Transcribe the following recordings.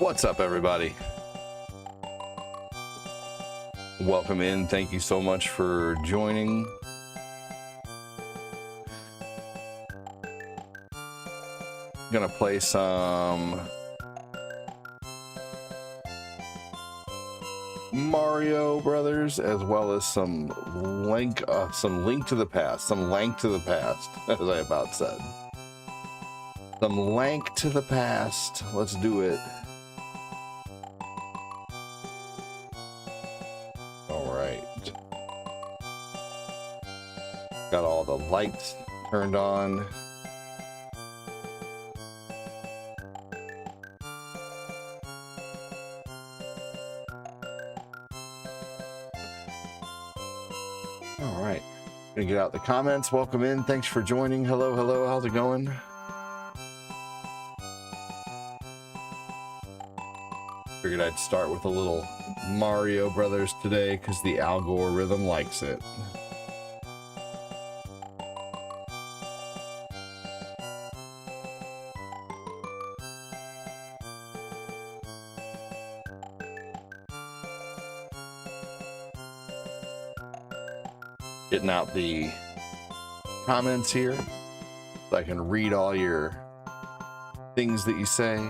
What's up, everybody? Welcome in. Thank you so much for joining. Gonna play some Mario Brothers, as well as some Link to the Past, some Lank to the Past, as I about said. Some Lank to the Past. Let's do it. All right. Got all the lights turned on. All right. Gonna get out the comments. Welcome in. Thanks for joining. Hello, hello. How's it going? Figured I'd start with a little Mario Brothers today because the algorithm likes it. Getting out the comments here so I can read all your things that you say.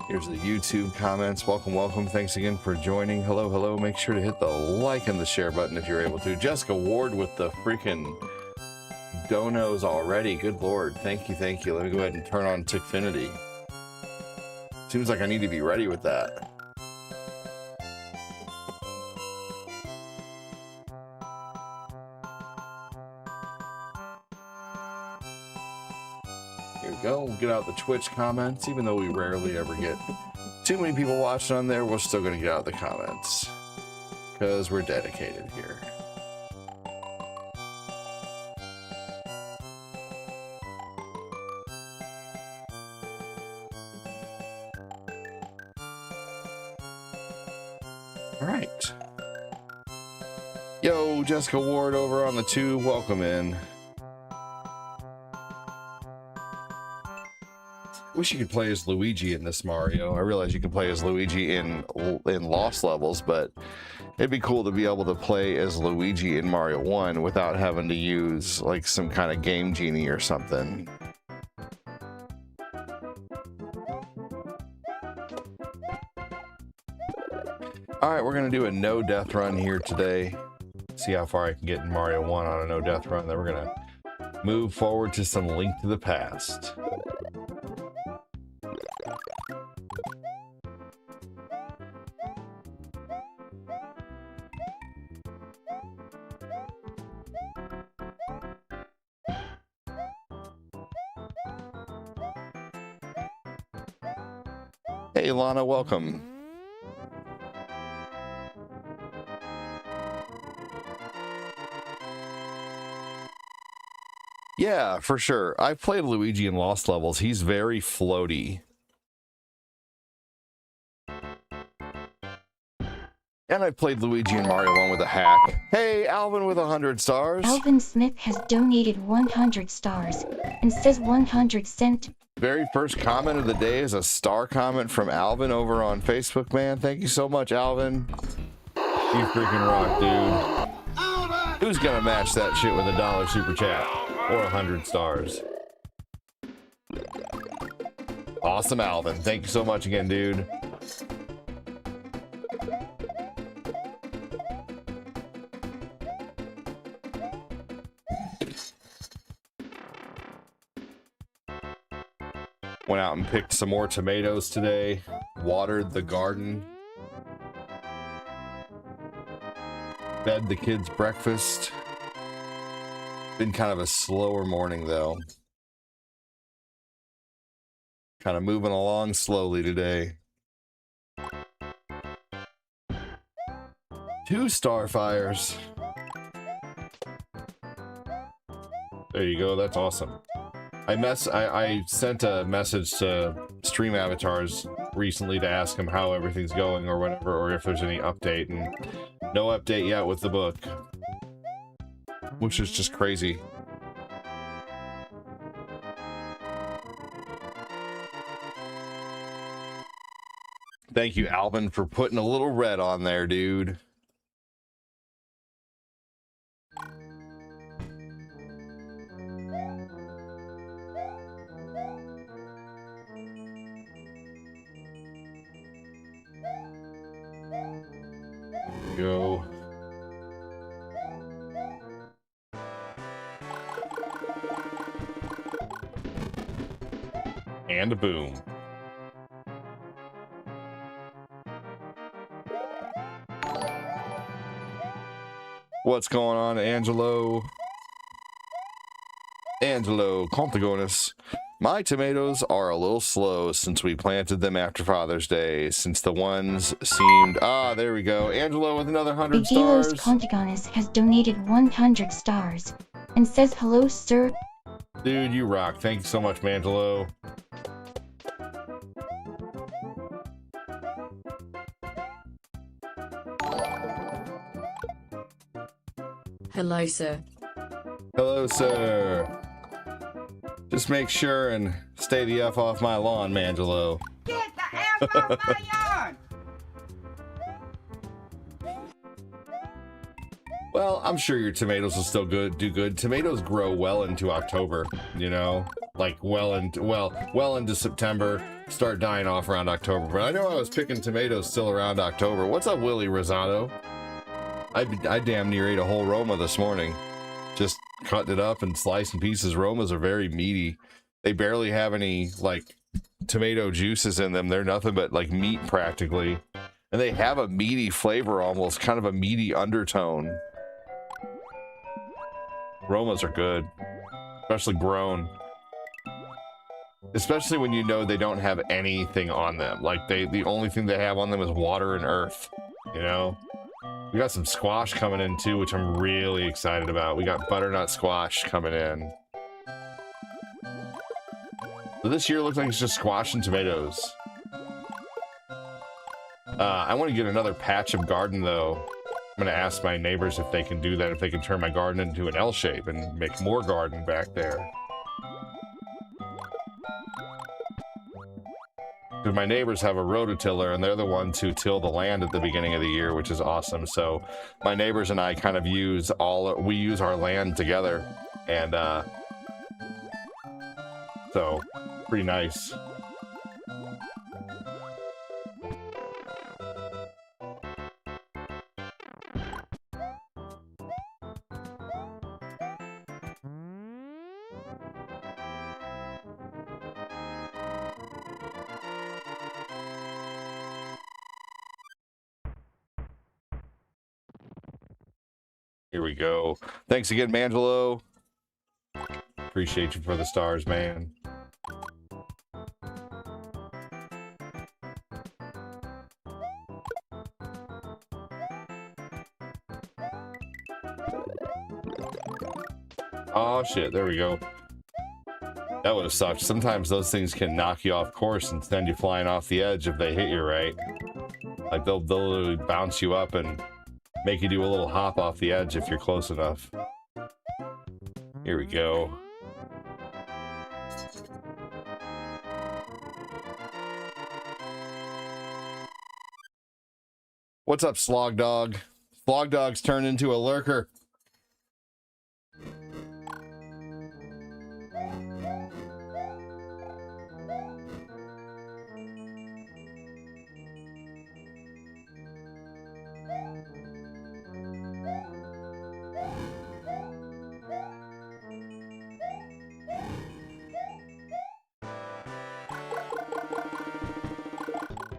Here's the YouTube comments. Welcome, welcome. Thanks again for joining. Hello, hello. Make sure to hit the like and the share button if you're able to. Jessica Ward with the freaking donos already. Good Lord. Thank you, thank you. Let me go ahead and turn on Tickfinity. Seems like I need to be ready with that. Here we go. We'll get out the Twitch comments. Even though we rarely ever get too many people watching on there, we're still going to get out the comments because we're dedicated here. All right. Yo, Jessica Ward over on the tube. Welcome in. Wish you could play as Luigi in this Mario. I realize you can play as Luigi in Lost levels, but it'd be cool to be able to play as Luigi in Mario 1 without having to use like some kind of Game Genie or something. All right, we're gonna do a no death run here today. See how far I can get in Mario 1 on a no death run. Then we're gonna move forward to some Link to the Past. Hey Lana, welcome. Yeah, for sure. I've played Luigi in Lost levels. He's very floaty. And I played Luigi in Mario 1 with a hack. Hey, Alvin with 100 stars. Alvin Smith has donated 100 stars and says 100 cent. Very first comment of the day is a star comment from Alvin over on Facebook, man. Thank you so much, Alvin. You freaking rock, dude. Who's gonna match that shit with a $1 super chat? Or 100 stars. Awesome, Alvin. Thank you so much again, dude. Went out and picked some more tomatoes today. Watered the garden. Fed the kids breakfast. Been kind of a slower morning though. Kind of moving along slowly today. 2 starfires. There you go, that's awesome. I sent a message to Stream Avatars recently to ask him how everything's going or whatever, or if there's any update, and no update yet with the book. which is just crazy. Thank you, Alvin, for putting a little red on there, dude. Go. And a boom. What's going on, Angelo? Angelo Contagonis. My tomatoes are a little slow since we planted them after Father's Day, since the ones seemed... Ah, there we go. Angelo with another 100 LOZ stars. Contagonis has donated 100 stars and says hello, sir. Dude, you rock. Thank you so much, Mangelo. Hello, sir. Hello, sir. Just make sure and stay the F off my lawn, Mangelo. Get the F off my yard! Well, I'm sure your tomatoes will still do good. Tomatoes grow well into October, you know, like well into September, start dying off around October. But I know I was picking tomatoes still around October. What's up, Willie Rosado? I damn near ate a whole Roma this morning. Just cutting it up and slicing pieces. Romas are very meaty. They barely have any like tomato juices in them. They're nothing but like meat practically. And they have a meaty flavor, almost kind of a meaty undertone. Romas are good, especially grown. Especially when you know they don't have anything on them. Like the only thing they have on them is water and earth, you know? We got some squash coming in too, which I'm really excited about. We got butternut squash coming in. So this year looks like it's just squash and tomatoes. I want to get another patch of garden though. I'm going to ask my neighbors if they can do that, if they can turn my garden into an L shape and make more garden back there. Because my neighbors have a rototiller and they're the ones who till the land at the beginning of the year, which is awesome. So my neighbors and I kind of use our land together, and so pretty nice. Here we go. Thanks again, Mangelo. Appreciate you for the stars, man. Oh shit, there we go. That would have sucked. Sometimes those things can knock you off course and send you flying off the edge if they hit you right. Like they'll literally bounce you up and make you do a little hop off the edge if you're close enough. Here we go. What's up, Slog Dog? Slog Dog's turned into a lurker.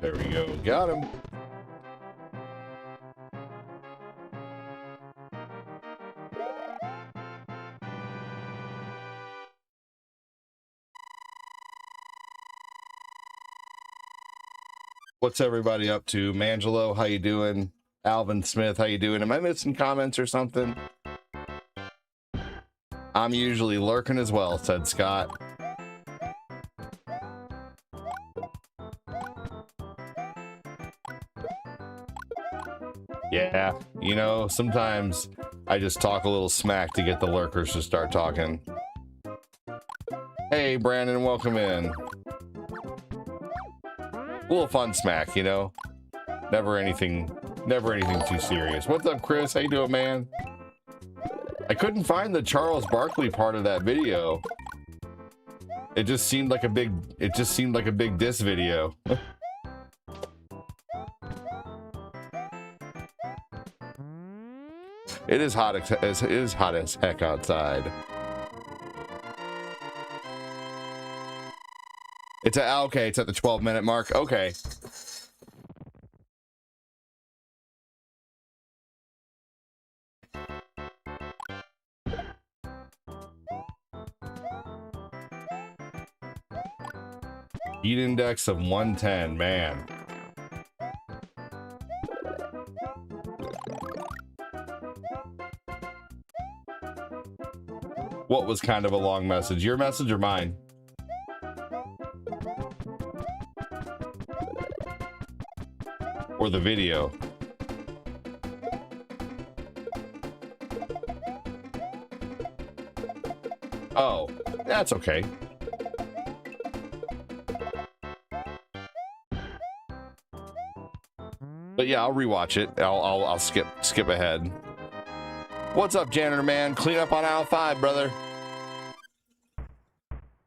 There we go. Got him. What's everybody up to? Mangelo, how you doing? Alvin Smith, how you doing? Am I missing comments or something? I'm usually lurking as well, said Scott. Yeah, you know, sometimes I just talk a little smack to get the lurkers to start talking. Hey, Brandon, welcome in. A little fun smack, you know? Never anything too serious. What's up, Chris? How you doing, man? I couldn't find the Charles Barkley part of that video. It just seemed like a big diss video. It is hot as heck outside. It's at the 12-minute mark. Okay. Heat index of 110, man. What was kind of a long message? Your message or mine? Or the video? Oh, that's okay. But yeah, I'll rewatch it. I'll skip ahead. What's up, janitor man? Clean up on aisle 5, brother.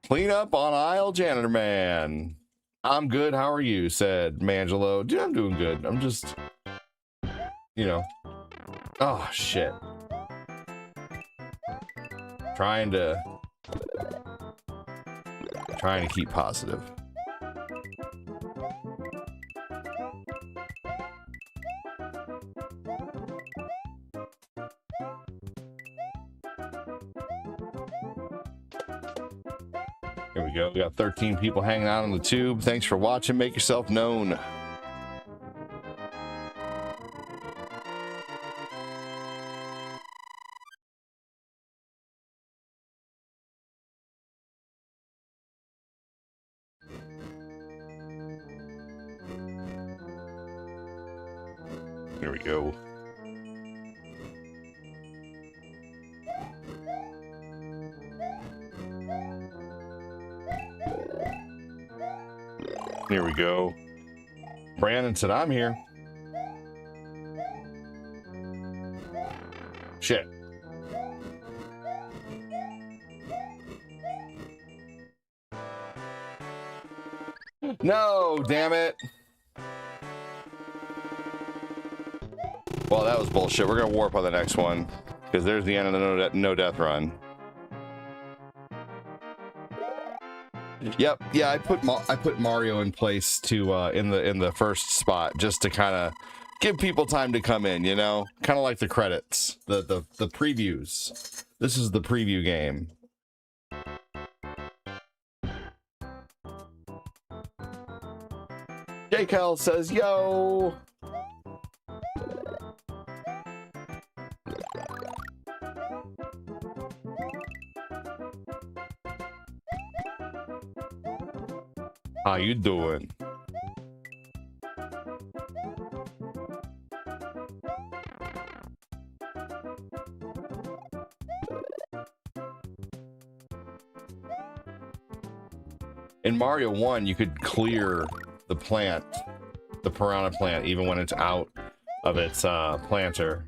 Clean up on aisle, janitor man. I'm good. How are you? Said Mangelo. Dude, I'm doing good. I'm just, you know. Oh shit. Trying to keep positive. Here we go. We got 13 people hanging out on the tube. Thanks for watching. Make yourself known. Here we go. Here we go. Brandon said, I'm here. Shit. No, damn it. Well, that was bullshit. We're going to warp on the next one because there's the end of the no death run. Yep, yeah, I put Mario in place to in the first spot just to kind of give people time to come in, you know, kind of like the credits, the previews. This is the preview game. J-Cal says, yo. How you doing? In Mario 1, you could clear the plant, the piranha plant, even when it's out of its planter.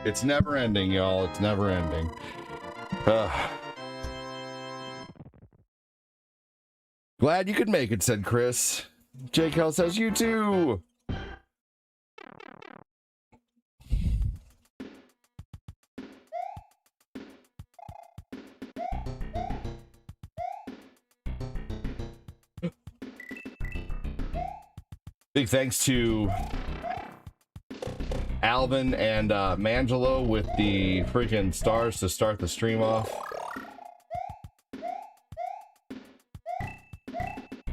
It's never ending, y'all. It's never ending. Glad you could make it, said Chris. Jake Hell says you too. Big thanks to Alvin and Mangelo with the freaking stars to start the stream off.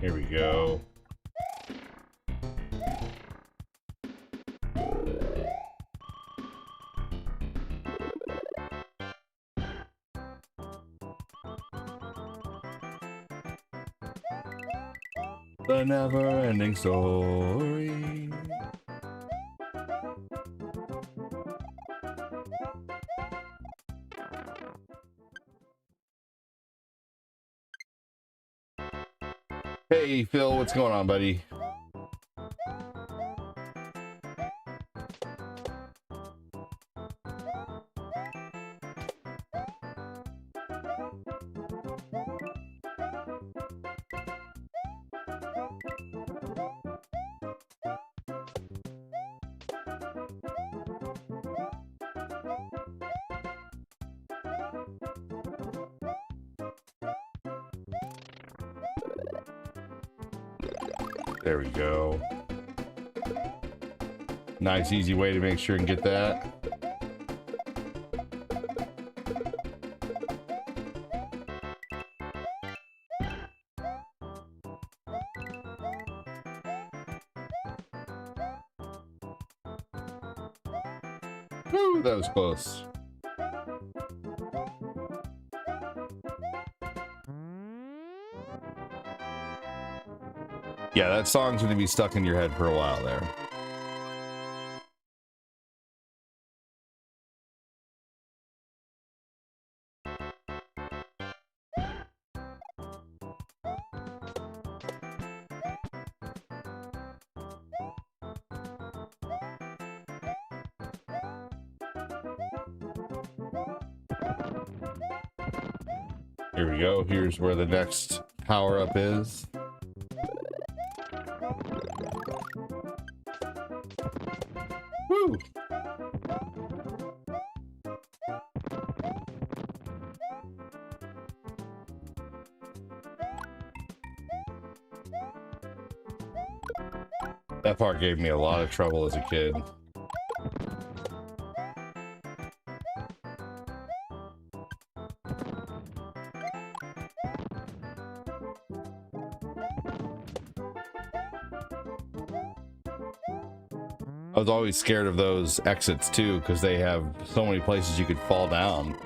Here we go. The never-ending story. Hey, Phil, what's going on, buddy? There we go. Nice, easy way to make sure and get that. Woo, that was close. Yeah, that song's going to be stuck in your head for a while there. Here we go. Here's where the next power-up is. Woo! That part gave me a lot of trouble as a kid. I was always scared of those exits too, because they have so many places you could fall down.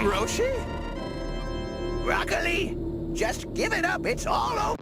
Roshi? Broccoli? Just give it up. It's all over.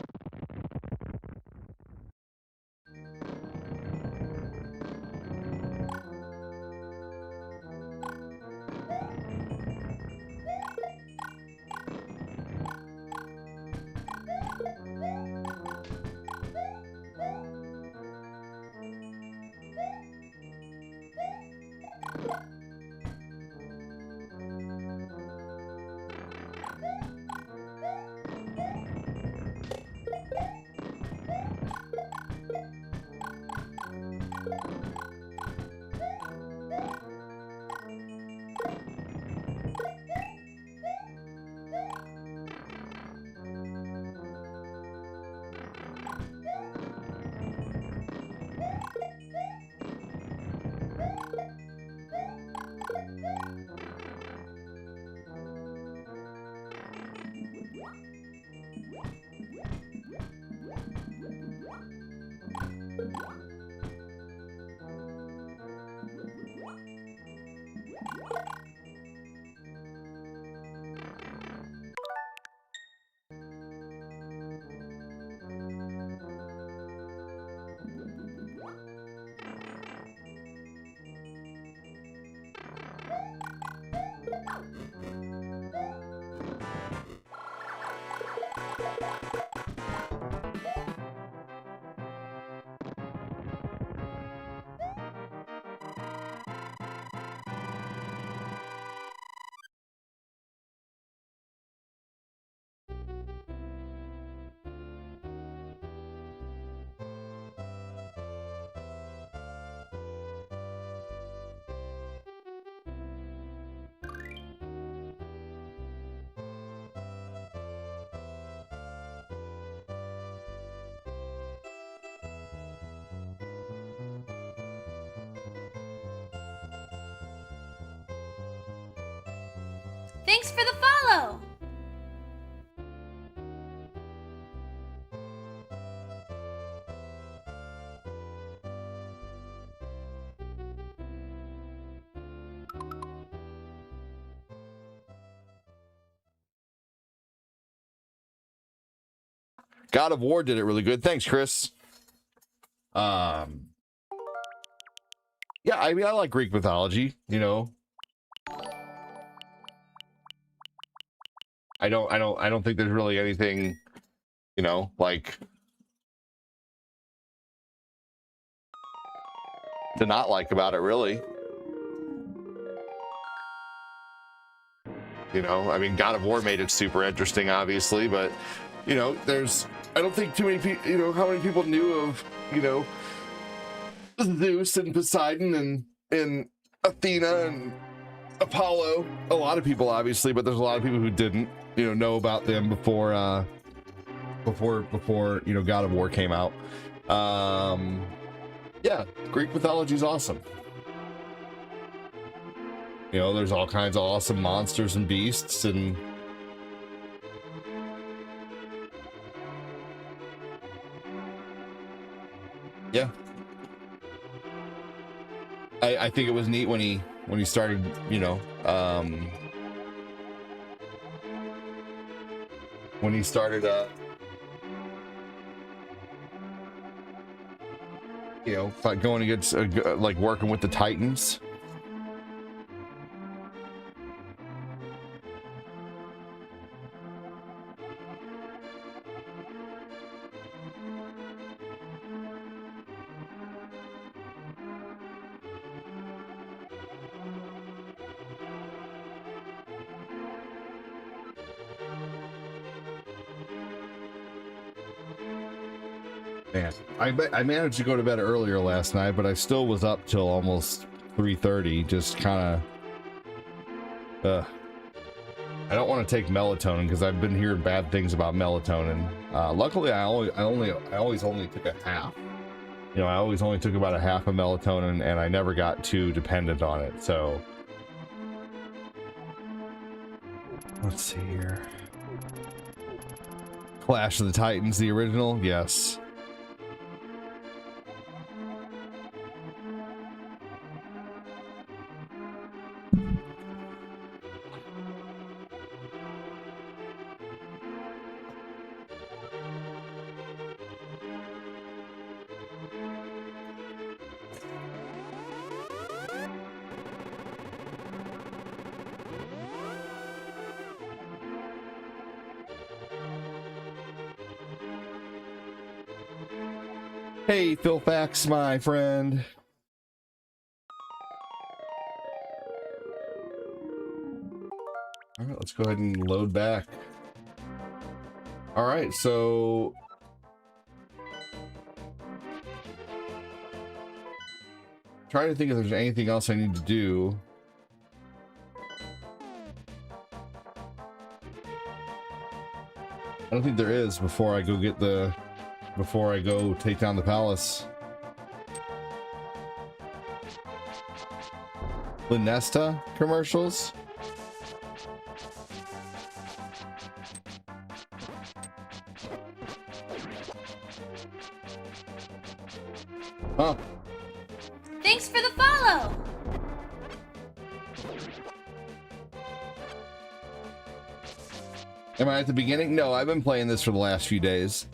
Thanks for the follow! God of War did it really good. Thanks, Chris. Yeah, I mean, I like Greek mythology, you know. I don't think there's really anything, you know, like to not like about it, really. You know, I mean, God of War made it super interesting, obviously, but you know, I don't think too many people, you know, how many people knew of, you know, Zeus and Poseidon and Athena and Apollo. A lot of people, obviously, but there's a lot of people who didn't, you know about them before you know, God of War came out. Yeah, Greek mythology is awesome. You know, there's all kinds of awesome monsters and beasts, and yeah, I think it was neat when he started, you know, when he started you know, like going against like working with the Titans. Man, I managed to go to bed earlier last night, but I still was up till almost 3:30. Just kind of, I don't want to take melatonin because I've been hearing bad things about melatonin. Luckily, I always only took a half. You know, I always only took about a half of melatonin, and I never got too dependent on it. So, let's see here. Clash of the Titans, the original, yes. Hey, Philfax, my friend. All right, let's go ahead and load back. All right, so trying to think if there's anything else I need to do. I don't think there is before I go take down the palace. Lunesta commercials? Huh. Thanks for the follow! Am I at the beginning? No, I've been playing this for the last few days.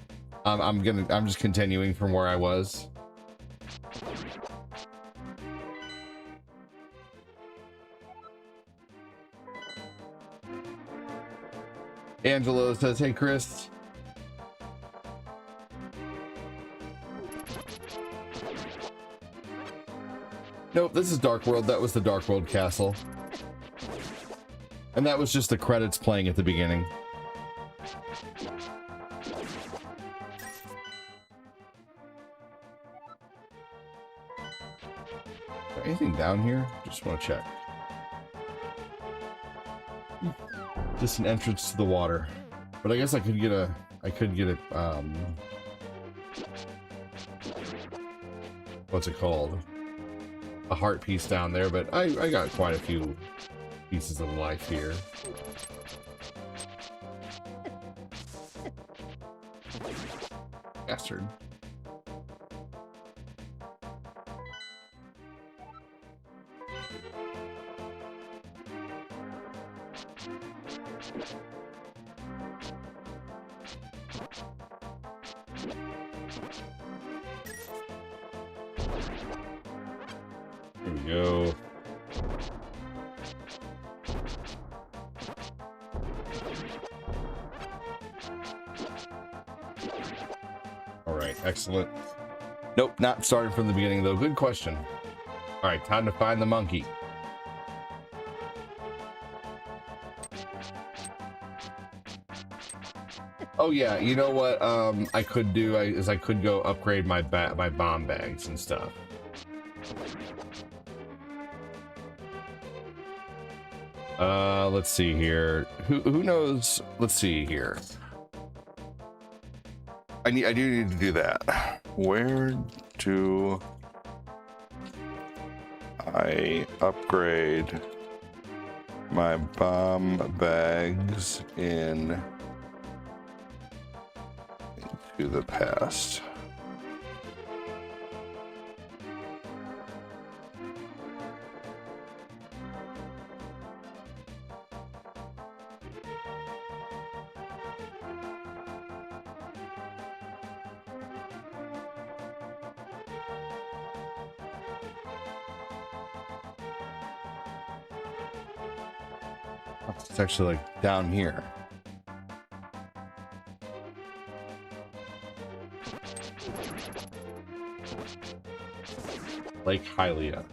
I'm just continuing from where I was. Angelo says, hey, Chris. Nope, this is Dark World. That was the Dark World castle. And that was just the credits playing at the beginning. Anything down here? Just want to check. Just an entrance to the water. But I guess I could get a what's it called? A heart piece down there, but I got quite a few pieces of life here. Bastard. Here we go. All right, excellent. Nope, not starting from the beginning though. Good question. All right, time to find the monkey. Oh yeah, you know what I could do is I could go upgrade my bomb bags and stuff. Let's see here. Who knows? Let's see here. I do need to do that. Where do I upgrade my bomb bags into the past? It's actually like down here. Lake Hylia.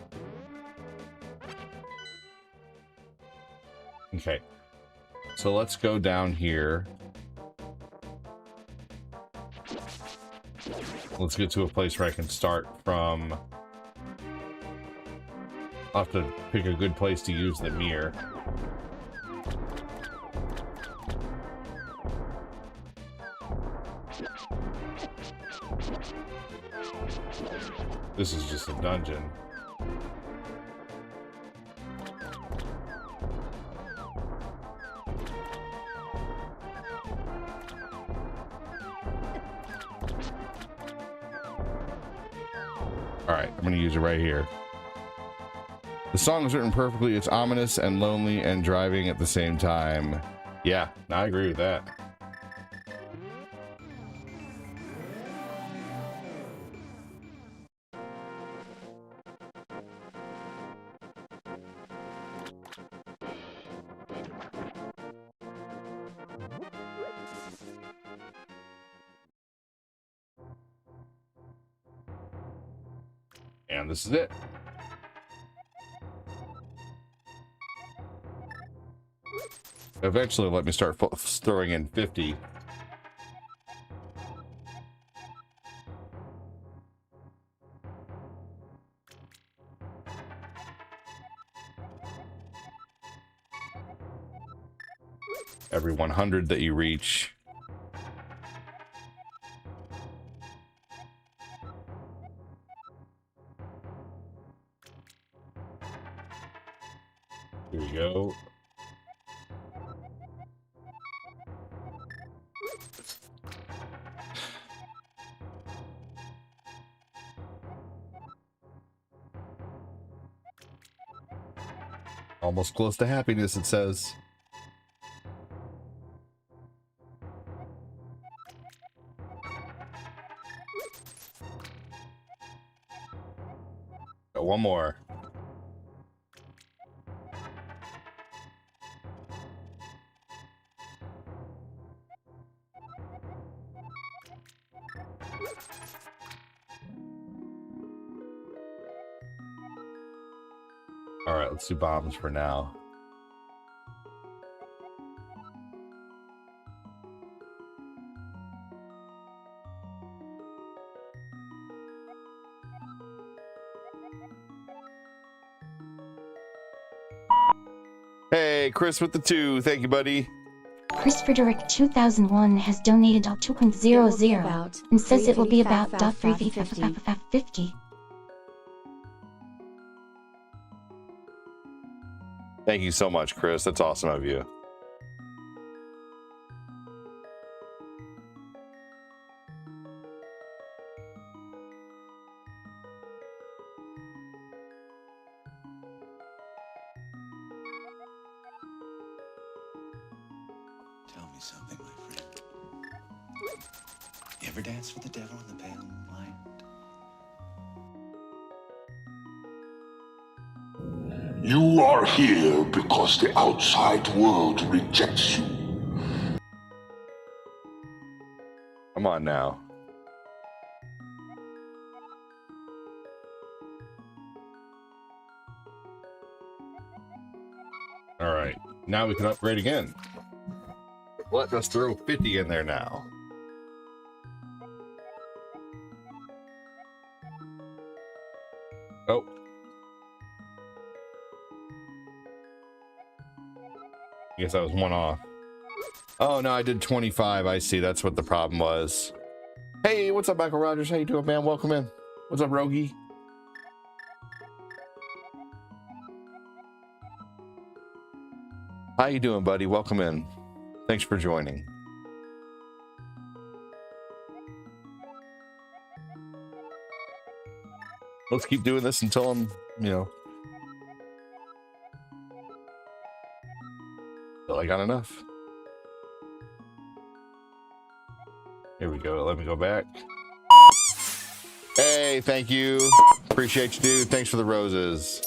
Okay. So let's go down here. Let's get to a place where I can start from. I'll have to pick a good place to use the mirror. This is just a dungeon. Alright, I'm gonna use it right here. The song is written perfectly. It's ominous and lonely and driving at the same time. Yeah, I agree with that. And this is it. Eventually, let me start throwing in 50. Every 100 that you reach. Here we go. Almost close to happiness, it says. Got one more. All right, let's do bombs for now. Hey, Chris with the 2. Thank you, buddy. Chris Frederick 2001 has donated $2.00 and says it will be about $350. Thank you so much, Chris. That's awesome of you. Tell me something, my friend. You ever dance with the devil in the pale moonlight? You are here because the outside world rejects you. Come on now. All right, now we can upgrade again. Let us throw 50 in there now. Oh. I guess that was one off. Oh, no, I did 25. I see. That's what the problem was. Hey, what's up, Michael Rogers? How you doing, man? Welcome in. What's up, Rogie? How you doing, buddy? Welcome in. Thanks for joining. Let's keep doing this until I'm, until I got enough. Here we go. Let me go back. Hey, thank you. Appreciate you, dude. Thanks for the roses.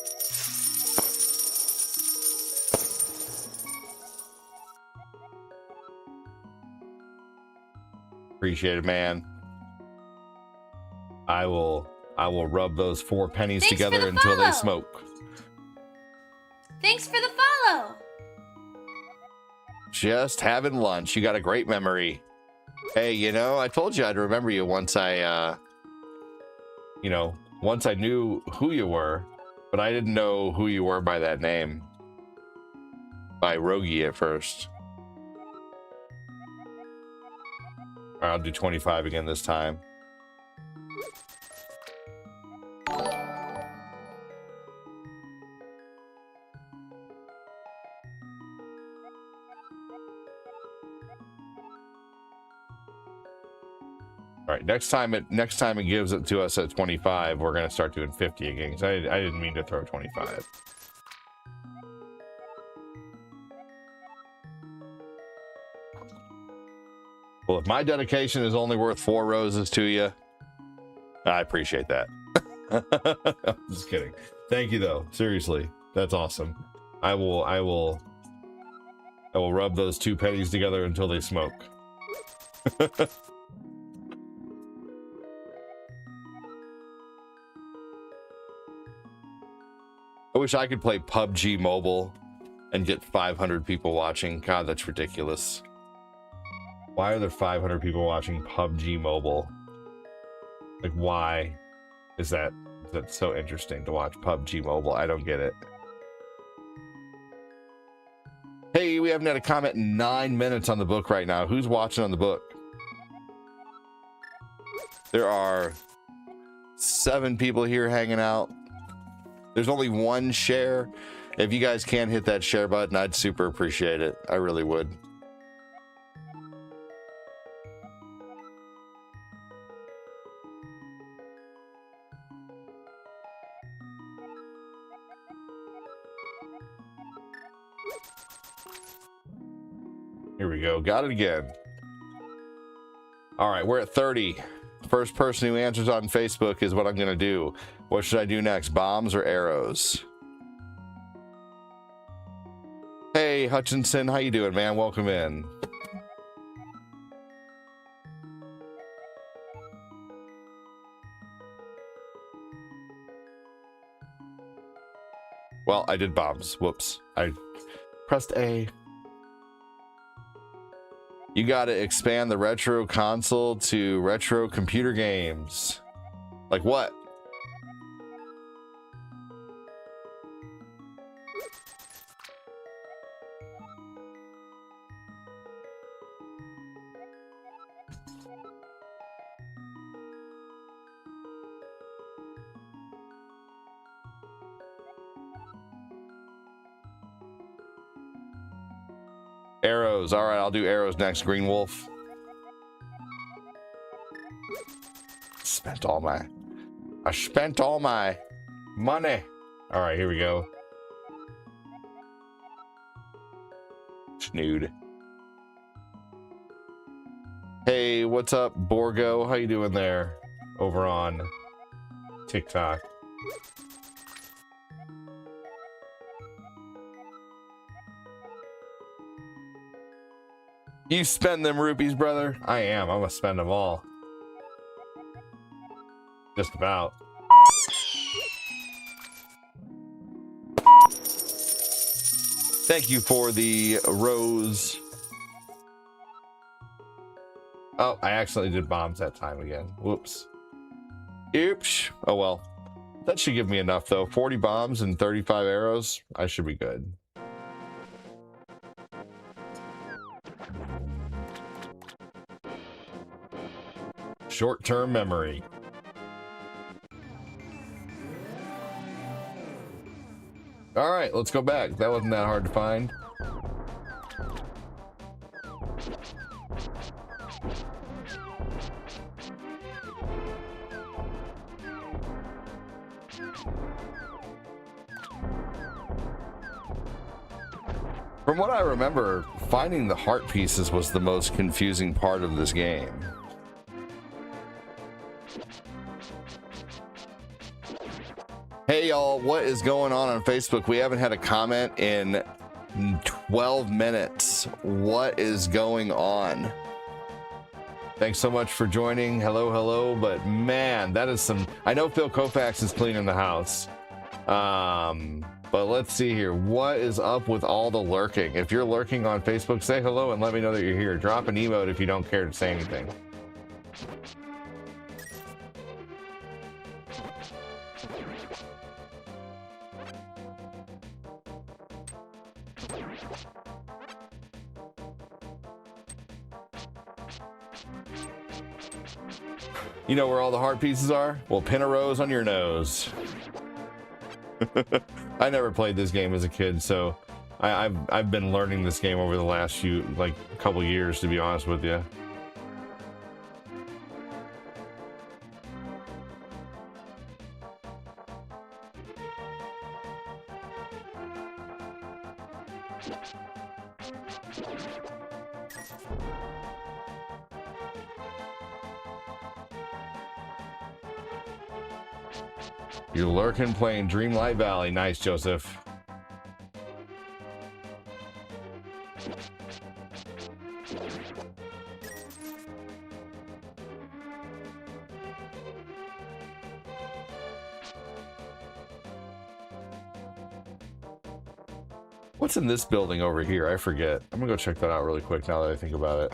Appreciate it, man. I will rub those 4 pennies Thanks together for the until they follow. smoke. Thanks for the follow. Just having lunch. You got a great memory. Hey, I told you I'd remember you once I once I knew who you were, but I didn't know who you were by that name. By Rogie at first. All right, I'll do 25 again this time. All right, next time it gives it to us at 25, we're gonna start doing 50 again. 'Cause I didn't mean to throw 25. Well, if my dedication is only worth 4 roses to you, I appreciate that. I'm just kidding. Thank you, though. Seriously, that's awesome. I will rub those 2 pennies together until they smoke. wish I could play PUBG Mobile and get 500 people watching. God, that's ridiculous. Why are there 500 people watching PUBG Mobile? Like, why is that so interesting to watch PUBG Mobile? I don't get it. Hey, we haven't had a comment in 9 minutes on the book right now. Who's watching on the book? There are 7 people here hanging out. There's only 1 share. If you guys can hit that share button, I'd super appreciate it. I really would. Here we go. Got it again. All right, we're at 30. First person who answers on Facebook is what I'm going to do. What should I do next? Bombs or arrows? Hey, Hutchinson. How you doing, man? Welcome in. Well, I did bombs. Whoops. I pressed A. You got to expand the retro console to retro computer games. Like what? Arrows. All right, I'll do arrows next. Green Wolf. I spent all my money. All right, here we go. Snood. Hey, what's up, Borgo? How you doing there over on TikTok? You spend them rupees, brother? I am. I'm gonna spend them all. Just about. Thank you for the rose. Oh, I accidentally did bombs that time again. Whoops. Oops. Oh well. That should give me enough though. 40 bombs and 35 arrows. I should be good. Short-term memory. All right, let's go back. That wasn't that hard to find. From what I remember, finding the heart pieces was the most confusing part of this game. Hey y'all, what is going on Facebook? We haven't had a comment in 12 minutes. What is going on? Thanks so much for joining. Hello, but man, that is some... I know Phil Koufax is cleaning the house. But let's see here. What is up with all the lurking? If you're lurking on Facebook, say hello and let me know that you're here. Drop an emote if you don't care to say anything. You know where all the heart pieces are? Well, pin a rose on your nose. I never played this game as a kid, so I've been learning this game over the last couple years, to be honest with you. You're lurking playing Dreamlight Valley. Nice, Joseph. What's in this building over here? I forget. I'm gonna go check that out really quick now that I think about it.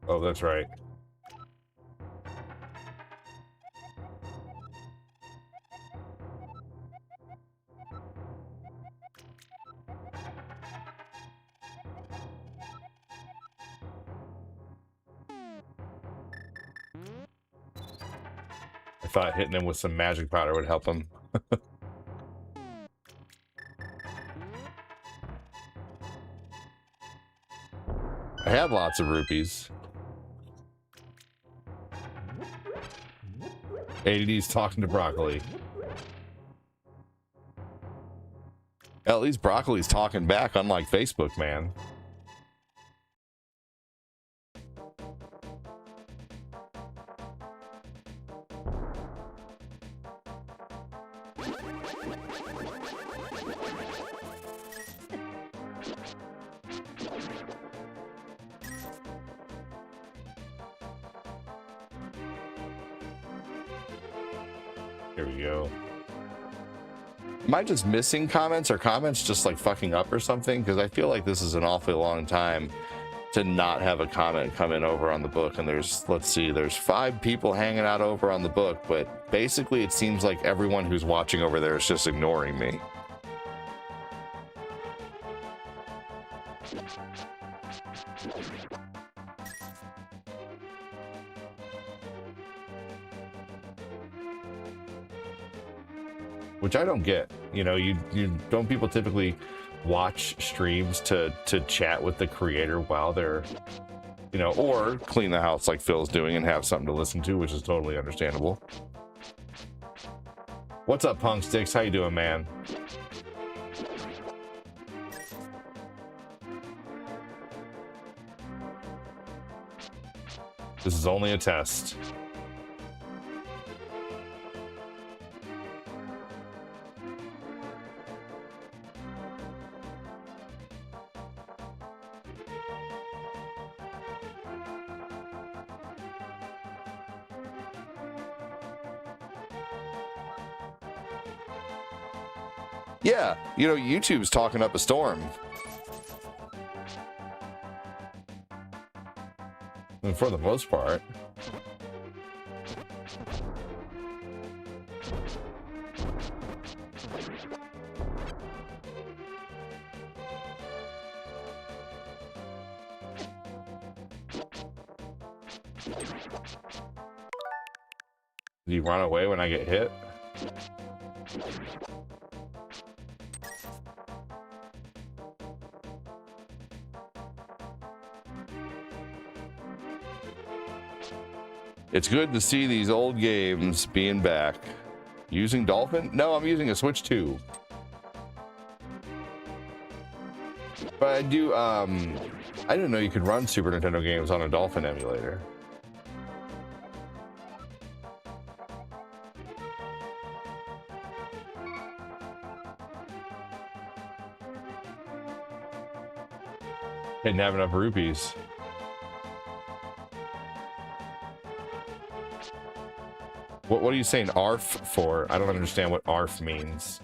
Oh, that's right. I thought hitting him with some magic powder would help him. I have lots of rupees. ADD's talking to broccoli. At least broccoli's talking back, unlike Facebook, man. Here we go. Am I just missing comments, or comments just like fucking up or something? Because I feel like this is an awfully long time to not have a comment come in over on the book. And there's, let's see, there's 5 people hanging out over on the book, but basically it seems like everyone who's watching over there is just ignoring me. Which I don't get. You know, you don't people typically watch streams to chat with the creator while they're, you know, or clean the house like Phil's doing and have something to listen to, which is totally understandable. What's up, Punk Sticks? How you doing, man? This is only a test. Yeah, you know, YouTube's talking up a storm. And for the most part. Do you run away when I get hit? It's good to see these old games being back. Using Dolphin? No, I'm using a Switch 2. But I do, I didn't know you could run Super Nintendo games on a Dolphin emulator. Didn't have enough rupees. What are you saying ARF for? I don't understand what ARF means.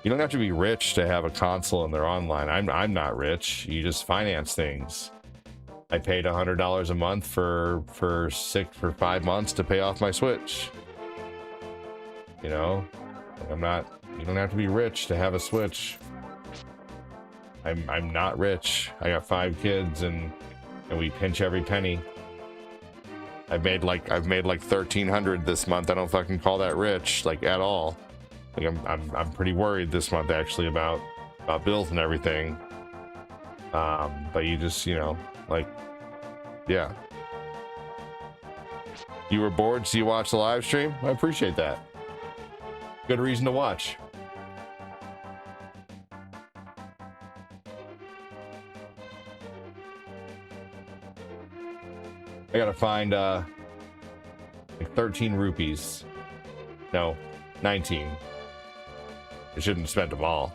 You don't have to be rich to have a console and they're online. I'm not rich. You just finance things. I paid $100 a month for 5 months to pay off my Switch. You know, like you don't have to be rich to have a Switch. I'm not rich. I got 5 kids and we pinch every penny. I've made like $1,300 this month. I don't fucking call that rich, like, at all. Like I'm pretty worried this month actually about bills and everything. But you just, you know, like, yeah. You were bored, so you watched the live stream? I appreciate that. Good reason to watch. I gotta find like 13 rupees. No, 19. I shouldn't have spent them all.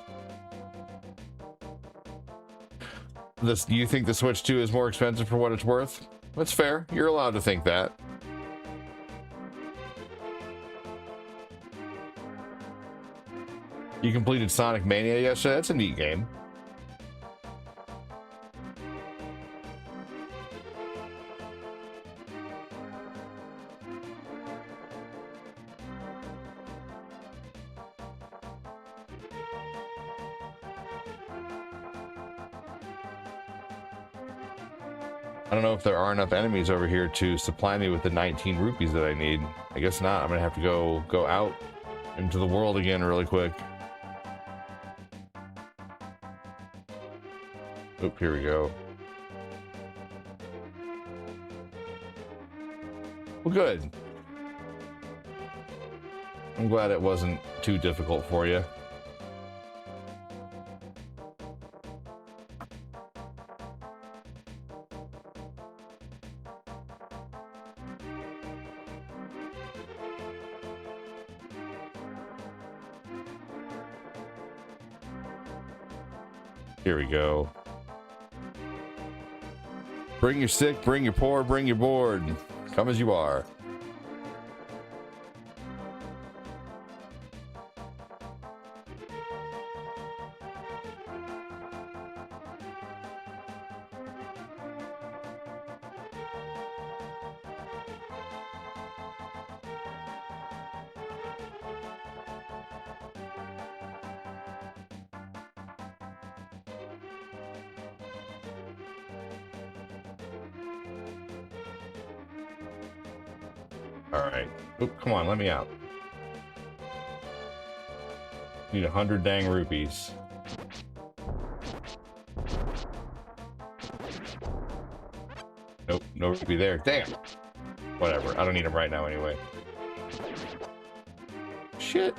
Do you think the Switch 2 is more expensive for what it's worth? That's fair. You're allowed to think that. You completed Sonic Mania yesterday? That's a neat game. I don't know if there are enough enemies over here to supply me with the 19 rupees that I need. I guess not. I'm gonna have to go out into the world again really quick. Oop, here we go. Well, good. I'm glad it wasn't too difficult for you. Here we go. Bring your sick, bring your poor, bring your bored. Come as you are. Alright. Oop, come on, let me out. Need 100 dang rupees. Nope, no rupee there. Damn! Whatever, I don't need them right now anyway. Shit!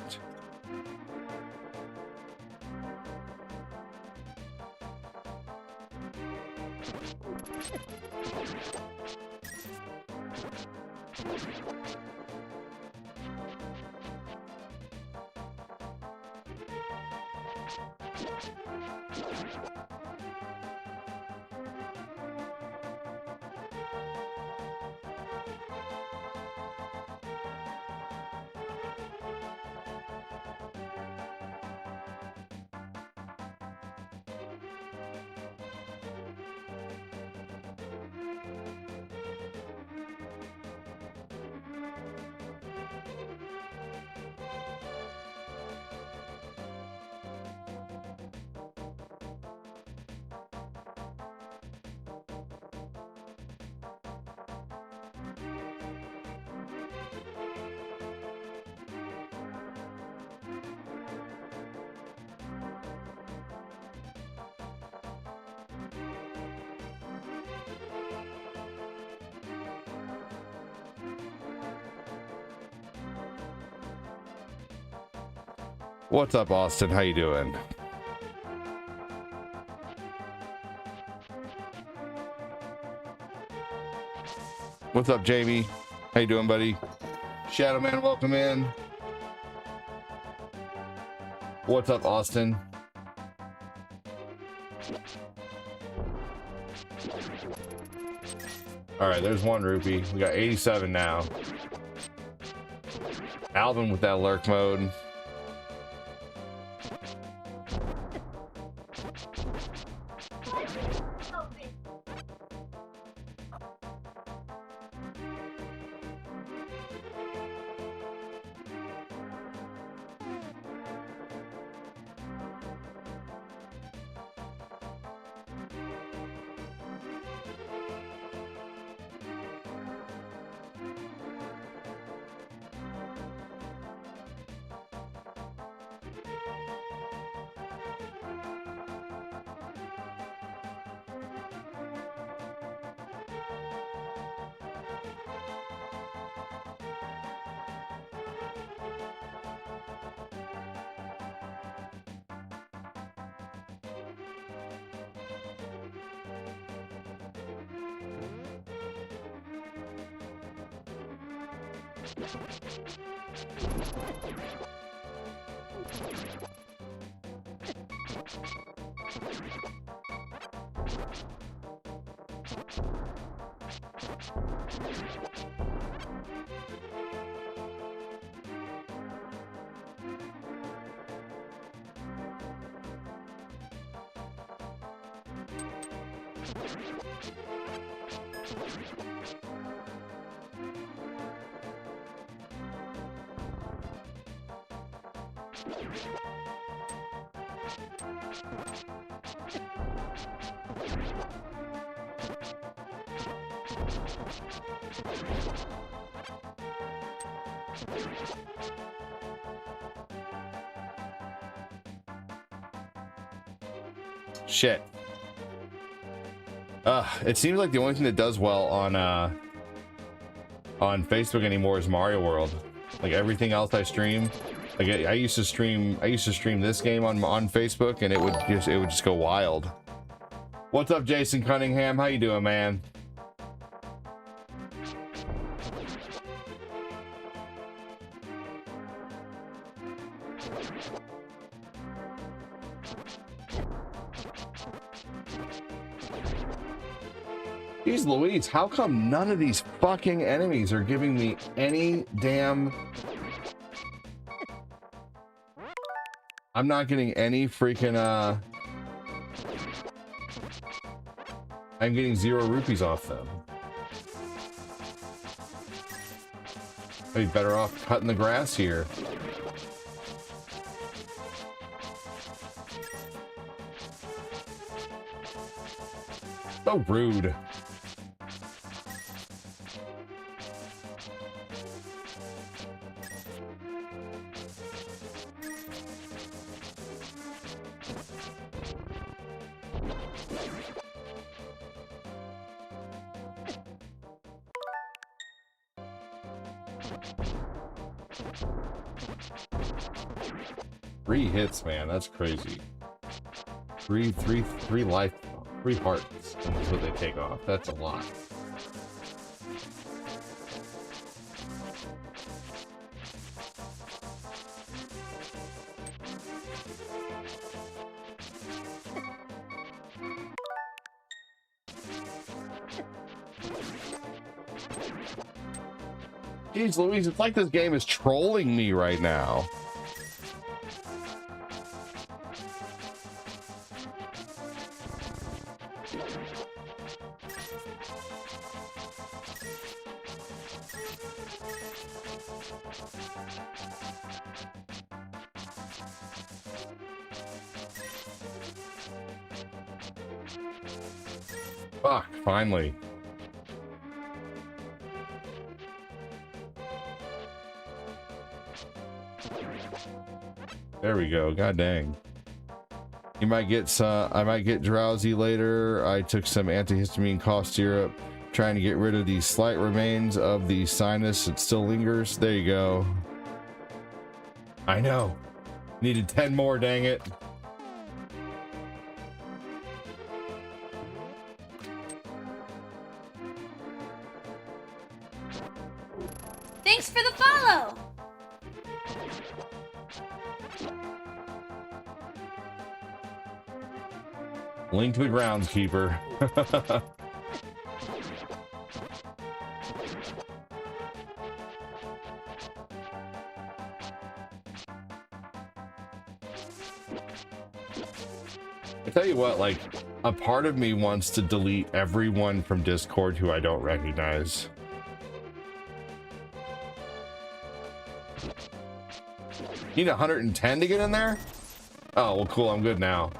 What's up, Austin? How you doing? What's up, Jamie? How you doing, buddy? Shadow Man, welcome in. What's up, Austin? All right, there's 1 rupee. We got 87 now. Alvin with that lurk mode. Shit. It seems like the only thing that does well on Facebook anymore is Mario World. Like everything else I stream, like I used to stream this game on Facebook, and it would just go wild. What's up, Jason Cunningham? How you doing, man? Jeez Louise, how come none of these fucking enemies are giving me any damn... I'm not getting any freaking, I'm getting 0 rupees off them. I'd be better off cutting the grass here. So rude. Three hits, man. That's crazy. Three life, 3 hearts. That's what they take off. That's a lot. Jeez Louise, it's like this game is trolling me right now. Fuck, finally. There we go. God dang. You might get some, I might get drowsy later. I took some antihistamine cough syrup trying to get rid of the slight remains of the sinus. It still lingers. There you go. I know. Needed 10 more, dang it. Thanks for the follow! Link to the groundskeeper. I tell you what, like, a part of me wants to delete everyone from Discord who I don't recognize. You need 110 to get in there? Oh, well, cool. I'm good now.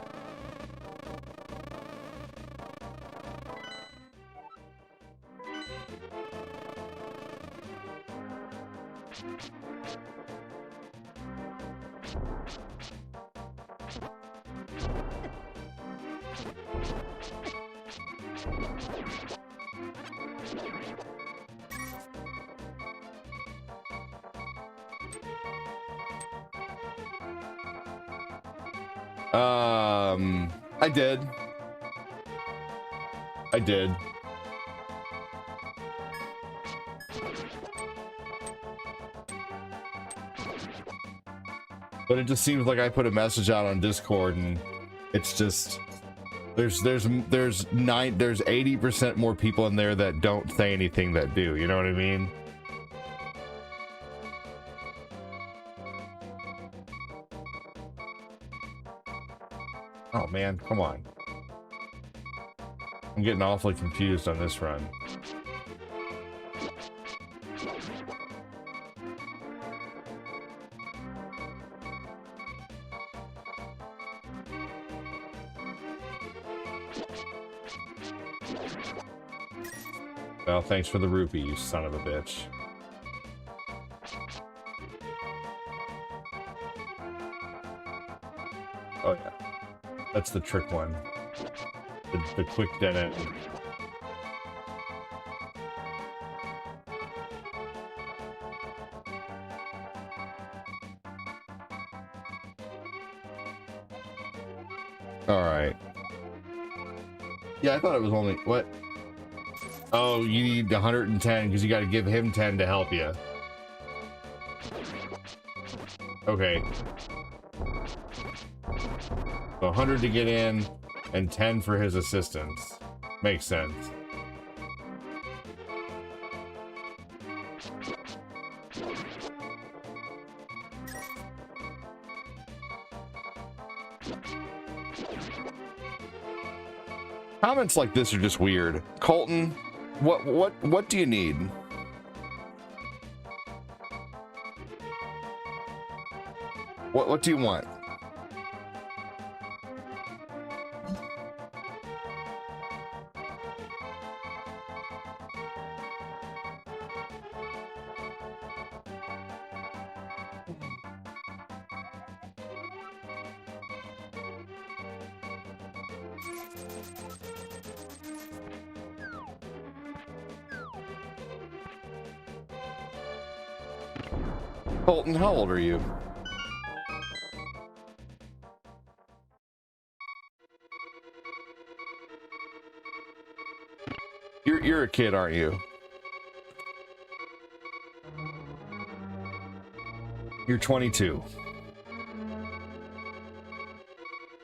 I did. I did. But it just seems like I put a message out on Discord and it's just there's 80% more people in there that don't say anything that do, you know what I mean? Oh man, come on. I'm getting awfully confused on this run. Well, thanks for the rupee, you son of a bitch. Oh yeah. That's the trick one. The quick dead end. Alright. Yeah, I thought it was only... What? Oh, you need 110 because you got to give him 10 to help you. Okay. So 100 to get in and 10 for his assistance. Makes sense. Comments like this are just weird. Colton, what do you need? What do you want? Colton, how old are you? You're a kid, aren't you? You're 22.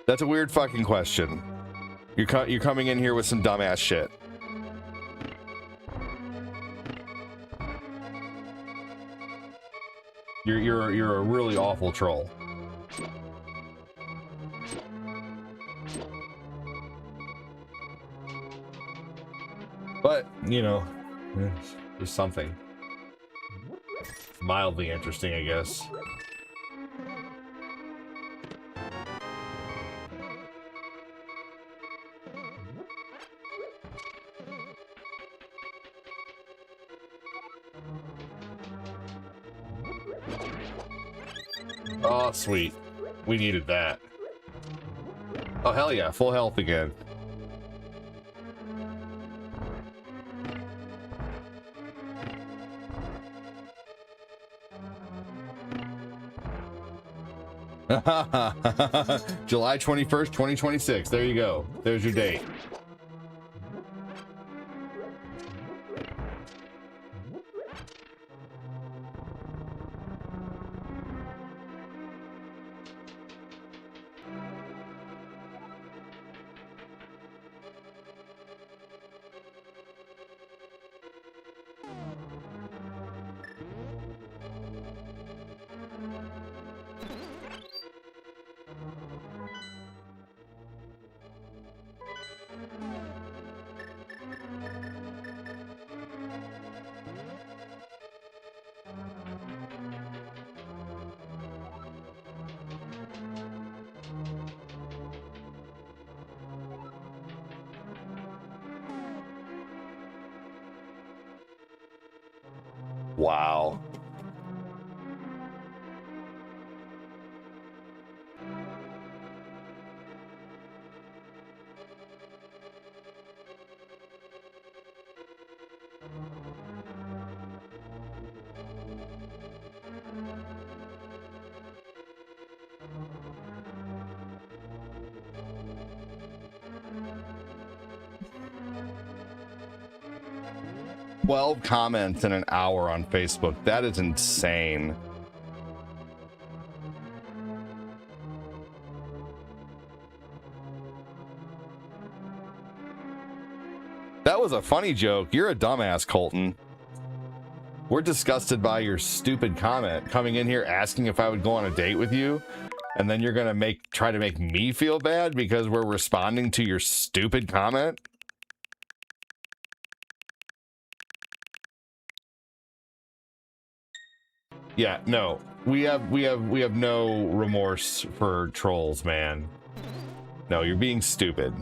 That's a weird fucking question. You're coming in here with some dumbass shit. You're a really awful troll. But, you know, there's something mildly interesting, I guess. Oh, sweet. We needed that. Oh, hell yeah. Full health again. July 21st, 2026. There you go. There's your date. Wow. Twelve comments in an hour on Facebook. That is insane. That was a funny joke. You're a dumbass, Colton. We're disgusted by your stupid comment coming in here asking if I would go on a date with you, and then you're gonna try to make me feel bad because we're responding to your stupid comment. Yeah, no. We have no remorse for trolls, man. No, you're being stupid.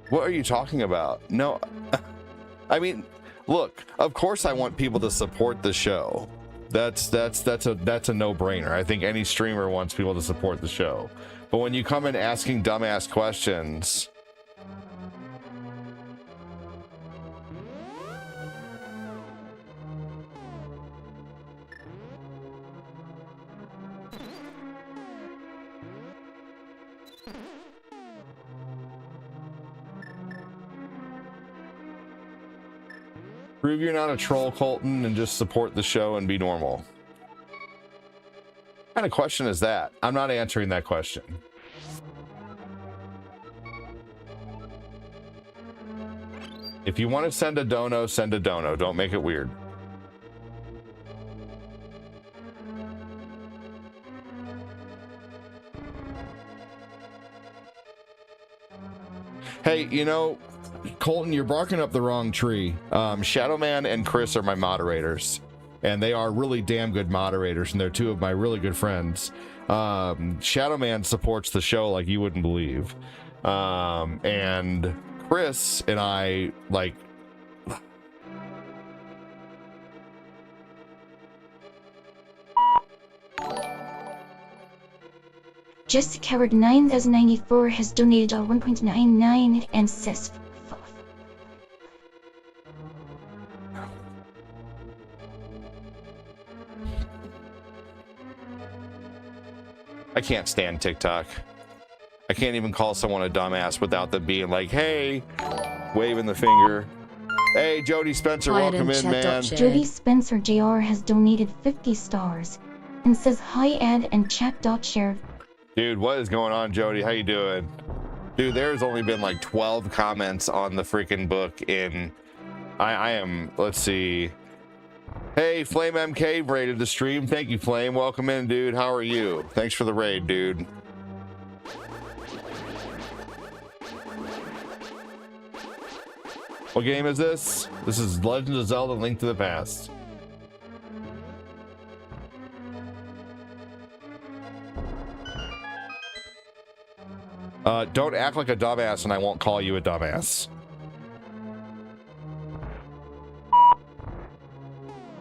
What are you talking about? No, I mean, look, of course I want people to support the show. That's a no-brainer. I think any streamer wants people to support the show. But when you come in asking dumbass questions, prove you're not a troll, Colton, and just support the show and be normal. What kind of question is that? I'm not answering that question. If you want to send a dono, send a dono. Don't make it weird. Hey, you know, Colton, you're barking up the wrong tree. Shadowman and Chris are my moderators, and they are really damn good moderators, and they're two of my really good friends. Shadowman supports the show like you wouldn't believe. And Chris and I, like... Jessica Coward 9094 has donated $1.99 and says, I can't stand TikTok. I can't even call someone a dumbass without them being like, hey, waving the finger. Hey, Jody Spencer, welcome in, man. Jody Spencer JR has donated 50 stars and says, hi, Ed and chat.share. Dude, what is going on, Jody? How you doing? Dude, there's only been like 12 comments on the freaking book in... I am, let's see. Hey, Flame MK raided the stream. Thank you, Flame. Welcome in, dude. How are you? Thanks for the raid, dude. What game is this? This is Legend of Zelda: Link to the Past. Don't act like a dumbass and I won't call you a dumbass.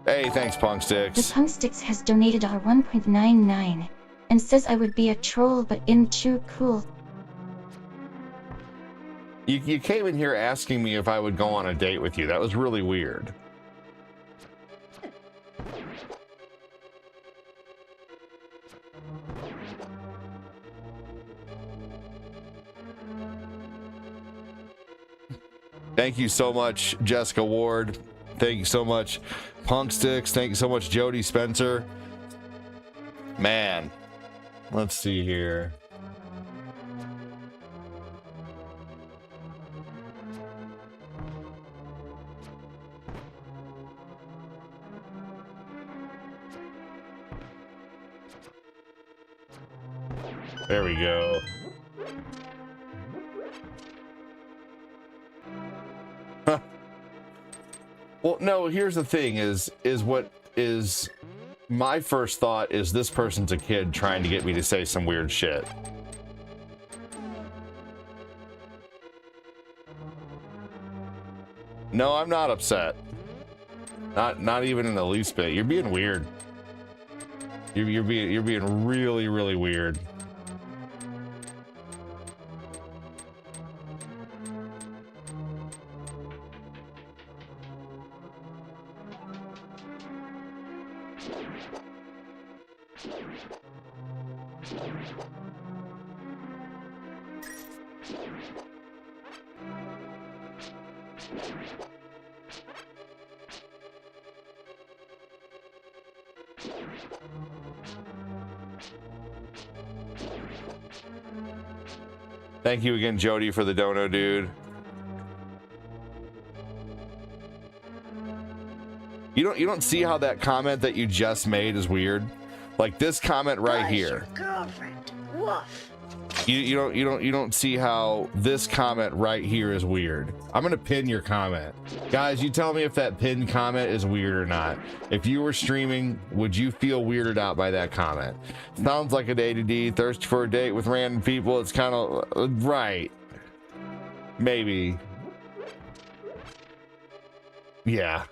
Hey, thanks, Punksticks. The Punksticks has donated $1.99 and says I would be a troll but in too cool. You came in here asking me if I would go on a date with you. That was really weird. Thank you so much, Jessica Ward. Thank you so much, Punksticks. Thank you so much, Jody Spencer. Man, let's see here. There we go. Huh. Well, no, here's the thing is what is my first thought is this person's a kid trying to get me to say some weird shit. No, I'm not upset. Not even in the least bit. You're being weird. You're being really, really weird. Thank you again, Jody, for the dono, dude. You don't see how that comment that you just made is weird? Like this comment right here. Girlfriend. Woof. You don't see how this comment right here is weird. I'm gonna pin your comment. Guys, you tell me if that pinned comment is weird or not. If you were streaming, would you feel weirded out by that comment? Sounds like a ADD, thirst for a date with random people. It's kind of right. Maybe. Yeah.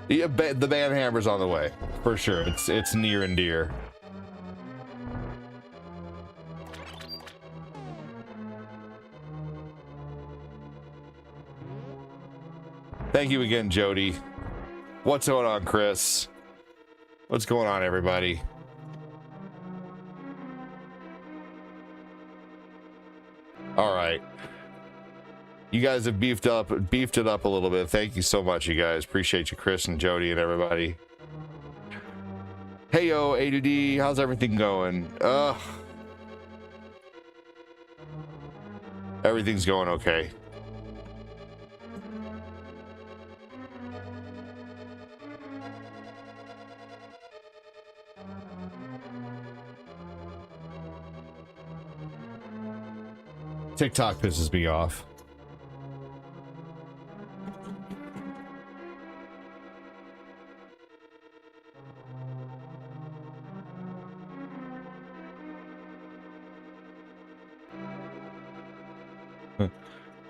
Yeah, the band hammer's on the way for sure. It's near and dear. Thank you again, Jody. What's going on, Chris? What's going on, everybody? All right. You guys have beefed it up a little bit. Thank you so much, you guys. Appreciate you, Chris and Jody and everybody. Hey, yo, A to D, how's everything going? Everything's going okay. TikTok pisses me off.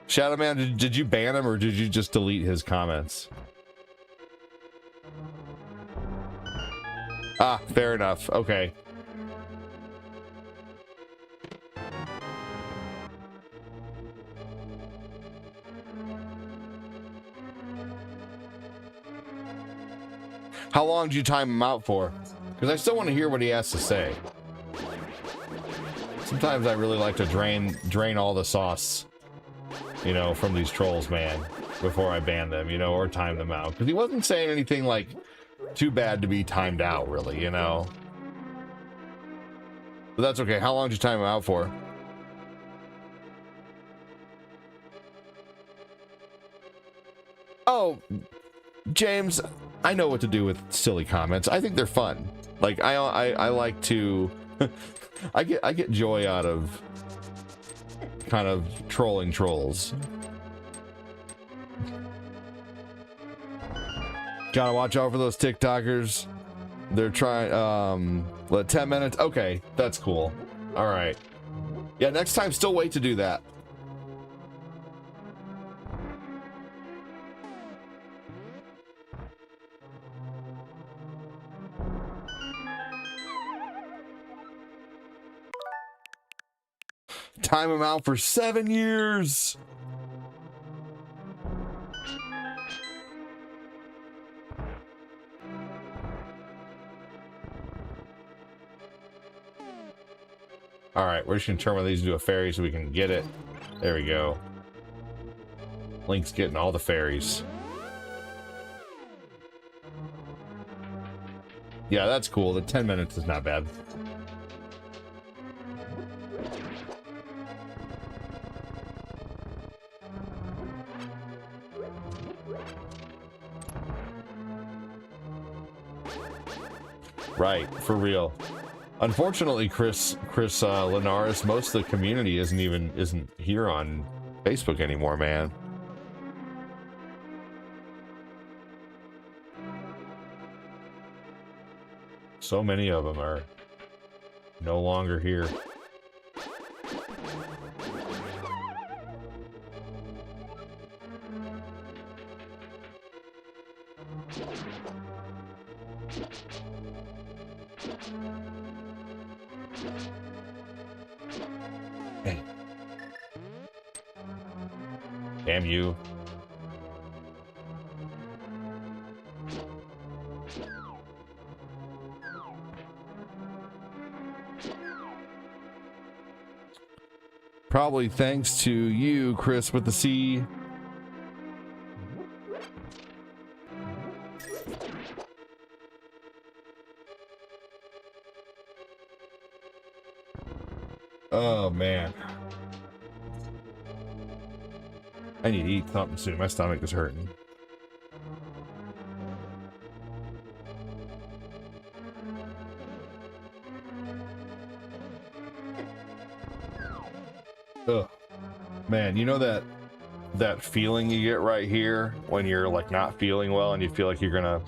Shadow Man, did you ban him or did you just delete his comments? Ah, fair enough. Okay. How long did you time him out for? Because I still want to hear what he has to say. Sometimes I really like to drain all the sauce, you know, from these trolls, man, before I ban them, you know, or time them out. Because he wasn't saying anything like too bad to be timed out, really, you know. But that's okay. How long did you time him out for? Oh, James, I know what to do with silly comments. I think they're fun. Like I like to I get joy out of kind of trolling trolls. Gotta watch out for those TikTokers. They're trying 10 minutes. Okay, that's cool. All right. Yeah, next time still wait to do that. Time him out for 7 years. All right, we're just gonna turn one of these into a fairy so we can get it. There we go. Link's getting all the fairies. Yeah, that's cool. The 10 minutes is not bad. Right, for real. Unfortunately, Chris Linares, most of the community isn't here on Facebook anymore, man. So many of them are no longer here. Hey. Damn you. Probably thanks to you, Chris, with the C. Oh, man. I need to eat something soon. My stomach is hurting. Ugh. Man, you know that feeling you get right here when you're like not feeling well and you feel like you're gonna...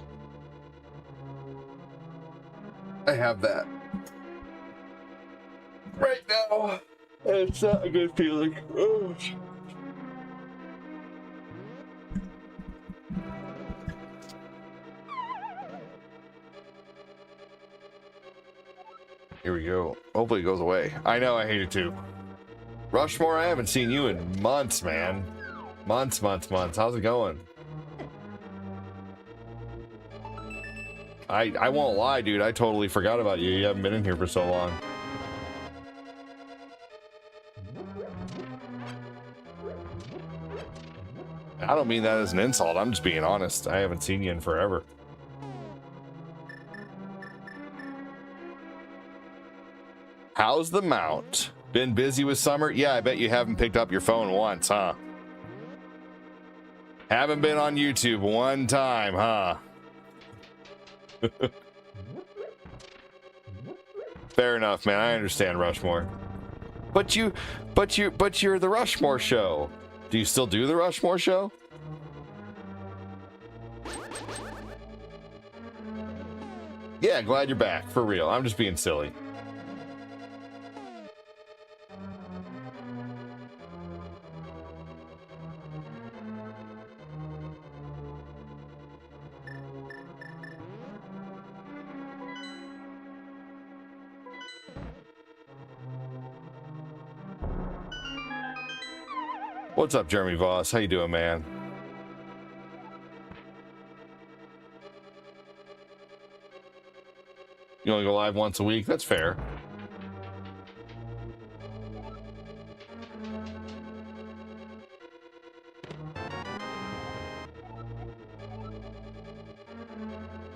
I have that right now. It's not a good feeling. Oh. Here we go. Hopefully it goes away. I know, I hate it too. Rushmore, I haven't seen you in months, man. Months. How's it going? I won't lie, dude. I totally forgot about you. You haven't been in here for so long. I don't mean that as an insult. I'm just being honest. I haven't seen you in forever. How's the mount? Been busy with summer? Yeah, I bet you haven't picked up your phone once, huh? Haven't been on YouTube one time, huh? Fair enough, man. I understand, Rushmore. But you're the Rushmore show. Do you still do the Rushmore show? Yeah, glad you're back. For real. I'm just being silly. What's up, Jeremy Voss? How you doing, man? You only go live once a week? That's fair.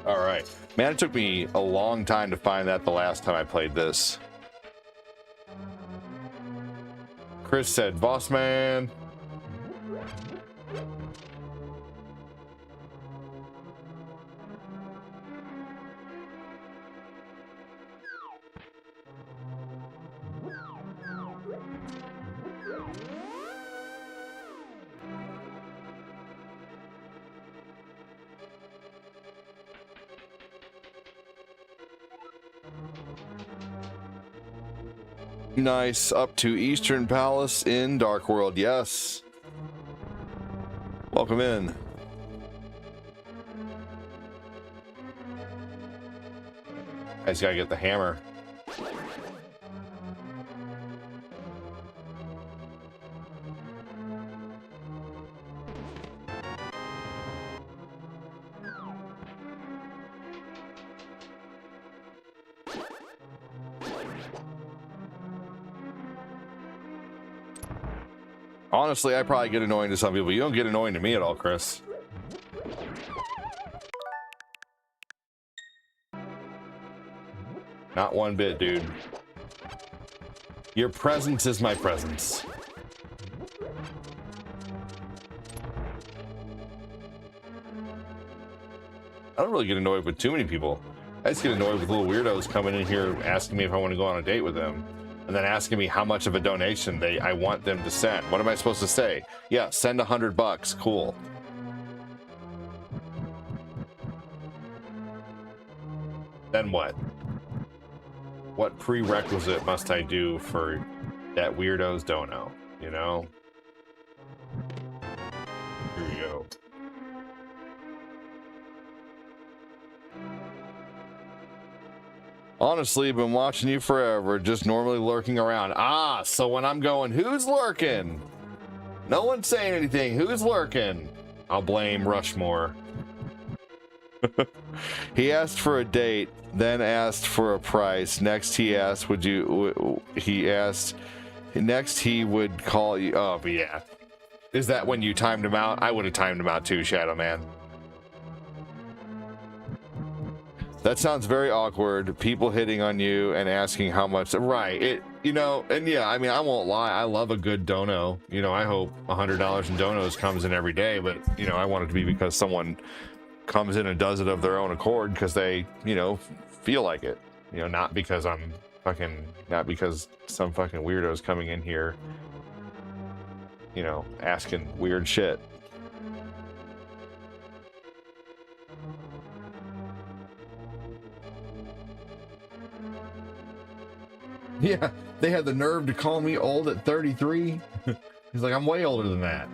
All right. Man, it took me a long time to find that the last time I played this. Chris said, Boss man. Nice. Up to Eastern Palace in Dark World. Yes. Welcome in. I just gotta get the hammer. Honestly, I probably get annoying to some people. You don't get annoying to me at all, Chris. Not one bit, dude. Your presence is my presence. I don't really get annoyed with too many people. I just get annoyed with little weirdos coming in here asking me if I want to go on a date with them. And then asking me how much of a donation I want them to send. What am I supposed to say? Yeah, send $100. Cool. Then what? What prerequisite must I do for that weirdo's dono? You know? Here we go. Honestly, been watching you forever, just normally lurking around. Ah, so when I'm going, who's lurking? No one's saying anything. Who's lurking? I'll blame Rushmore. He asked for a date, then asked for a price. Next, he asked, he asked Next, he would call you. Oh, but yeah. Is that when you timed him out? I would have timed him out too, Shadow Man. That sounds very awkward. People hitting on you and asking how much. Right. It, you know, and yeah, I mean, I won't lie. I love a good dono. You know, I hope $100 in donos comes in every day, but, you know, I want it to be because someone comes in and does it of their own accord because they, you know, feel like it. You know, not because I'm fucking, not because some fucking weirdo's coming in here, you know, asking weird shit. Yeah, they had the nerve to call me old at 33. He's like, I'm way older than that.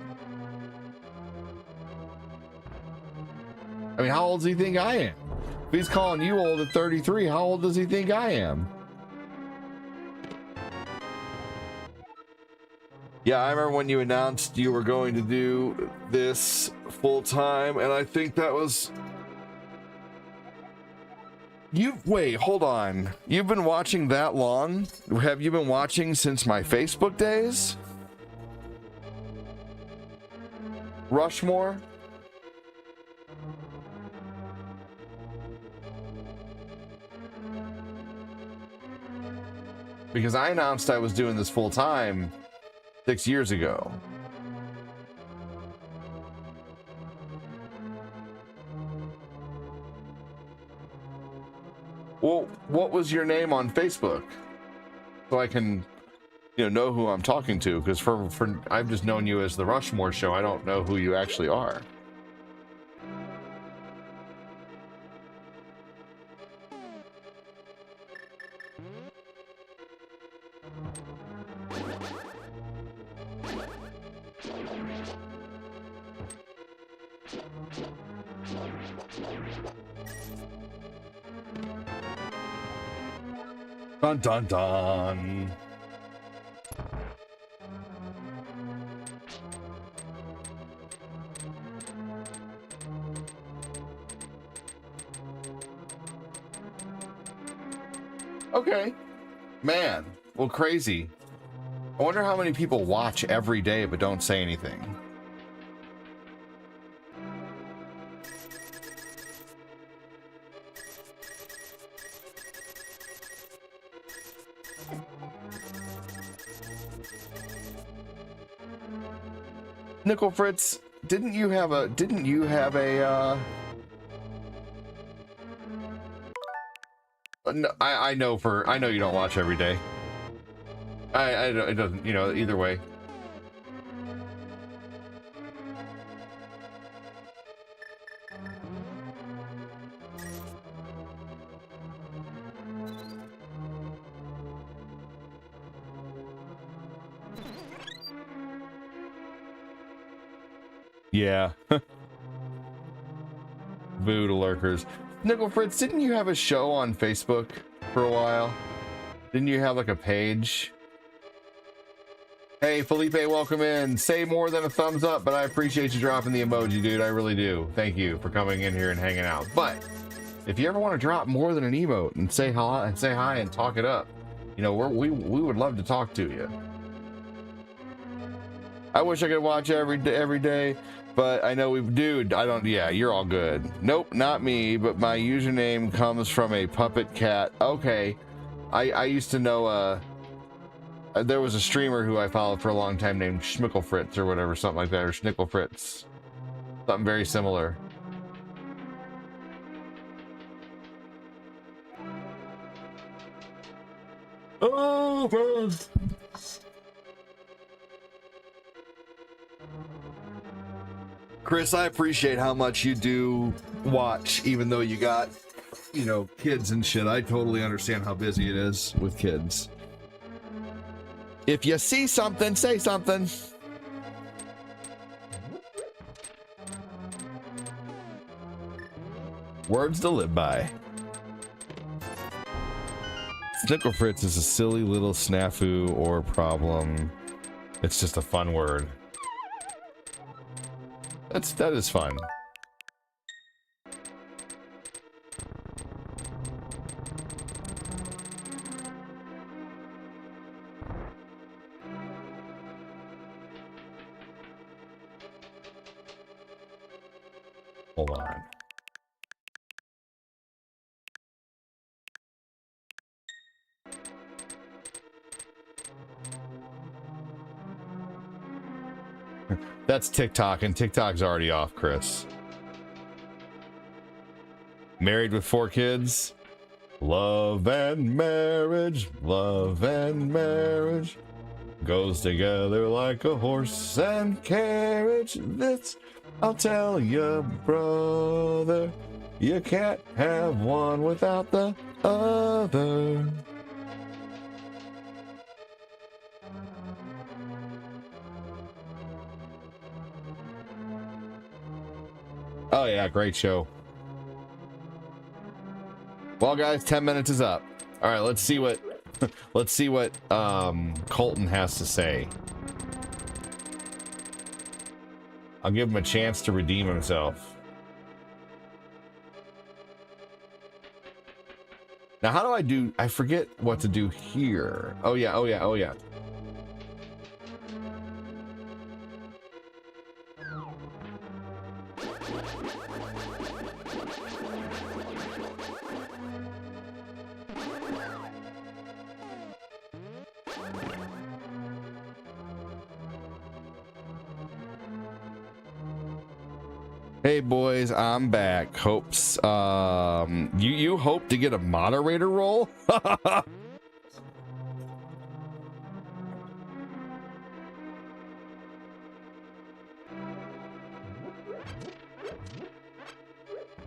I mean, how old does he think I am? If he's calling you old at 33, how old does he think I am? Yeah, I remember when you announced you were going to do this full time, and I think that was... Wait, hold on. You've been watching that long? Have you been watching since my Facebook days? Rushmore? Because I announced I was doing this full time 6 years ago. Well, what was your name on Facebook? So I can, you know who I'm talking to, because for I've just known you as the Rushmore Show. I don't know who you actually are. Dun dun dun. Okay. Man. Well, crazy. I wonder how many people watch every day but don't say anything. Nickel Fritz, didn't you have a no, I know you don't watch every day. It doesn't, you know, either way. Yeah. Boo to lurkers. Nickel Fritz, didn't you have a show on Facebook for a while? Didn't you have like a page? Hey, Felipe, welcome in. Say more than a thumbs up, but I appreciate you dropping the emoji, dude. I really do. Thank you for coming in here and hanging out. But if you ever want to drop more than an emote and say hi and talk it up, you know, we would love to talk to you. I wish I could watch every day, but I know dude, I don't, yeah, you're all good. Nope, not me, but my username comes from a puppet cat. Okay, I used to know, there was a streamer who I followed for a long time named Schmickle Fritz or whatever, something like that, or Schnickle Fritz. Something very similar. Oh, bro. Chris, I appreciate how much you do watch, even though you got, you know, kids and shit. I totally understand how busy it is with kids. If you see something, say something. Words to live by. Snickle Fritz is a silly little snafu or problem. It's just a fun word. That is fun. Hold on. That's TikTok, and TikTok's already off, Chris. Married with 4 kids. Love and marriage goes together like a horse and carriage. This I'll tell you, brother. You can't have one without the other. Oh yeah, great show. Well, guys, 10 minutes is up. All right, let's see what Colton has to say. I'll give him a chance to redeem himself. Now, how do I do? I forget what to do here. Oh yeah. Hey boys, I'm back. Hopes you hope to get a moderator role?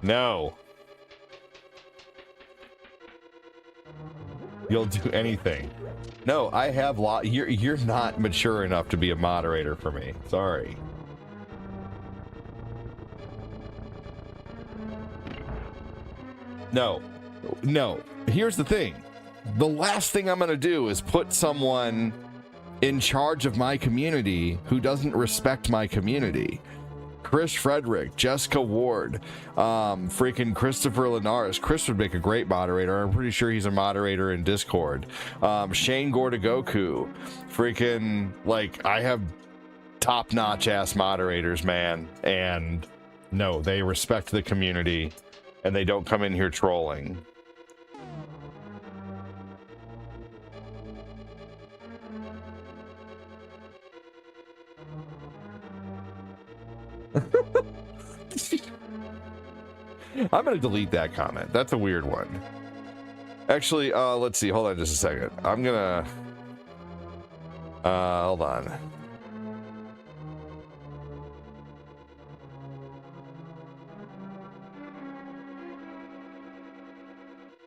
No. You'll do anything. No, I have you're not mature enough to be a moderator for me. Sorry. No. Here's the thing. The last thing I'm going to do is put someone in charge of my community who doesn't respect my community. Chris Frederick, Jessica Ward, freaking Christopher Linares. Chris would make a great moderator. I'm pretty sure he's a moderator in Discord. Shane Gordagoku. Freaking, like, I have top-notch ass moderators, man. And no, they respect the community. And they don't come in here trolling. I'm going to delete that comment. That's a weird one. Actually, let's see. Hold on just a second. I'm going to... hold on.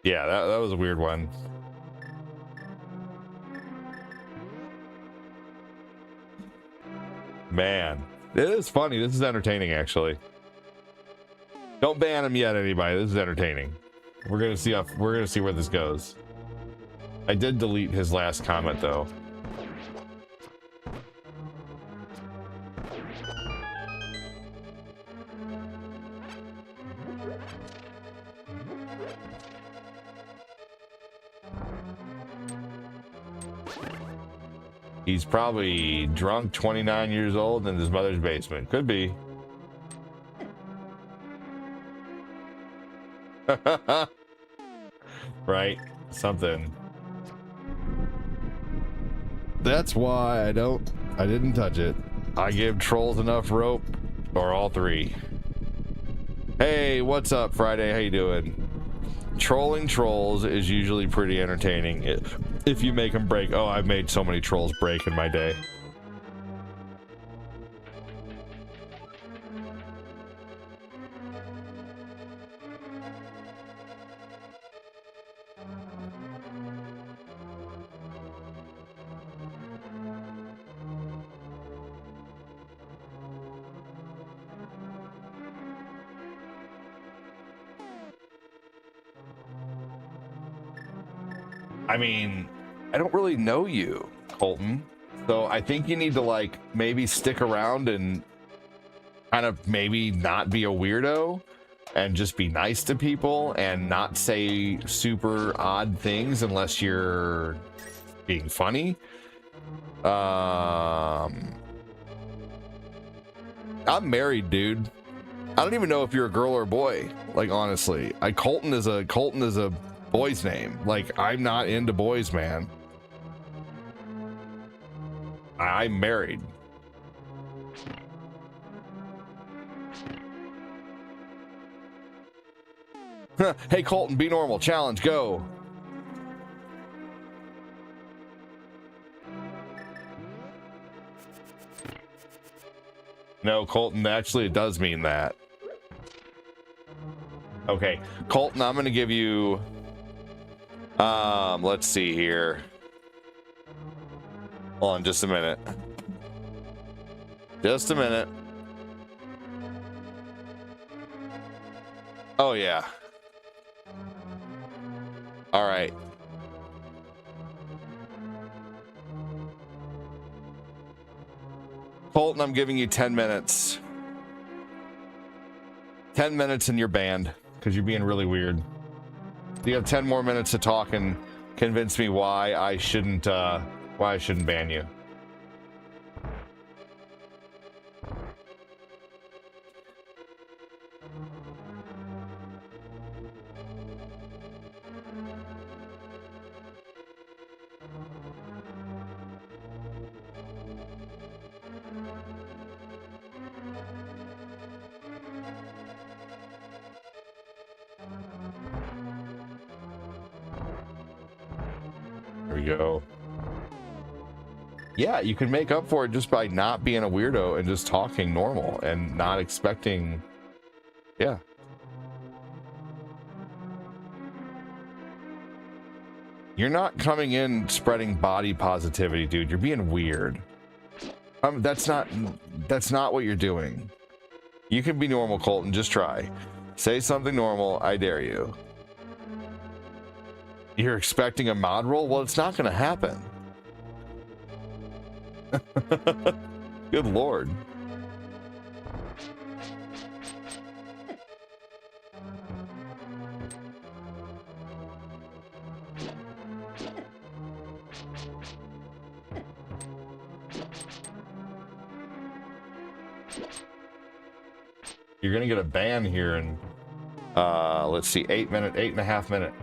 Yeah, that was a weird one. Man, it is funny. This is entertaining, actually. Don't ban him yet, anybody. This is entertaining. We're gonna see where this goes. I did delete his last comment, though. He's probably drunk, 29 years old, in his mother's basement. Could be. Right? Something. That's why I didn't touch it. I give trolls enough rope, or all 3. Hey, what's up, Friday? How you doing? Trolling trolls is usually pretty entertaining if you make them break. Oh, I've made so many trolls break in my day. I mean, I don't really know you, Colton. So I think you need to, like, maybe stick around and kind of maybe not be a weirdo and just be nice to people and not say super odd things unless you're being funny. I'm married, dude. I don't even know if you're a girl or a boy. Like, honestly, Colton is a boy's name. Like, I'm not into boys, man. I'm married. Hey, Colton, be normal. Challenge, go. No, Colton, actually, it does mean that. Okay, Colton, I'm going to give you, let's see here. Hold on just a minute. Just a minute. Oh, yeah. All right. Colton, I'm giving you 10 minutes. 10 minutes and you're banned because you're being really weird. You have 10 more minutes to talk and convince me why I shouldn't ban you. There we go. Yeah, you can make up for it just by not being a weirdo and just talking normal and not expecting. Yeah. You're not coming in spreading body positivity, dude. You're being weird. That's not what you're doing. You can be normal, Colton. Just try. Say something normal. I dare you. You're expecting a mod roll? Well, it's not going to happen. Good Lord. You're going to get a ban here in, let's see, 8.5 minutes.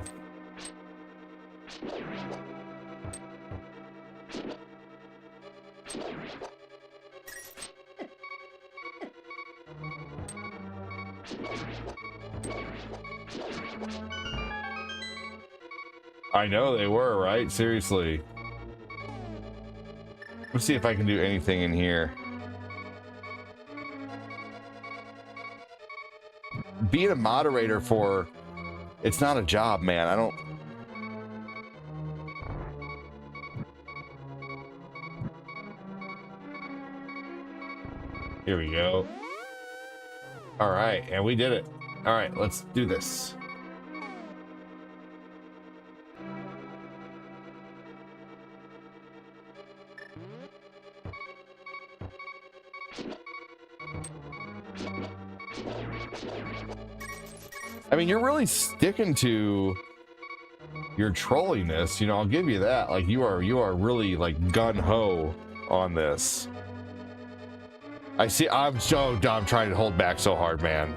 I know they were, right? Seriously. Let's see if I can do anything in here. Being a moderator for... It's not a job, man. I don't... Here we go. All right, and we did it. All right, let's do this. I mean, you're really sticking to your trolliness, you know, I'll give you that. Like, you are really like gun-ho on this. I see. I'm so dumb trying to hold back so hard, man.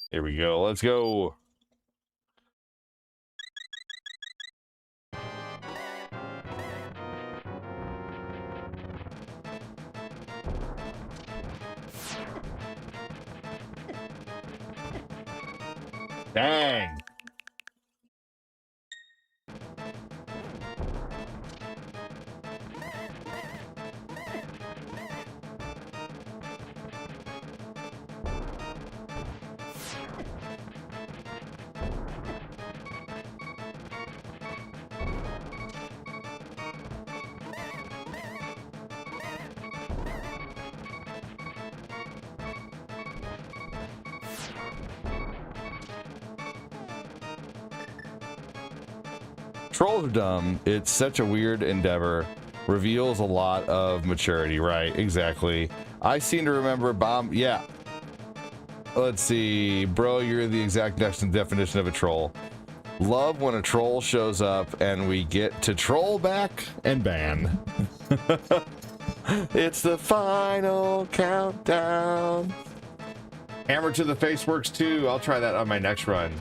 Here we go. Let's go. Dang. Trolls are dumb. It's such a weird endeavor. reveals a lot of maturity, right? Exactly. I seem to remember bomb. Yeah. Let's see, bro. You're the exact definition of a troll. Love when a troll shows up and we get to troll back and ban. It's the final countdown. Hammer to the face works too. I'll try that on my next run.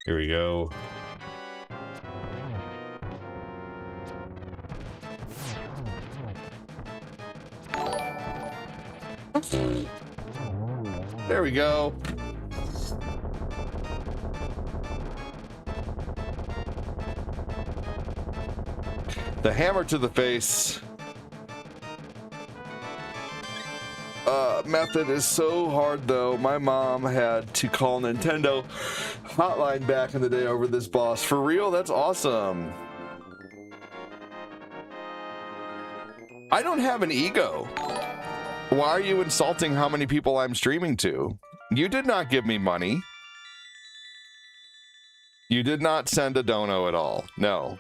Here we go. There we go. The hammer to the face method is so hard though. My mom had to call Nintendo hotline back in the day over this boss. For real? That's awesome. I don't have an ego. Why are you insulting how many people I'm streaming to? You did not give me money. You did not send a dono at all. No.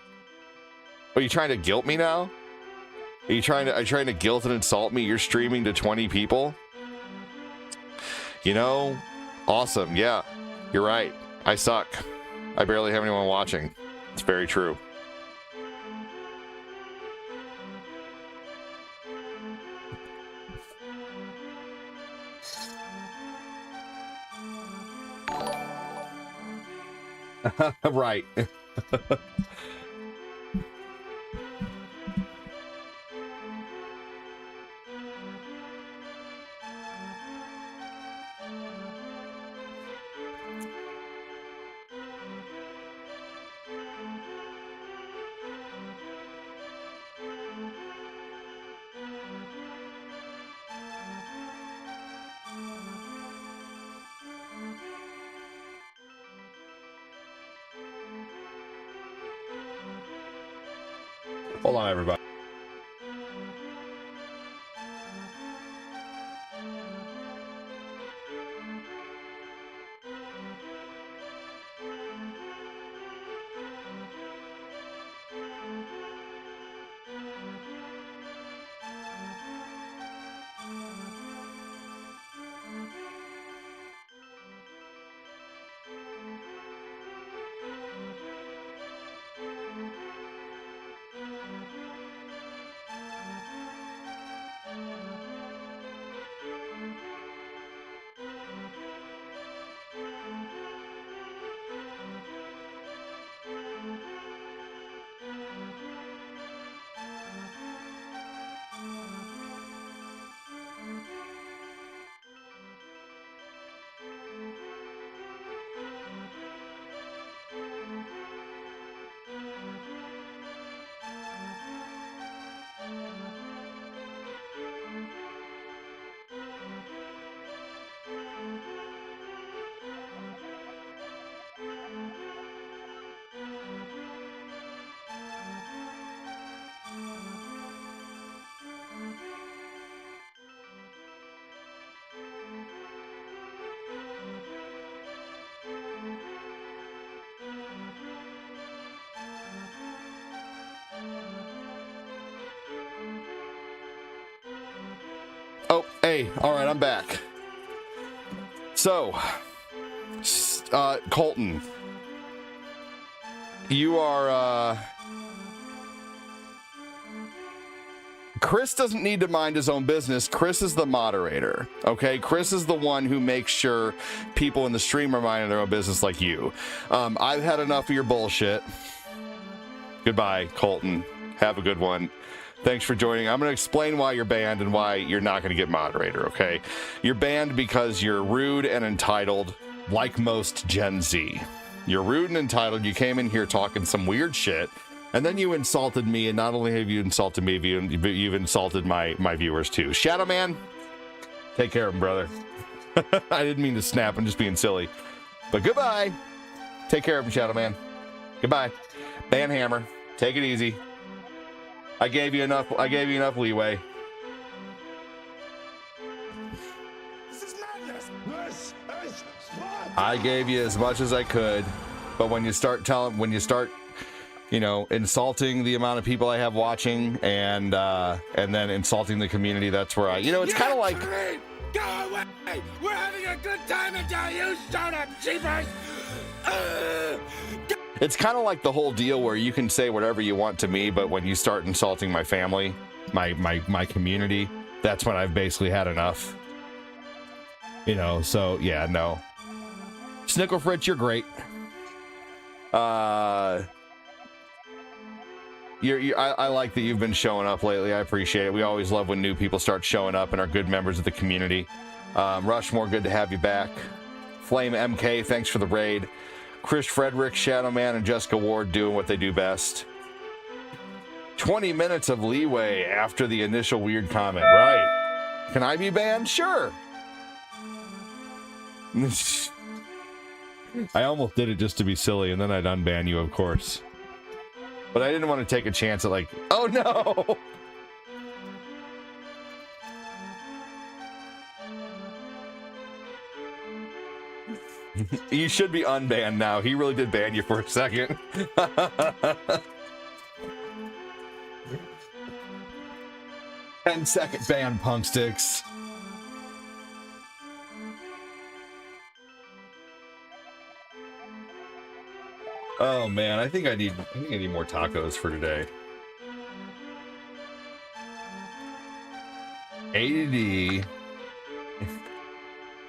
Are you trying to guilt me now? Are you trying to guilt and insult me? You're streaming to 20 people? You know, awesome. Yeah, you're right. I suck. I barely have anyone watching. It's very true. Right. Hold on, everybody. Oh, hey, all right, I'm back. So, Colton, you are, Chris doesn't need to mind his own business. Chris is the moderator, okay? Chris is the one who makes sure people in the stream are minding their own business like you. I've had enough of your bullshit. Goodbye, Colton. Have a good one. Thanks for joining. I'm going to explain why you're banned and why you're not going to get moderator, okay? You're banned because you're rude and entitled, like most Gen Z. You're rude and entitled. You came in here talking some weird shit, and then you insulted me, and not only have you insulted me, but you've insulted my viewers too. Shadow Man, take care of him, brother. I didn't mean to snap. I'm just being silly. But goodbye. Take care of him, Shadow Man. Goodbye. Ban Hammer. Take it easy. I gave you enough leeway. I gave you as much as I could, but when you start you know, insulting the amount of people I have watching and then insulting the community, that's where you know, it's kind of like, Go away! We're having a good time until you showed up, jeepers! it's kind of like the whole deal where you can say whatever you want to me, but when you start insulting my family, my community, that's when I've basically had enough. You know, so yeah, no. Snickle Fritz, you're great. I like that you've been showing up lately. I appreciate it. We always love when new people start showing up and are good members of the community. Rushmore, good to have you back. Flame MK, thanks for the raid. Chris Frederick, Shadowman, and Jessica Ward doing what they do best. 20 minutes of leeway after the initial weird comment, right? Can I be banned? Sure. I almost did it just to be silly, and then I'd unban you, of course. But I didn't want to take a chance at like, oh no! You should be unbanned now. He really did ban you for a second. 10-second ban, punk sticks. Oh man, I think I need more tacos for today. ADD.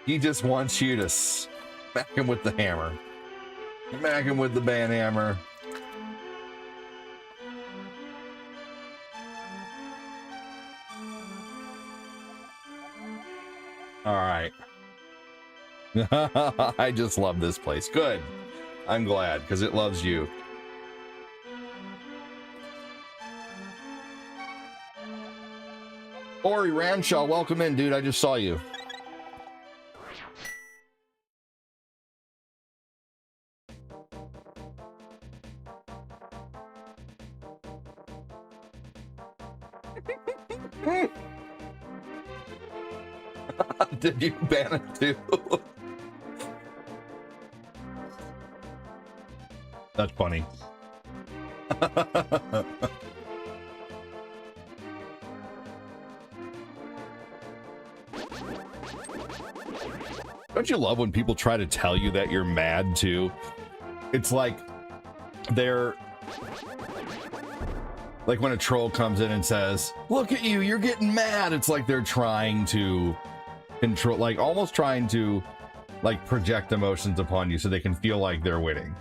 He just wants you to smack him with the hammer. Smack him with the ban hammer. All right. I just love this place. Good. I'm glad, because it loves you. Ori Ranshaw, welcome in, dude. I just saw you. Did you ban it too? That's funny. Don't you love when people try to tell you that you're mad too? It's like they're like when a troll comes in and says, "Look at you, you're getting mad." It's like they're trying to control, like almost trying to like project emotions upon you so they can feel like they're winning.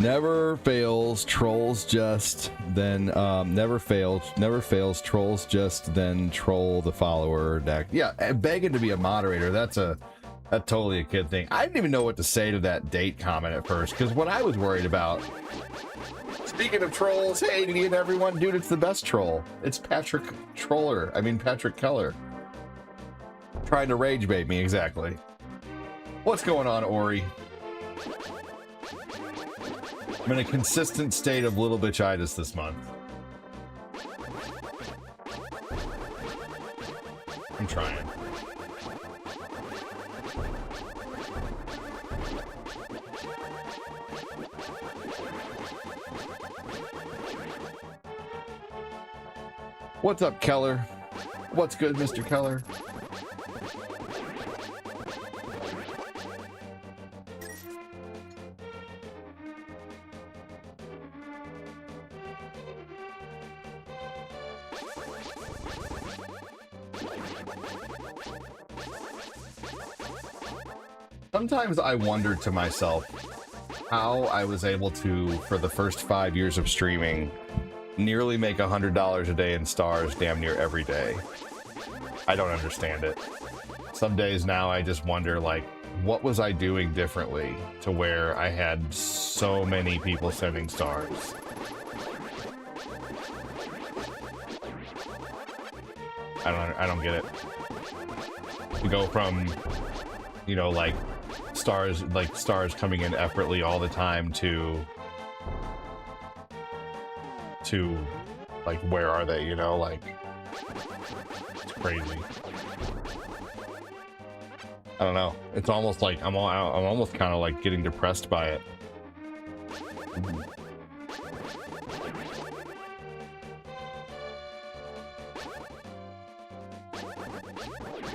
Never fails, trolls just then never fails, trolls just then troll the follower deck. Yeah, begging to be a moderator, that's totally a kid thing. I didn't even know what to say to that date comment at first, because what I was worried about, speaking of trolls, hey Ian, everyone, dude, it's the best troll. It's Patrick Keller. Trying to rage bait me, exactly. What's going on, Ori? I'm in a consistent state of little bitchitis this month. I'm trying. What's up, Keller? What's good, Mr. Keller? Sometimes I wonder to myself how I was able to, for the first 5 years of streaming, nearly make $100 a day in stars damn near every day. I don't understand it. Some days now I just wonder, like, what was I doing differently to where I had so many people sending stars? I don't get it. To go from, you know, like stars coming in effortlessly all the time to Like, where are they? You know, like, it's crazy. I don't know. It's almost like I'm almost kind of like getting depressed by it.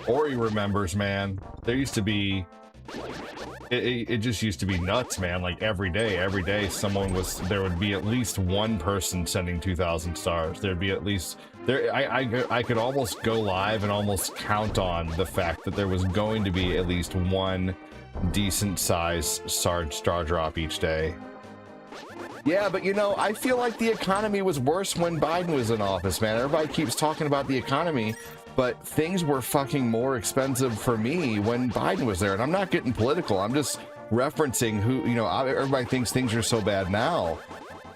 Ori remembers, man. There used to be, it just used to be nuts, man. Like every day there would be at least one person sending 2,000 stars. There'd be at least I could almost go live and almost count on the fact that there was going to be at least one decent size star drop each day. Yeah, but you know, I feel like the economy was worse when Biden was in office, man. Everybody keeps talking about the economy, but things were fucking more expensive for me when Biden was there. And I'm not getting political. I'm just referencing who, you know, everybody thinks things are so bad now,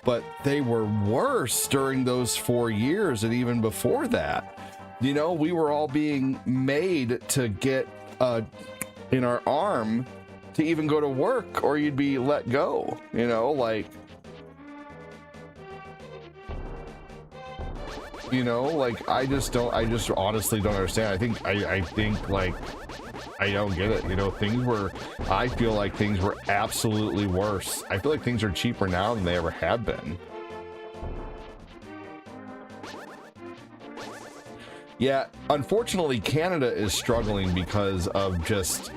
but they were worse during those 4 years and even before that. You know, we were all being made to get in our arm to even go to work, or you'd be let go, you know, like, you know, like, I just honestly don't understand. I think like, I don't get it. You know, I feel like things were absolutely worse. I feel like things are cheaper now than they ever have been. Yeah, unfortunately, Canada is struggling because of just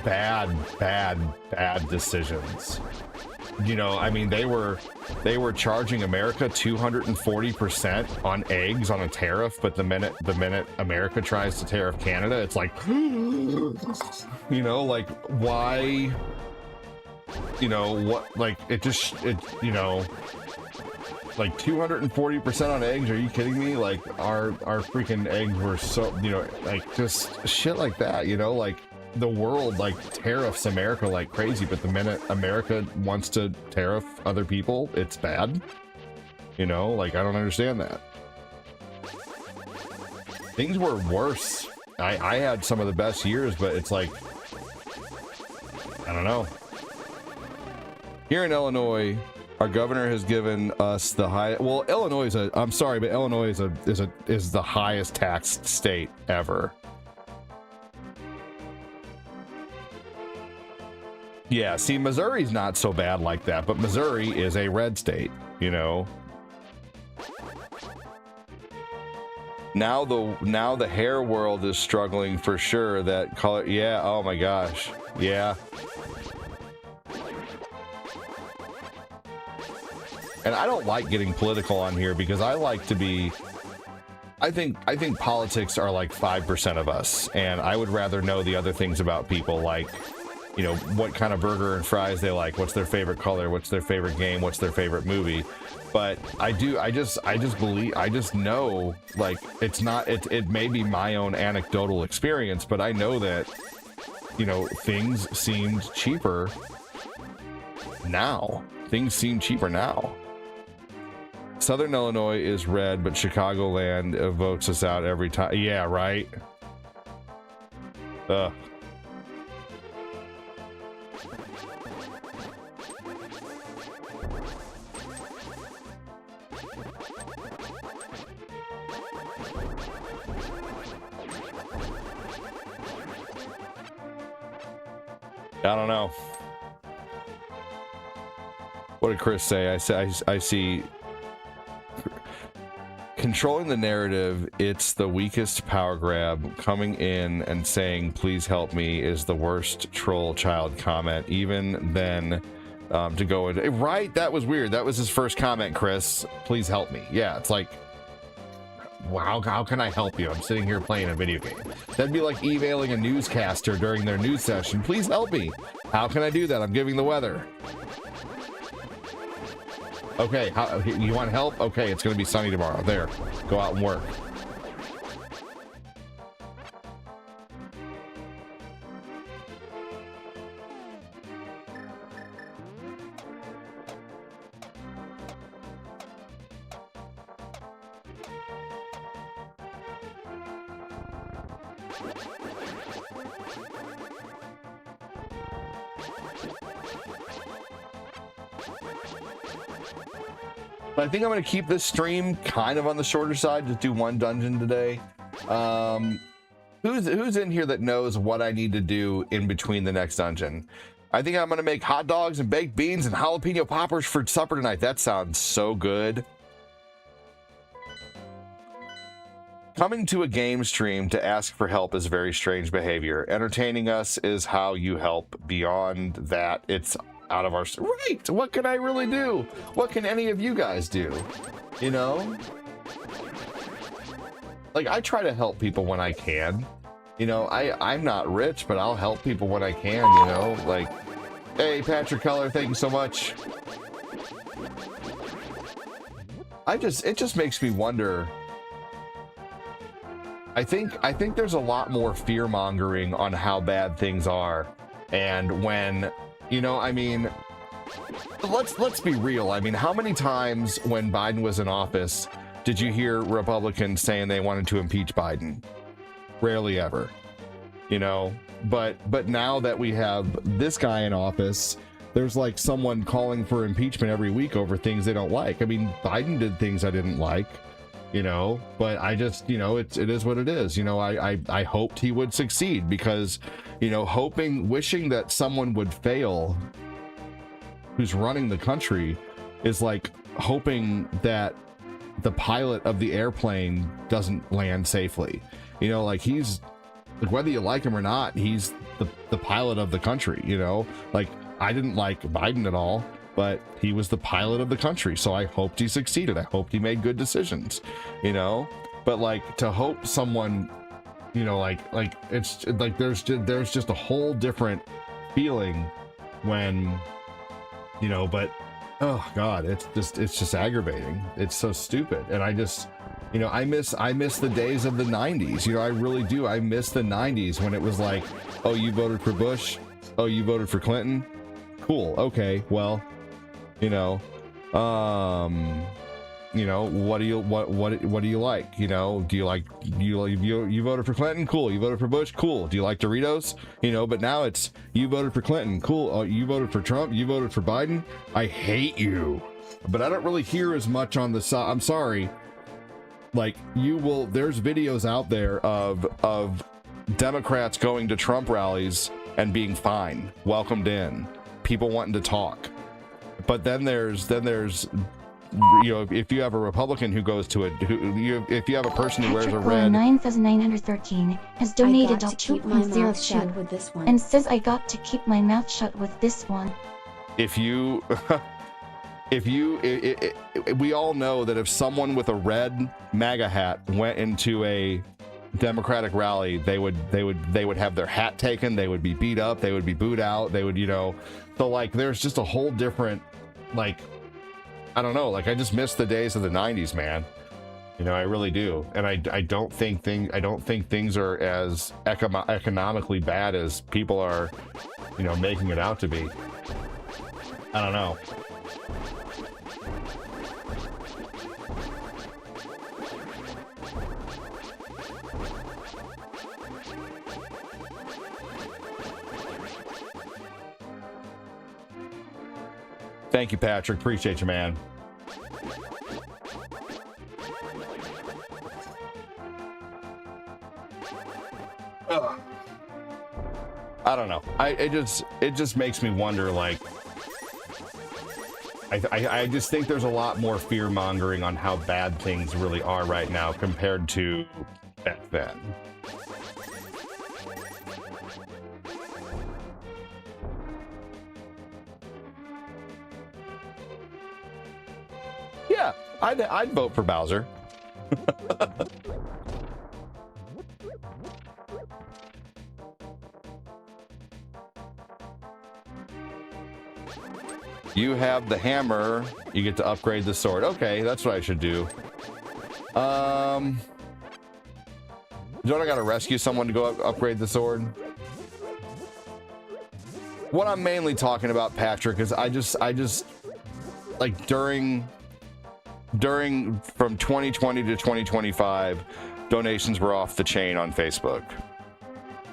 bad decisions. You know, I mean, they were charging America 240% on eggs on a tariff, but the minute America tries to tariff Canada, it's like, you know, like, why? You know what? Like, you know, like 240% on eggs. Are you kidding me? Like, our freaking eggs were so, you know, like, just shit like that. You know, like, the world like tariffs America like crazy, but the minute America wants to tariff other people, it's bad. You know, like, I don't understand that. Things were worse. I had some of the best years, but it's like, I don't know. Here in Illinois, our governor has given us the high. Well, Illinois I'm sorry, but Illinois is the highest taxed state ever. Yeah, see, Missouri's not so bad like that, but Missouri is a red state, you know. Now the hair world is struggling for sure. That color, yeah, oh my gosh, yeah. And I don't like getting political on here because I like to be, I think politics are like 5% of us, and I would rather know the other things about people, like, you know, what kind of burger and fries they like, what's their favorite color, what's their favorite game, what's their favorite movie. But I just know, like, it's not, it may be my own anecdotal experience, but I know that, you know, things seemed cheaper now. Things seem cheaper now. Southern Illinois is red, but Chicagoland votes us out every time. Yeah, right? Ugh. I don't know. What did Chris say? I see. Controlling the narrative, it's the weakest power grab. Coming in and saying, please help me, is the worst troll child comment. Even then, to go into, right? That was weird. That was his first comment, Chris. Please help me. Yeah, it's like, wow, how can I help you? I'm sitting here playing a video game. That'd be like emailing a newscaster during their news session. Please help me. How can I do that? I'm giving the weather. Okay, you want help? Okay, it's going to be sunny tomorrow. There, go out and work. But I think I'm going to keep this stream kind of on the shorter side. Just do one dungeon today. Who's in here that knows what I need to do in between the next dungeon? I think I'm going to make hot dogs and baked beans and jalapeno poppers for supper tonight. That sounds so good. Coming to a game stream to ask for help is very strange behavior. Entertaining us is how you help. Beyond that, it's out of our... Right! What can I really do? What can any of you guys do? You know? Like, I try to help people when I can. You know, I'm not rich, but I'll help people when I can, you know? Like, hey, Patrick Keller, thank you so much. It just makes me wonder... I think there's a lot more fear-mongering on how bad things are. And when, you know, I mean, let's be real. I mean, how many times when Biden was in office did you hear Republicans saying they wanted to impeach Biden? Rarely ever, you know? But now that we have this guy in office, there's like someone calling for impeachment every week over things they don't like. I mean, Biden did things I didn't like. You know, but I just, you know, it is what it is. You know, I hoped he would succeed because, you know, wishing that someone would fail who's running the country is like hoping that the pilot of the airplane doesn't land safely. You know, like he's, like, whether you like him or not, he's the pilot of the country, you know? Like, I didn't like Biden at all, but he was the pilot of the country, so I hoped he succeeded. I hoped he made good decisions, you know? But like, to hope someone, you know, like it's like there's just a whole different feeling when, you know, but oh god, it's just aggravating. It's so stupid. And I just, you know, I miss the days of the 90s. You know, I really do. I miss the 90s when it was like, oh, you voted for Bush, oh, you voted for Clinton, cool, okay, well, you know, what do you like? You know, do you like, you voted for Clinton? Cool. You voted for Bush? Cool. Do you like Doritos? You know, but now it's, you voted for Clinton. Cool. Oh, you voted for Trump? You voted for Biden? I hate you. But I don't really hear as much on the side. I'm sorry. Like, there's videos out there of Democrats going to Trump rallies and being fine, welcomed in, people wanting to talk. But then there's you know, if you have a Republican who goes to it, if you have a person who wears a red... 9,913 has donated to keep my mouth shut with this one. and says I got to keep my mouth shut with this one. We all know that if someone with a red MAGA hat went into a Democratic rally, they would have their hat taken, they would be beat up, they would be booed out, they would, you know, so like there's just a whole different, like, I don't know, like I just miss the days of the 90s, man. You know, I really do. And I don't think things are as economically bad as people are, you know, making it out to be. I don't know. Thank you, Patrick. Appreciate you, man. Ugh. I don't know. It just makes me wonder, like, I just think there's a lot more fear mongering on how bad things really are right now compared to back then. Yeah, I'd vote for Bowser. You have the hammer, you get to upgrade the sword. Okay, that's what I should do. Don't I gotta rescue someone to go upgrade the sword? What I'm mainly talking about, Patrick, is I just like during from 2020 to 2025, donations were off the chain on Facebook.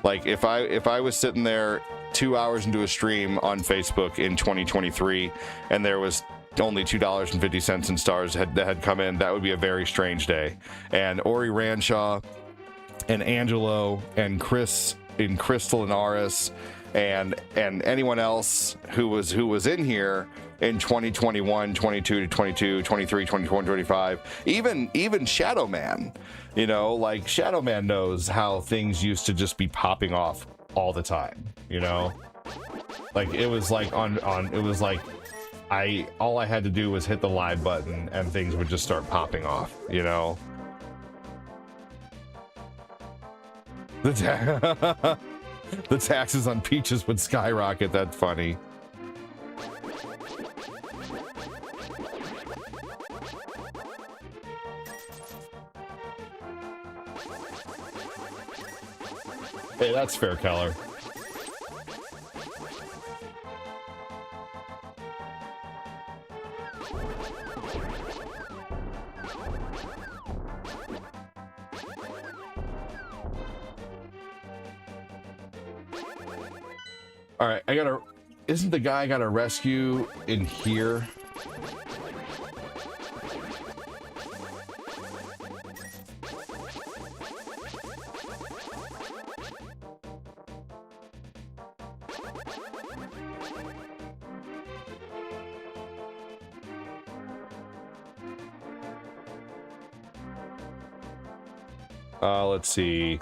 Like if I was sitting there 2 hours into a stream on Facebook in 2023 and there was only $2.50 in stars that had come in, that would be a very strange day. And Ori Ranshaw and Angelo and Chris and Crystal and Aris and anyone else who was in here in 2021, 22 to 22, 23, 24, 25, even Shadow Man, you know, like Shadow Man knows how things used to just be popping off all the time, you know, like it was like it was like all I had to do was hit the live button and things would just start popping off, you know. The taxes on peaches would skyrocket. That's funny. Hey, that's fair, Keller. All right, isn't the guy I gotta rescue in here? Let's see.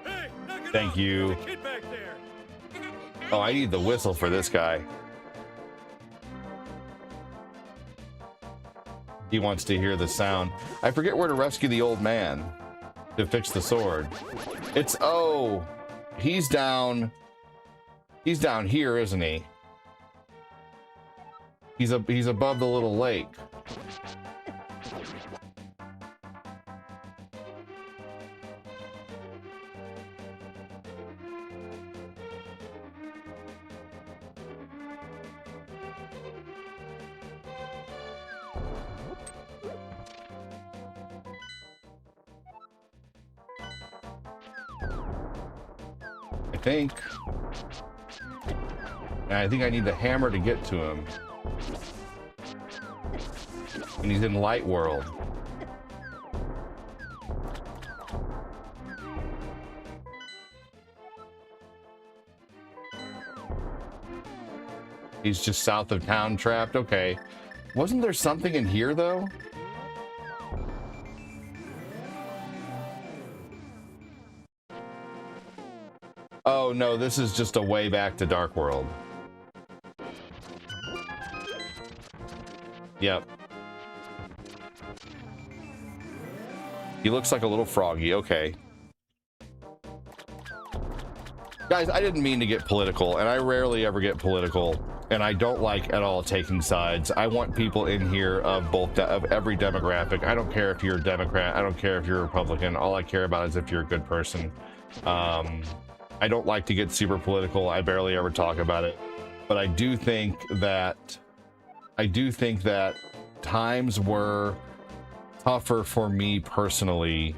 Hey, knock it Thank off. you. There's a kid back there. Oh, I need the whistle for this guy. He wants to hear the sound. I forget where to rescue the old man to fix the sword. He's down here, isn't he? He's above the little lake. I think I need the hammer to get to him. And he's in Light World. He's just south of town, trapped. Okay. Wasn't there something in here, though? Oh, no, this is just a way back to Dark World. Yep. He looks like a little froggy. Okay. Guys, I didn't mean to get political, and I rarely ever get political, and I don't like at all taking sides. I want people in here of of every demographic. I don't care if you're a Democrat. I don't care if you're a Republican. All I care about is if you're a good person. I don't like to get super political. I barely ever talk about it, but I do think that times were tougher for me personally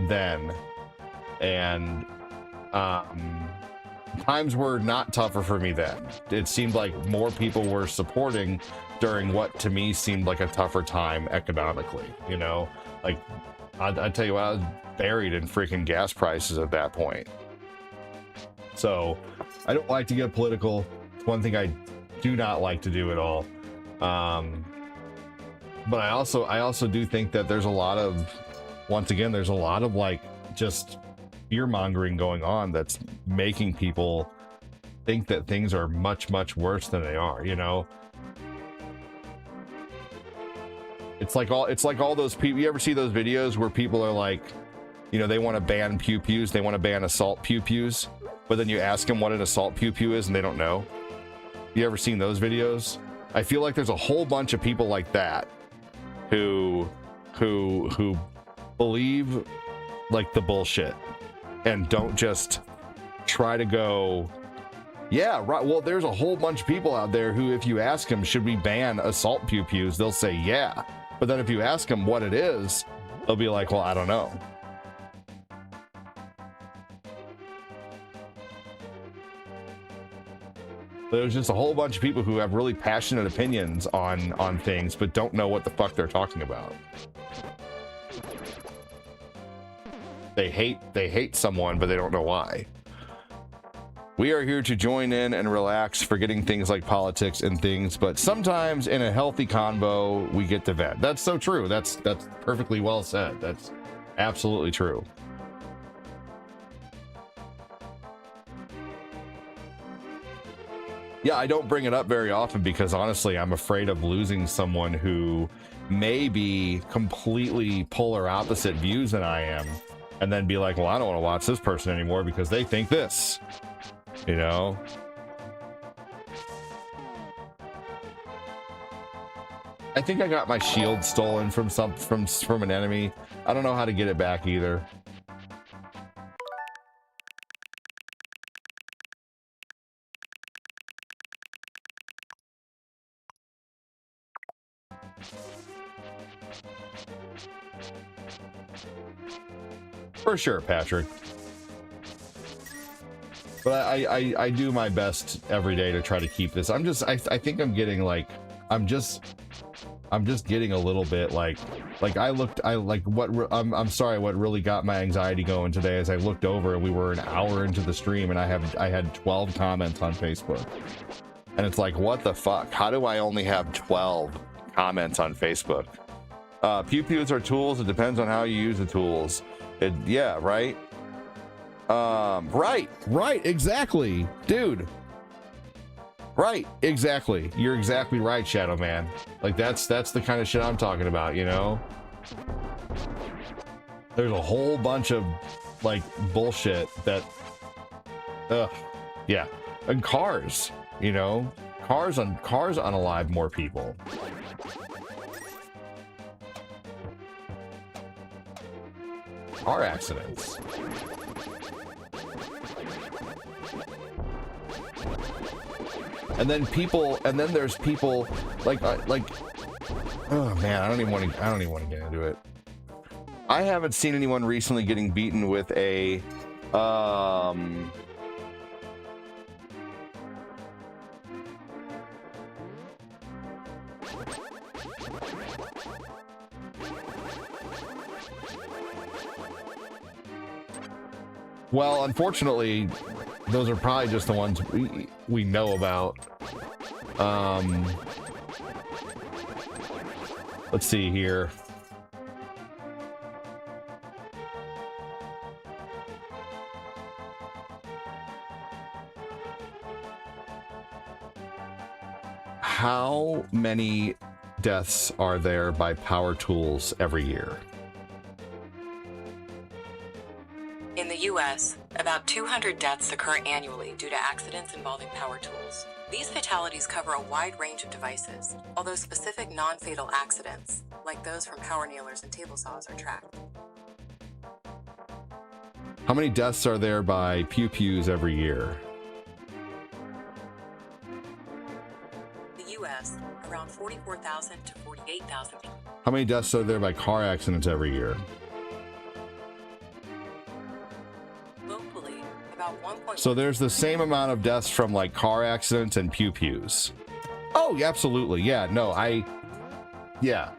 then, and times were not tougher for me then. It seemed like more people were supporting during what to me seemed like a tougher time economically, you know. Like I tell you what, I was buried in freaking gas prices at that point. So I don't like to get political. It's one thing I do not like to do at all. But I also do think that there's a lot of, once again, there's a lot of like just fear mongering going on that's making people think that things are much, much worse than they are, you know? It's like all those people, you ever see those videos where people are like, you know, they want to ban pew-pews, they want to ban assault pew-pews, but then you ask them what an assault pew-pew is and they don't know? You ever seen those videos? I feel like there's a whole bunch of people like that who believe like the bullshit and don't just try to go, yeah, right. Well, there's a whole bunch of people out there who, if you ask them, should we ban assault pew-pews, they'll say yeah. But then if you ask them what it is, they'll be like, well, I don't know. There's just a whole bunch of people who have really passionate opinions on things, but don't know what the fuck they're talking about. They hate someone, but they don't know why. We are here to join in and relax, forgetting things like politics and things, but sometimes in a healthy convo, we get to vent. That's so true. That's perfectly well said. That's absolutely true. Yeah, I don't bring it up very often because honestly, I'm afraid of losing someone who may be completely polar opposite views than I am, and then be like, well, I don't want to watch this person anymore because they think this, you know? I think I got my shield stolen from an enemy. I don't know how to get it back either. For sure, Patrick. But I do my best every day to try to keep this. I think I'm getting like, I'm just getting a little bit like I'm sorry, what really got my anxiety going today is I looked over and we were an hour into the stream and I had 12 comments on Facebook. And it's like, what the fuck? How do I only have 12 comments on Facebook? Pew-pews are tools. It depends on how you use the tools. Yeah, right? Right, exactly. Dude. Right, exactly. You're exactly right, Shadow Man. Like, that's the kind of shit I'm talking about, you know? There's a whole bunch of, like, bullshit that... yeah. And cars, you know? Cars unalive more people. Car accidents. And then there's people like oh man, I don't even want to get into it. I haven't seen anyone recently getting beaten with a well, unfortunately, those are probably just the ones we know about. Let's see here. How many deaths are there by power tools every year? In the U.S., about 200 deaths occur annually due to accidents involving power tools. These fatalities cover a wide range of devices, although specific non-fatal accidents, like those from power kneelers and table saws, are tracked. How many deaths are there by pew-pews every year? The U.S., around 44,000 to 48,000 people. How many deaths are there by car accidents every year? So there's the same amount of deaths from like car accidents and pew-pews. Oh, yeah, absolutely. Yeah, no, yeah.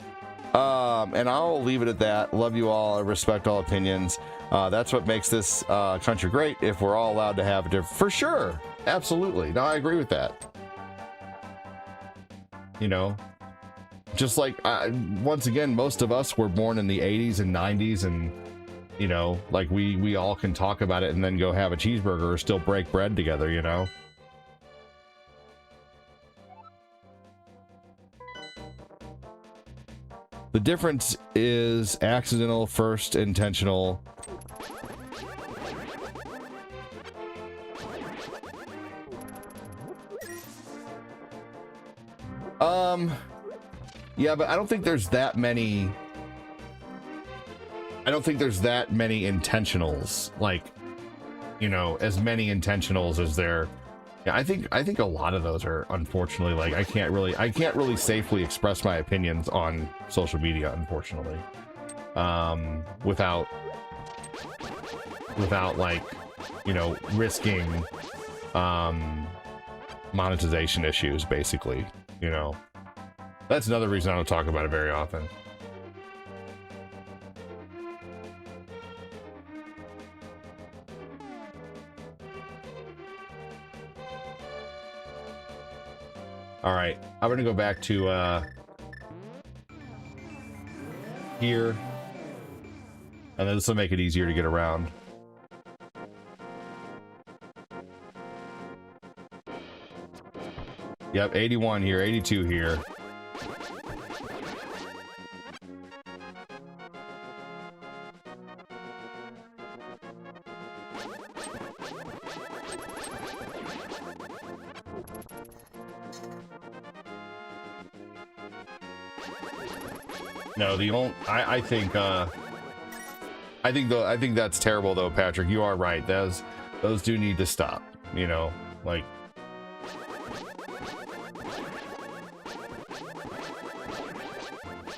And I'll leave it at that. Love you all. I respect all opinions. That's what makes this country great, if we're all allowed to have it. For sure. Absolutely. No, I agree with that. You know, just like, once again, most of us were born in the 80s and 90s, and you know, like we all can talk about it and then go have a cheeseburger or still break bread together, you know? The difference is accidental, first, intentional. Yeah, but I don't think there's that many... I don't think there's that many intentionals, like, you know, as many intentionals as there. Yeah, I think a lot of those are, unfortunately, like, I can't really safely express my opinions on social media, unfortunately, without like, you know, risking monetization issues, basically. You know, that's another reason I don't talk about it very often. All right, I'm gonna go back to here, and then this will make it easier to get around. Yep, 81 here, 82 here. No, the only I think that's terrible though, Patrick. You are right. Those do need to stop. You know, like.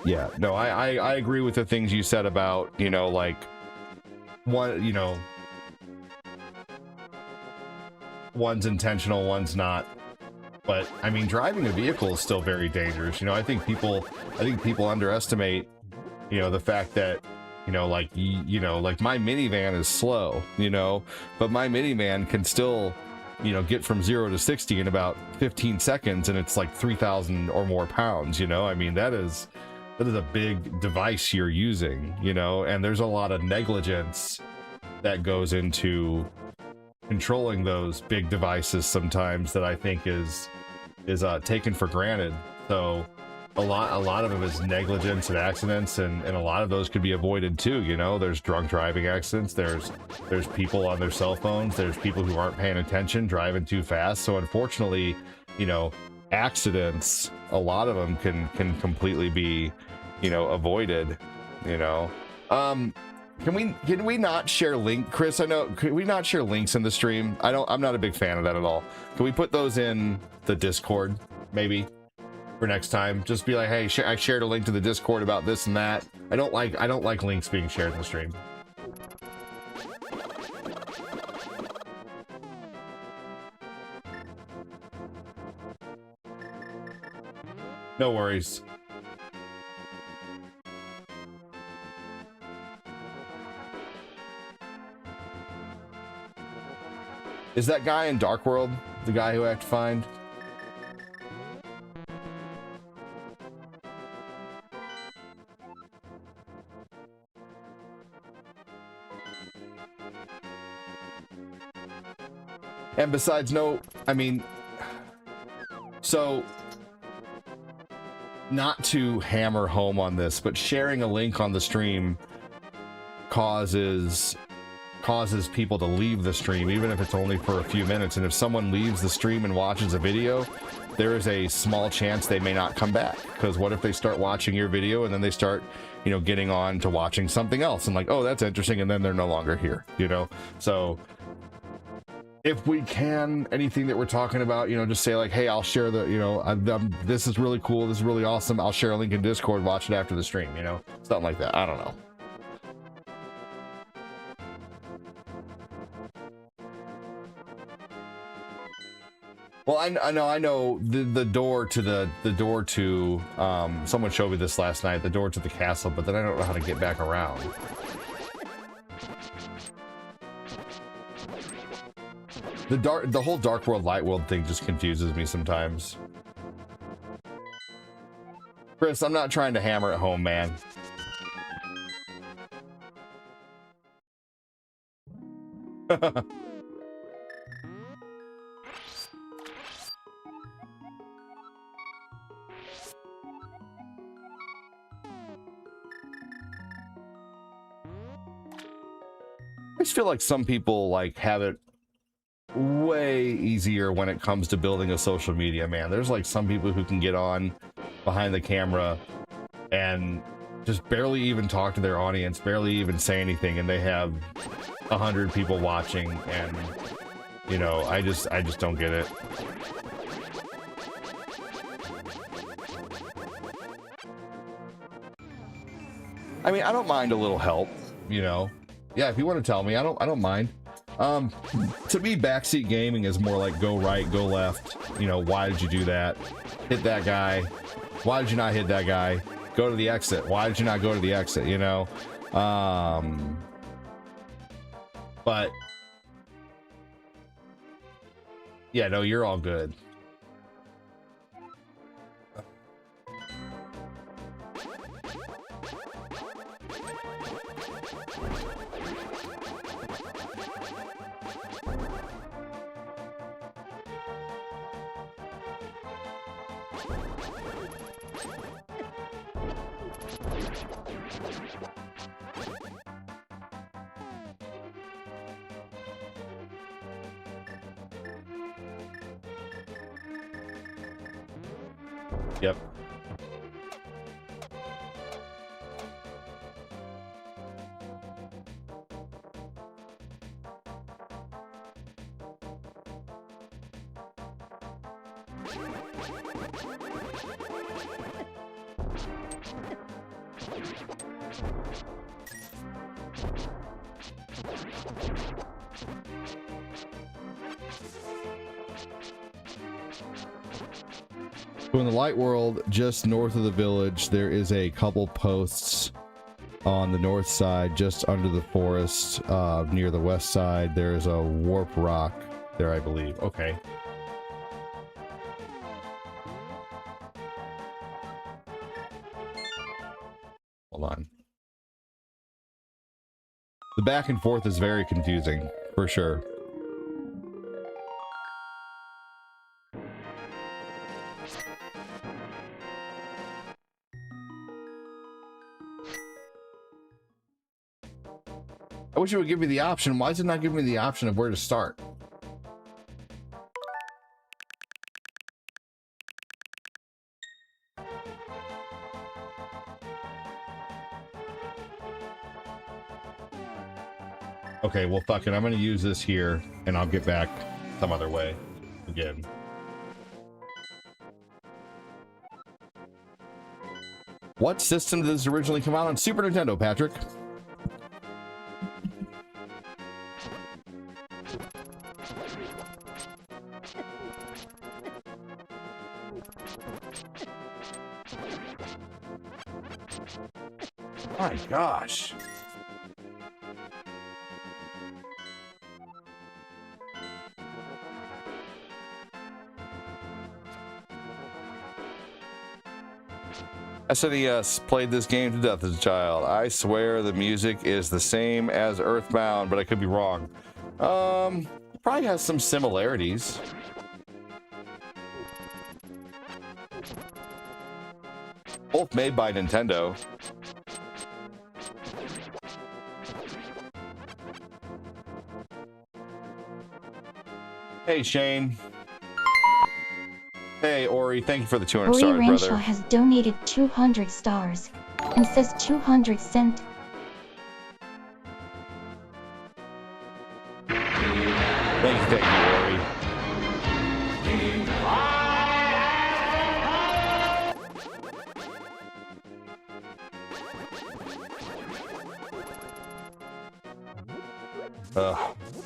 Yeah, no, I agree with the things you said about, you know, like one, you know, one's intentional, one's not. But I mean, driving a vehicle is still very dangerous. You know, I think people underestimate, you know, the fact that, you know, like, you know, like my minivan is slow, you know, but my minivan can still, you know, get from 0 to 60 in about 15 seconds, and it's like 3,000 or more pounds, you know. I mean, that is a big device you're using, you know, and there's a lot of negligence that goes into controlling those big devices sometimes that I think is taken for granted. So a lot of it is negligence and accidents, and a lot of those could be avoided too. You know, there's drunk driving accidents, there's people on their cell phones, there's people who aren't paying attention, driving too fast. So unfortunately, you know, accidents, a lot of them can completely be, you know, avoided, you know. Can we not share link, Chris? I know, can we not share links in the stream? I'm not a big fan of that at all. Can we put those in the Discord maybe for next time? Just be like, hey, I shared a link to the Discord about this and that. I don't like links being shared in the stream. No worries. Is that guy in Dark World the guy who I have to find? And besides, no, I mean, so not to hammer home on this, but sharing a link on the stream causes people to leave the stream, even if it's only for a few minutes. And if someone leaves the stream and watches a video, there is a small chance they may not come back, because what if they start watching your video and then they start, you know, getting on to watching something else and like, oh, that's interesting, and then they're no longer here, you know. So if we can, anything that we're talking about, you know, just say like, hey, I'll share the, you know, this is really cool, this is really awesome, I'll share a link in Discord, watch it after the stream, you know, something like that. I don't know. Well, I know the door to someone showed me this last night, the door to the castle, but then I don't know how to get back around. The whole Dark World, Light World thing just confuses me sometimes. Chris, I'm not trying to hammer it home, man. I just feel like some people like have it way easier when it comes to building a social media, man. There's like some people who can get on behind the camera and just barely even talk to their audience, barely even say anything, and they have 100 people watching, and you know, I just don't get it. I mean, I don't mind a little help, you know. Yeah, if you want to tell me, I don't mind. To me, backseat gaming is more like go right, go left. You know, why did you do that? Hit that guy. Why did you not hit that guy? Go to the exit. Why did you not go to the exit? You know? But yeah, no, you're all good. Yep. So in the light world, just north of the village, there is a couple posts on the north side, just under the forest, near the west side. There's a warp rock there, I believe. Okay. Hold on. The back and forth is very confusing, for sure. I wish it would give me the option. Why is it not giving me the option of where to start? Okay, well, fuck it. I'm going to use this here, and I'll get back some other way again. What system did this originally come out on? Super Nintendo, Patrick. My gosh. SNES played this game to death as a child. I swear the music is the same as Earthbound, but I could be wrong. Probably has some similarities. Both made by Nintendo. Hey, Shane. Hey, Ori, thank you for the 200 stars, Ori brother. Renshaw has donated 200 stars and says 200 cent. Thank you, Ori.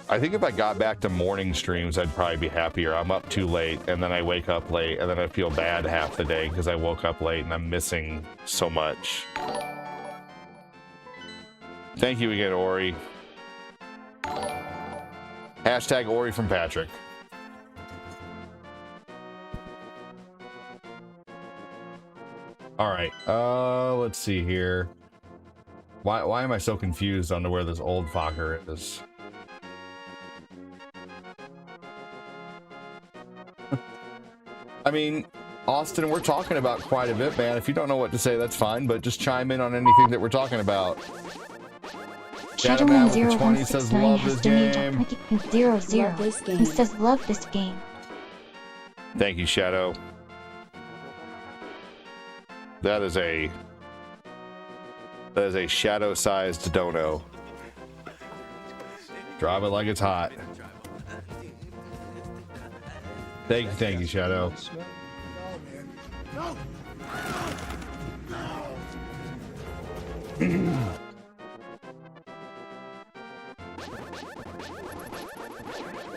I think if I got back to morning streams, I'd probably be happier. I'm up too late, and then I wake up late, and then I feel bad half the day because I woke up late and I'm missing so much. Thank you again, Ori. Hashtag Ori from Patrick. All right, let's see here. Why am I so confused on to where this old fucker is? I mean, Austin, we're talking about quite a bit, man. If you don't know what to say, that's fine, but just chime in on anything that we're talking about. Shadowman0169 says, has donated 20.00 and says, love this game. Thank you, Shadow. That is a shadow-sized dono. Drop it like it's hot. Thank you, Shadow.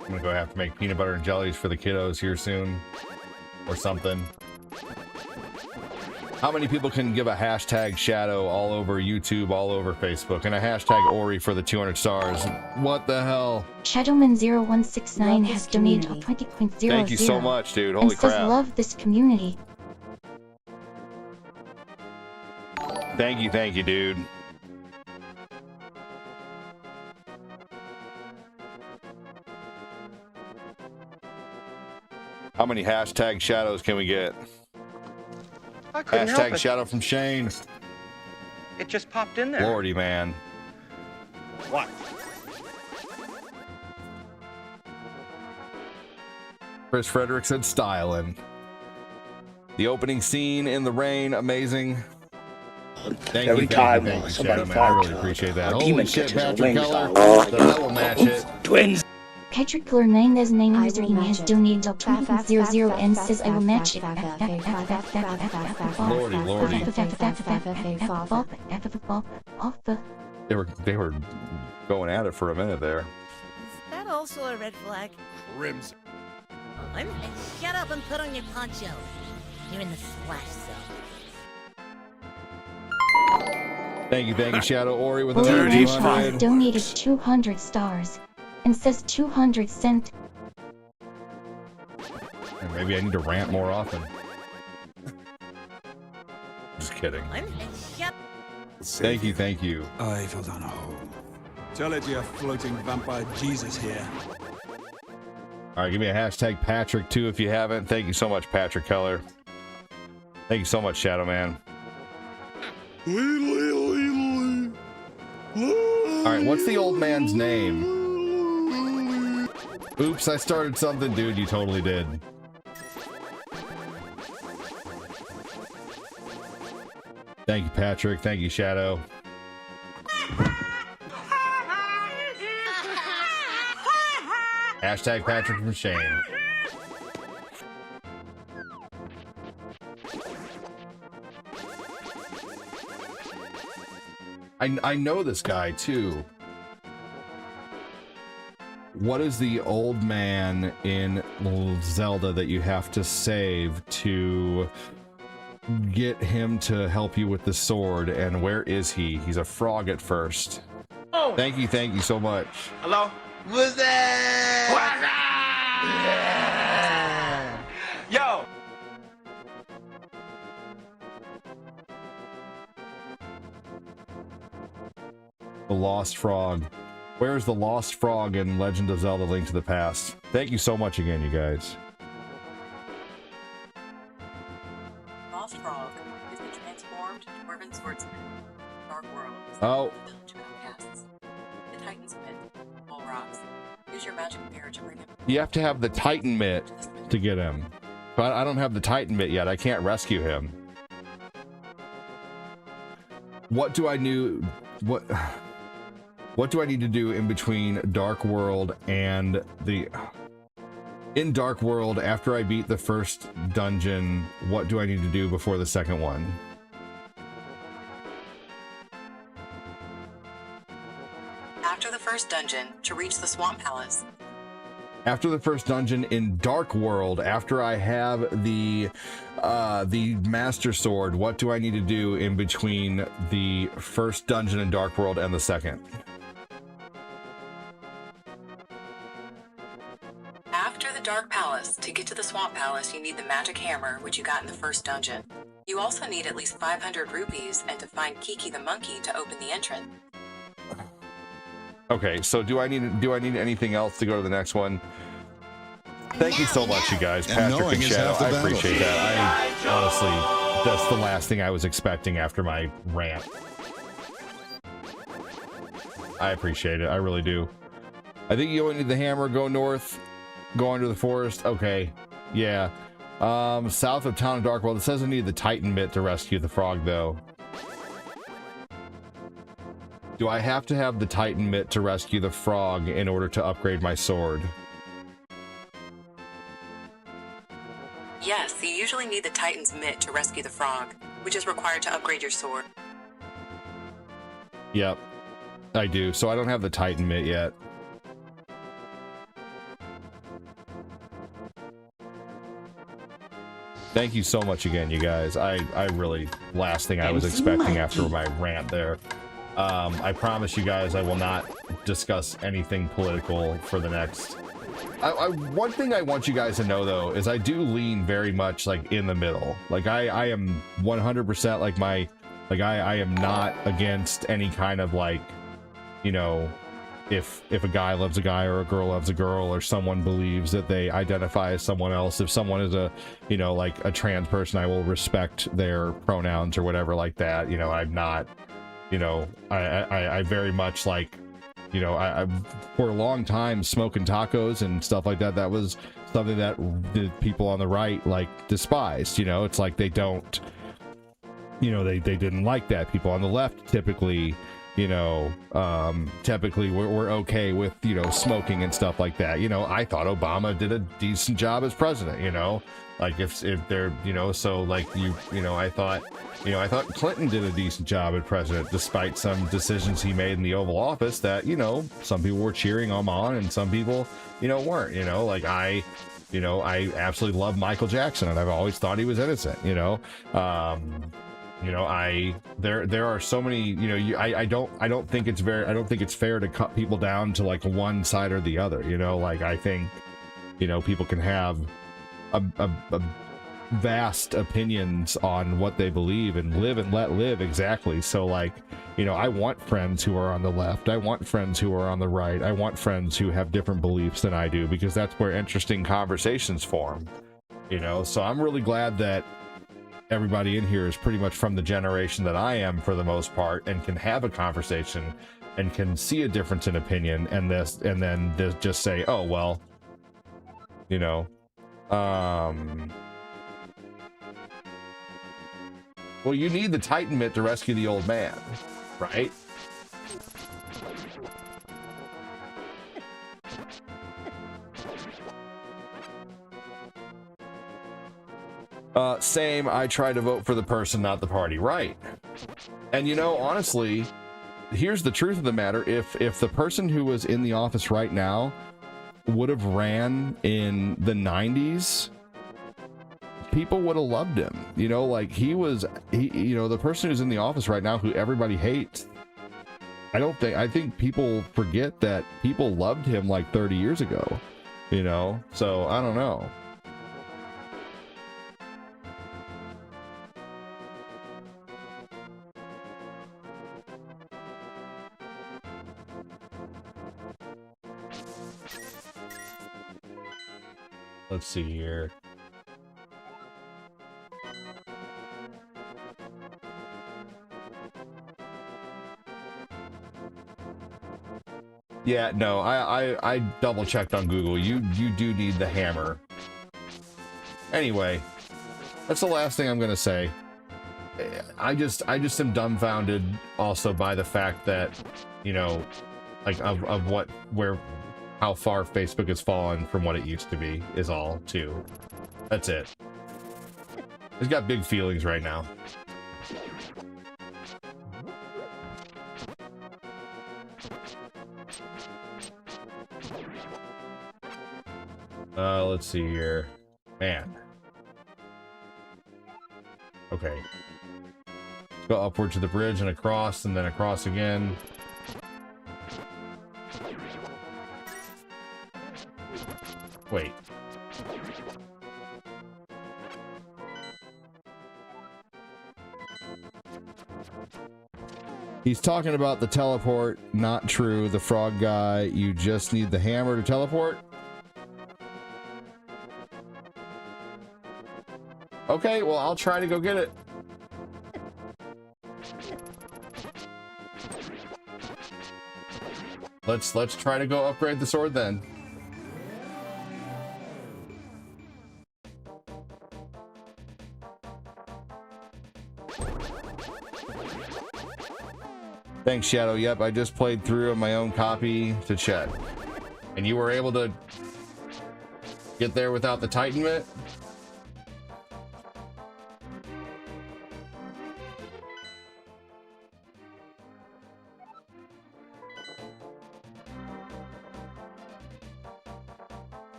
I'm gonna go have to make peanut butter and jellies for the kiddos here soon, or something. How many people can give a hashtag Shadow all over YouTube, all over Facebook, and a hashtag Ori for the 200 stars? What the hell? Shadowman0169 has donated a 20.00. Thank you so much, dude. Holy and says crap. love this community. Thank you, dude. How many hashtag shadows can we get? I couldn't help Hashtag it. shadow from Shane. It just popped in there. Lordy, man. What? Chris Frederick said styling. The opening scene in the rain, amazing. Thank Every you, time thank you, somebody Shadow Man. I really fights, appreciate that. a Holy demon shit, catches a Patrick wing Keller. star. That will match it. Twins. Patrick Killer 9 as 9 I user will email match has it. donated a 20.00 and says I will match it. Lordy, lordy. They were going at it for a minute there. Is that also a red flag? Crimson. Shut up and put on your poncho. You're in the splash zone. Thank you, Shadow Ori with Bully another Ranch has 200. donated 200 stars and says 200 cent. Maybe I need to rant more often. Just kidding. Thank you. I fell down a hole. Tell it you're floating vampire Jesus here. All right, give me a hashtag Patrick too if you haven't. Thank you so much, Patrick Keller. Thank you so much, Shadow Man. All right, what's the old man's name? Oops, I started something, dude. You totally did. Thank you, Patrick. Thank you, Shadow. Hashtag Patrick from Shane. I know this guy too. What is the old man in Zelda that you have to save to get him to help you with the sword? And where is he? He's a frog at first. Oh. Thank you so much. Hello? What's that? Yo! The Lost Frog. Where's the Lost Frog in Legend of Zelda: Link to the Past? Thank you so much again, you guys. Lost Frog is the transformed dwarven swordsman. Dark World. Oh. The village of outcasts. The Titan's Pit. All rocks. Use your magic mirror to bring him. You have to have the Titan mitt to get him. But I don't have the Titan mitt yet. I can't rescue him. What do I do? What do I need to do in between Dark World and the... In Dark World, after I beat the first dungeon, what do I need to do before the second one? After the first dungeon, to reach the Swamp Palace. After the first dungeon in Dark World, after I have the Master Sword, what do I need to do in between the first dungeon in Dark World and the second? After the Dark Palace, to get to the Swamp Palace, you need the Magic Hammer, which you got in the first dungeon. You also need at least 500 rupees and to find Kiki the monkey to open the entrance. Okay, so do I need anything else to go to the next one? Thank you so much, you guys. Patrick and Shadow, I appreciate that. I honestly, that's the last thing I was expecting after my rant. I appreciate it. I really do. I think you only need the hammer. Go north. Go under the forest. Okay. Yeah. South of town of Dark World. It says I need the Titan mitt to rescue the frog, though. Do I have to have the Titan mitt to rescue the frog in order to upgrade my sword? Yes, you usually need the Titan's mitt to rescue the frog, which is required to upgrade your sword. Yep. I do. So I don't have the Titan mitt yet. Thank you so much again, you guys. I really, last thing I was expecting after my rant there. I promise you guys I will not discuss anything political for the next... one thing I want you guys to know, though, is I do lean very much, like, in the middle. Like, I am 100%, like, I am not against any kind of, like, you know... If a guy loves a guy or a girl loves a girl or someone believes that they identify as someone else, if someone is a, you know, like a trans person, I will respect their pronouns or whatever like that. You know, I'm not, you know, I very much like, you know, I for a long time smoking tacos and stuff like that. That was something that the people on the right like despised. You know, it's like they don't, you know, they didn't like that. People on the left typically, you know, typically we're okay with, you know, smoking and stuff like that. You know, I thought Obama did a decent job as president, you know, like if they're, you know, so like you know, I thought Clinton did a decent job as president, despite some decisions he made in the Oval Office that, you know, some people were cheering him on and some people, you know, weren't, you know, like I absolutely love Michael Jackson and I've always thought he was innocent, you know. You know, there are so many, you know, I don't think it's fair to cut people down to like one side or the other, you know, like I think, you know, people can have a vast opinions on what they believe and live and let live. Exactly. So like, you know, I want friends who are on the left. I want friends who are on the right. I want friends who have different beliefs than I do, because that's where interesting conversations form, you know. So I'm really glad that everybody in here is pretty much from the generation that I am for the most part, and can have a conversation and can see a difference in opinion and then just say, oh well, you know, well, you need the Titan mitt to rescue the old man, right? Same. I try to vote for the person, not the party. Right. And you know, honestly, here's the truth of the matter. If the person who was in the office right now would have ran in the 90s, people would have loved him. You know, like he you know, the person who's in the office right now who everybody hates, I think people forget that people loved him like 30 years ago, you know? So I don't know. Let's see here. Yeah, no, I double checked on Google. You do need the hammer. Anyway, that's the last thing I'm gonna say. I just am dumbfounded also by the fact that, you know, like of how far Facebook has fallen from what it used to be is all too. That's it. He's got big feelings right now. Let's see here. Man. Okay. Let's go upward to the bridge and across, and then across again. Wait. He's talking about the teleport. Not true. The frog guy, you just need the hammer to teleport. Okay, well, I'll try to go get it. Let's try to go upgrade the sword then. Thanks, Shadow. Yep, I just played through on my own copy to chat. And you were able to get there without the Titan mitt?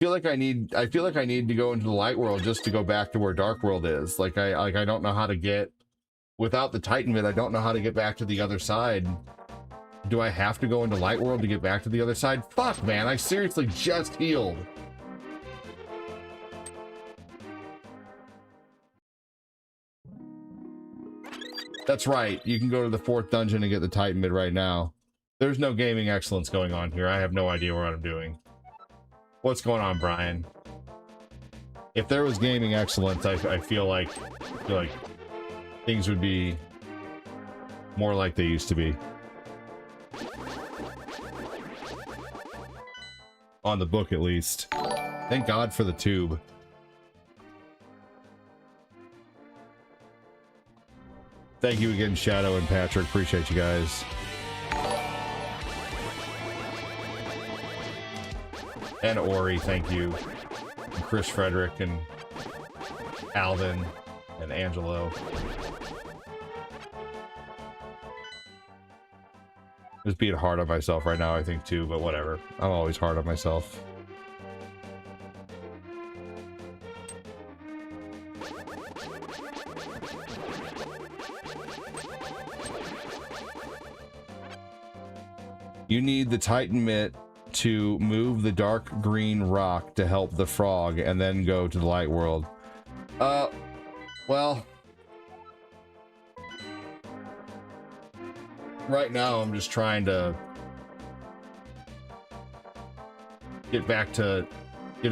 I feel like I need to go into the light world just to go back to where dark world is. Like I don't know how to get, without the Titan bit, I don't know how to get back to the other side. Do I have to go into light world to get back to the other side? Fuck, man, I seriously just healed. That's right. You can go to the 4th dungeon and get the Titan bit right now. There's no gaming excellence going on here. I have no idea what I'm doing. What's going on, Brian? If there was gaming excellence, I feel like things would be more like they used to be. On the book, at least. Thank God for the tube. Thank you again, Shadow and Patrick. Appreciate you guys. And Ori, thank you. And Chris Frederick and Alvin and Angelo. Just being hard on myself right now, I think, too, but whatever. I'm always hard on myself. You need the Titan mitt to move the dark green rock to help the frog and then go to the light world. Well, right now I'm just trying to get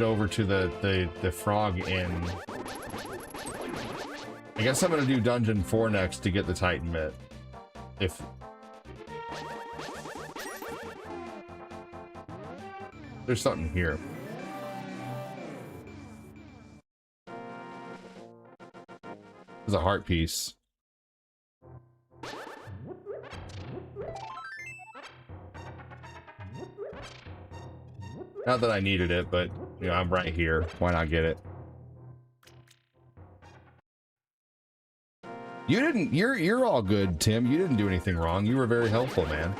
over to the frog inn. I guess I'm gonna do dungeon 4 next to get the Titan mitt. If there's something here. There's a heart piece. Not that I needed it, but you know, I'm right here. Why not get it? You didn't. You're all good, Tim. You didn't do anything wrong. You were very helpful, man.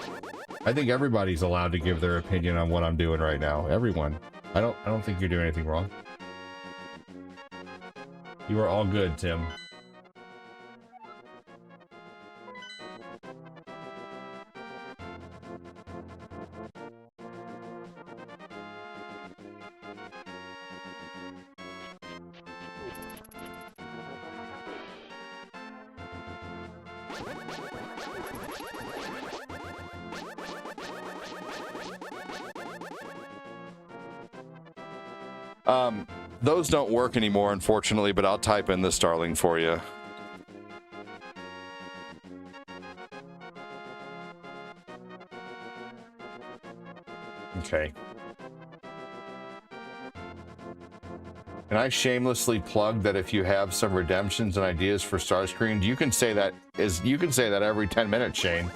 I think everybody's allowed to give their opinion on what I'm doing right now. Everyone. I don't think you're doing anything wrong. You are all good, Tim. Those don't work anymore, unfortunately, but I'll type in the Starling for you. Okay. And I shamelessly plug that if you have some redemptions and ideas for Starscream, you can say that every 10 minutes, Shane.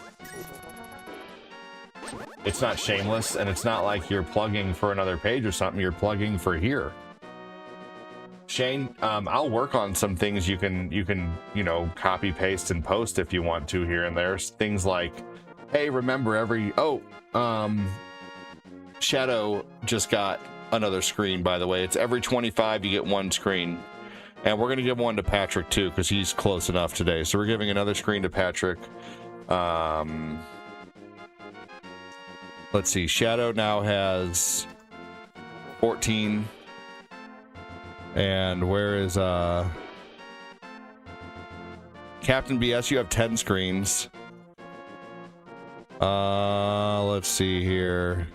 It's not shameless, and it's not like you're plugging for another page or something. You're plugging for here. Shane, I'll work on some things you can, you know, copy, paste, and post if you want to here and there. Things like, hey, remember Shadow just got another screen, by the way. It's every 25 you get one screen. And we're going to give one to Patrick, too, because he's close enough today. So we're giving another screen to Patrick. Let's see. Shadow now has 14. And where is Captain BS? You have 10 screens. Let's see here.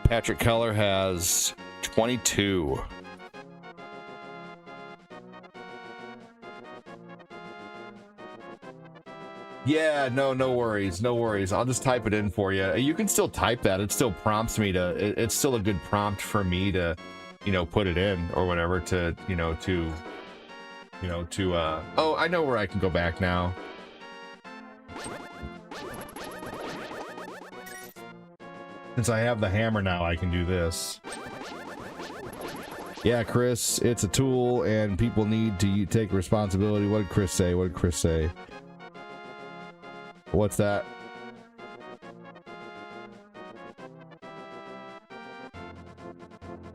Patrick Keller has 22. Yeah, no worries, no worries. I'll just type it in for you. You can still type that. It still prompts me to. It's still a good prompt for me to, you know, put it in or whatever to, Oh, I know where I can go back now. Since I have the hammer now, I can do this. Yeah, Chris, it's a tool, and people need to take responsibility. What did Chris say? What's that?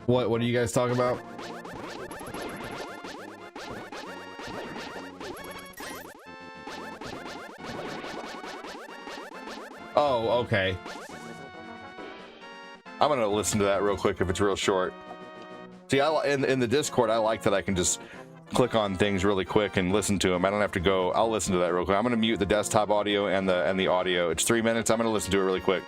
What are you guys talking about? Oh, okay. I'm gonna listen to that real quick if it's real short. See, in the Discord, I like that I can just click on things really quick and listen to them. I don't have to go. I'll listen to that real quick. I'm gonna mute the desktop audio and the audio. It's 3 minutes. I'm gonna listen to it really quick.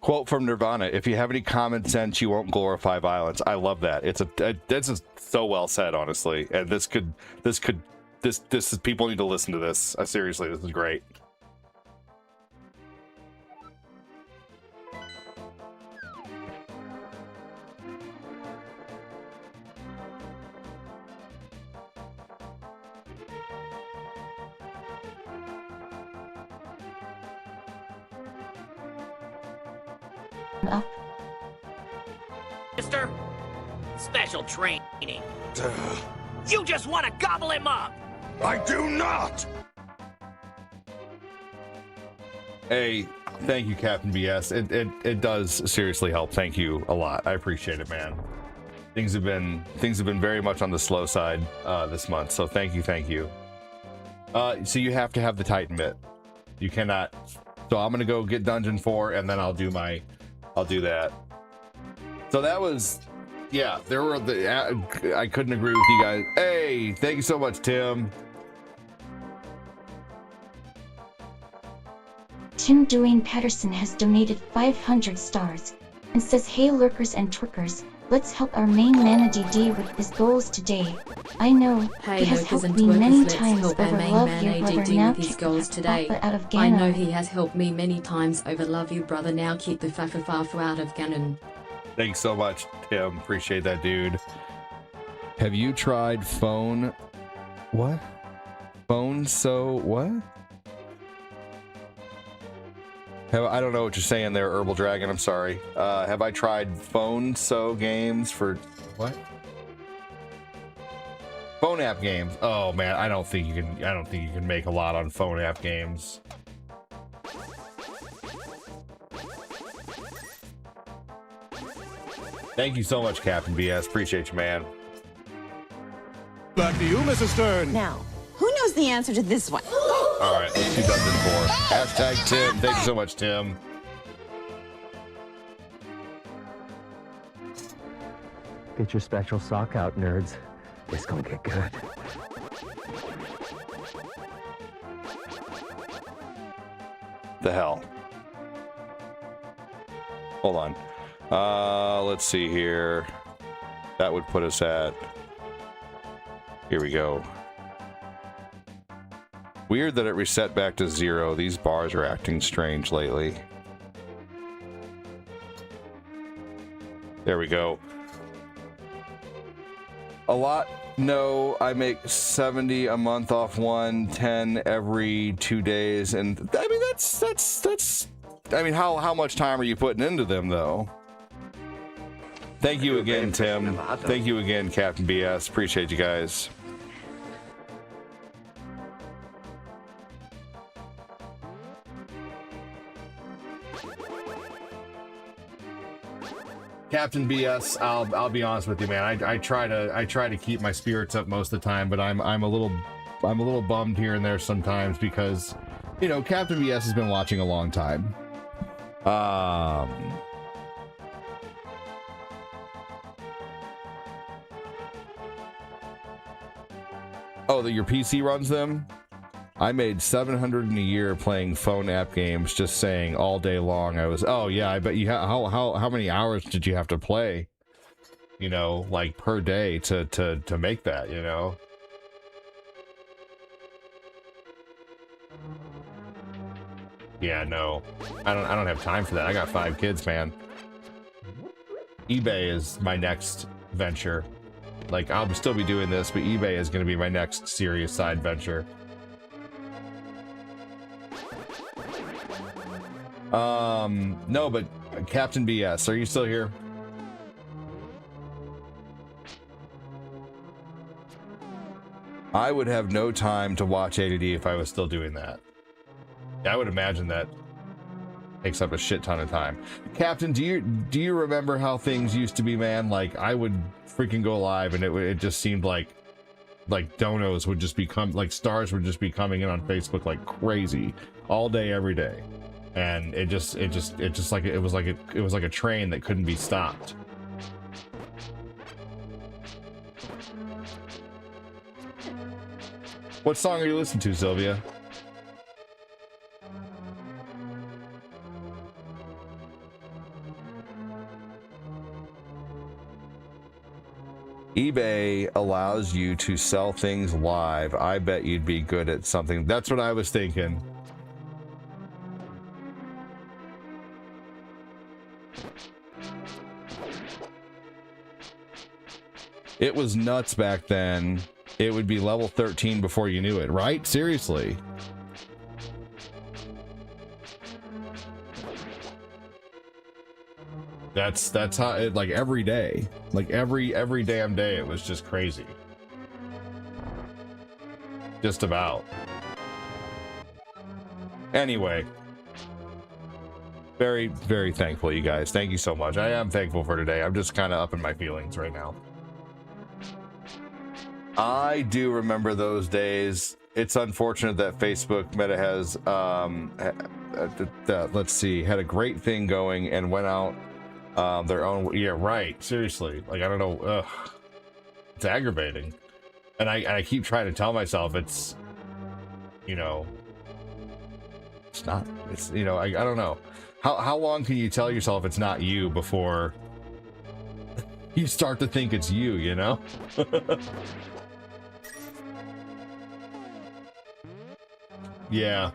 Quote from Nirvana: "If you have any common sense, you won't glorify violence." I love that. This is so well said, honestly. And this is, people need to listen to this. Seriously, this is great. Up. Mister, special training. You just want to gobble him up. I do not! Hey, thank you, Captain BS. It does seriously help. Thank you a lot. I appreciate it, man. Things have been very much on the slow side this month, so thank you. So you have to have the Titan bit. You cannot. So I'm gonna go get Dungeon 4, and then I'll do that. So that was, yeah. There were I couldn't agree with you guys. Hey, thank you so much, Tim. Tim Dwayne Patterson has donated 500 stars and says, "Hey lurkers and twerkers, let's help our main man ADD with his goals today. I know Hey he has lurkers helped and me twerkers, many let's times help our over main love man you, ADD brother. Now with his kick goals the today. papa out of I Ganon." know he has helped me many times over love you, brother. Now keep the fafafafu out of Ganon. Thanks so much, Tim. Appreciate that, dude. Have you tried phone? What? Phone so what? I don't know what you're saying there, Herbal Dragon. I'm sorry. Have I tried phone so games for what? Phone app games. Oh man, I don't think you can make a lot on phone app games. Thank you so much, Captain BS. Appreciate you, man. Back to you, Mrs. Stern. Now, who knows the answer to this one? All right, let's do Dungeon 4. Hashtag Tim. Thank you so much, Tim. Get your special sock out, nerds. It's gonna get good. The hell. Hold on. Let's see here. That would put us at Here we go. Weird that it reset back to 0. These bars are acting strange lately. There we go. A lot? No, I make 70 a month off one, 10 every 2 days, and I mean that's. I mean, how much time are you putting into them though? Thank you again, Tim. Thank you again, Captain BS. Appreciate you guys. Captain BS, I'll be honest with you, man. I try to keep my spirits up most of the time, but I'm a little bummed here and there sometimes because, you know, Captain BS has been watching a long time. Oh, that your PC runs them? I made 700 in a year playing phone app games, just saying all day long. I was, oh yeah, I bet you, how many hours did you have to play, you know, like per day to make that, you know? Yeah, no, I don't have time for that. I got 5 kids, man. eBay is my next venture. Like, I'll still be doing this, but eBay is going to be my next serious side venture. No, but Captain BS, are you still here? I would have no time to watch ADD if I was still doing that. I would imagine that takes up a shit ton of time. Captain, do you remember how things used to be, man? Like, I would freaking go live and it just seemed like donos would just become, like, stars would just be coming in on Facebook like crazy all day, every day. And it was like a train that couldn't be stopped. What song are you listening to, Sylvia? eBay allows you to sell things live. I bet you'd be good at something. That's what I was thinking. It was nuts back then. It would be level 13 before you knew it, right? Seriously. That's how it, like, every day, like every damn day, it was just crazy. Just about. Anyway, very, very thankful, you guys. Thank you so much. I am thankful for today. I'm just kind of up in my feelings right now. I do remember those days. It's unfortunate that Facebook Meta has, let's see, had a great thing going and went out their own. Yeah, right. Seriously. Like, I don't know. Ugh. It's aggravating. And I keep trying to tell myself it's, you know, it's not, it's, you know, I don't know. How long can you tell yourself it's not you before you start to think it's you, you know? Yeah.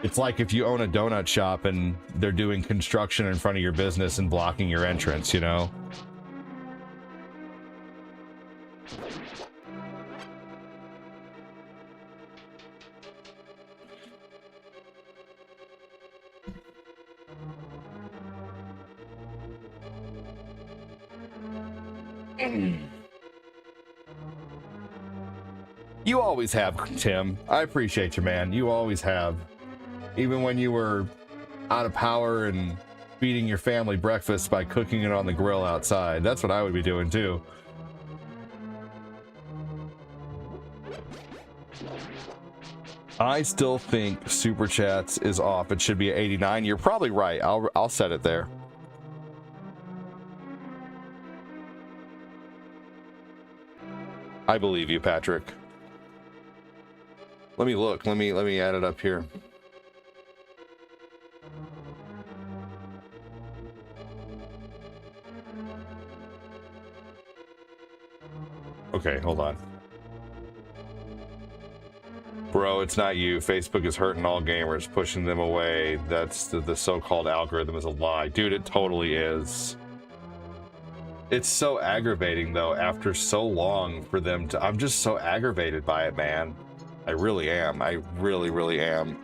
It's like if you own a donut shop and they're doing construction in front of your business and blocking your entrance, you know? You always have, Tim. I appreciate you, man. You always have. Even when you were out of power and feeding your family breakfast by cooking it on the grill outside. That's what I would be doing too. I still think Super Chats is off. It should be at 89. You're probably right. I'll set it there. I believe you, Patrick. Let me look. Let me add it up here. Okay, hold on. Bro, it's not you. Facebook is hurting all gamers, pushing them away. That's the so-called algorithm is a lie. Dude, it totally is. It's so aggravating, though, after so long for them to... I'm just so aggravated by it, man. I really am. I really, really am.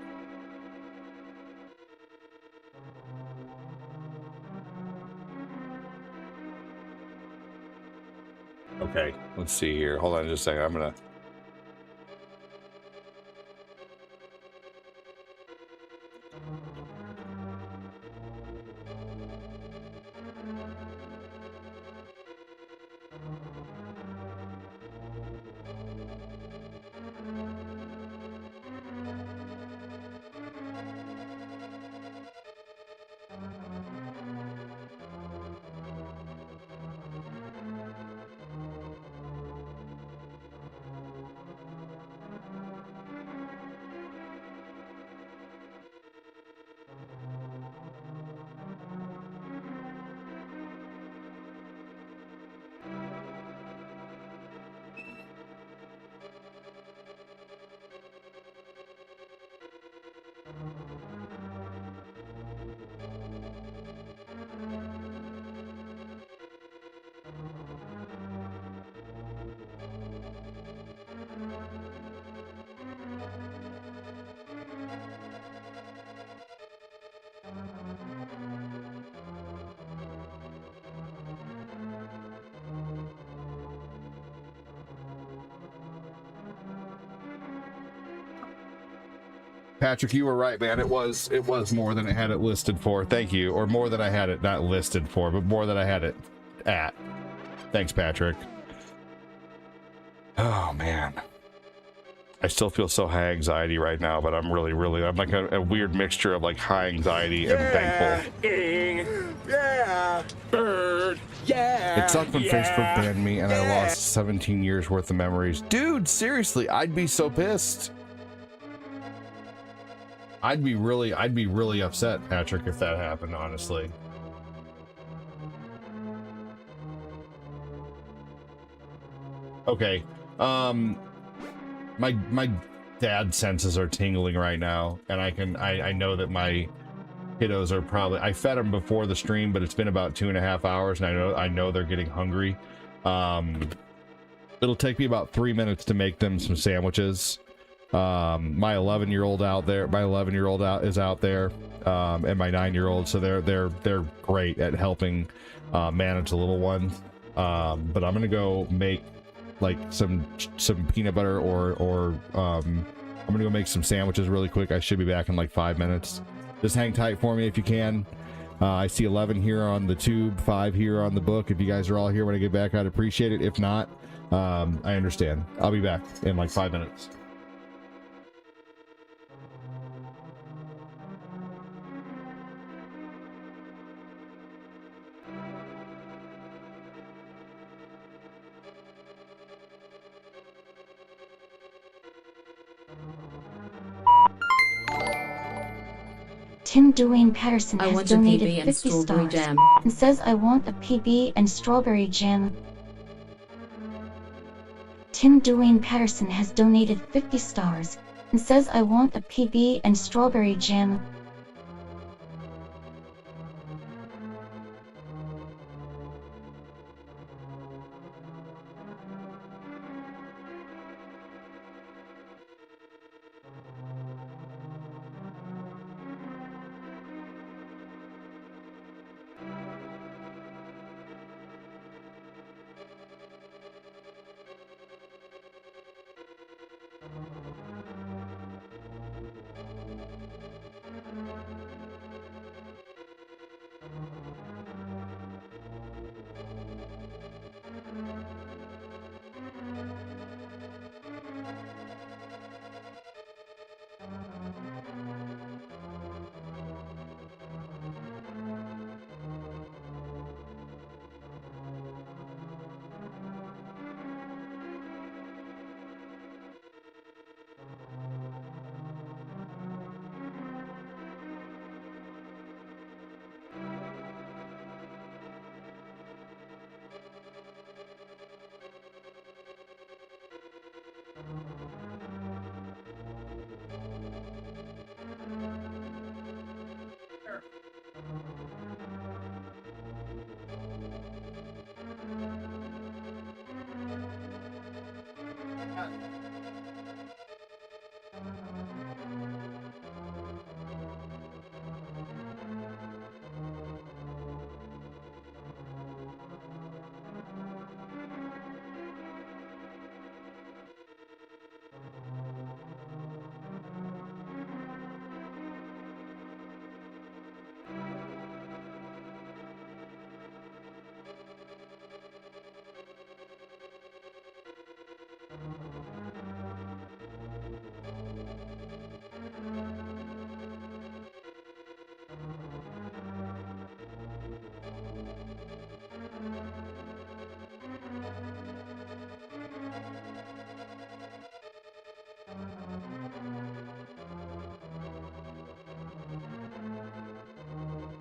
Okay, let's see here. Hold on just a second. I'm gonna... Patrick, you were right, man. It was more than I had it listed for. Thank you. Or more than I had it not listed for, but more than I had it at. Thanks, Patrick. Oh, man. I still feel so high anxiety right now, but I'm really, I'm like a weird mixture of like high anxiety and thankful. Yeah, bird. Yeah. It sucked when Facebook banned me and I lost 17 years worth of memories. Dude, seriously, I'd be so pissed. I'd be really upset, Patrick, if that happened, honestly. Okay. My dad senses are tingling right now, and I know that my kiddos are probably... I fed them before the stream, but it's been about 2.5 hours, and I know they're getting hungry. It'll take me about 3 minutes to make them some sandwiches. My 11-year-old is out there, and my 9-year-old, so they're great at helping manage the little ones. But I'm gonna go make like some peanut butter or I'm gonna go make some sandwiches really quick. I should be back in like 5 minutes. Just hang tight for me if you can. I see 11 here on the tube, 5 here on the book. If you guys are all here when I get back, I'd appreciate it. If not, I understand. I'll be back in like 5 minutes. Tim Dwayne Patterson I has want a donated PB and 50 strawberry stars jam. and says, I want a PB and strawberry jam. Tim Dwayne Patterson has donated 50 stars and says, I want a PB and strawberry jam.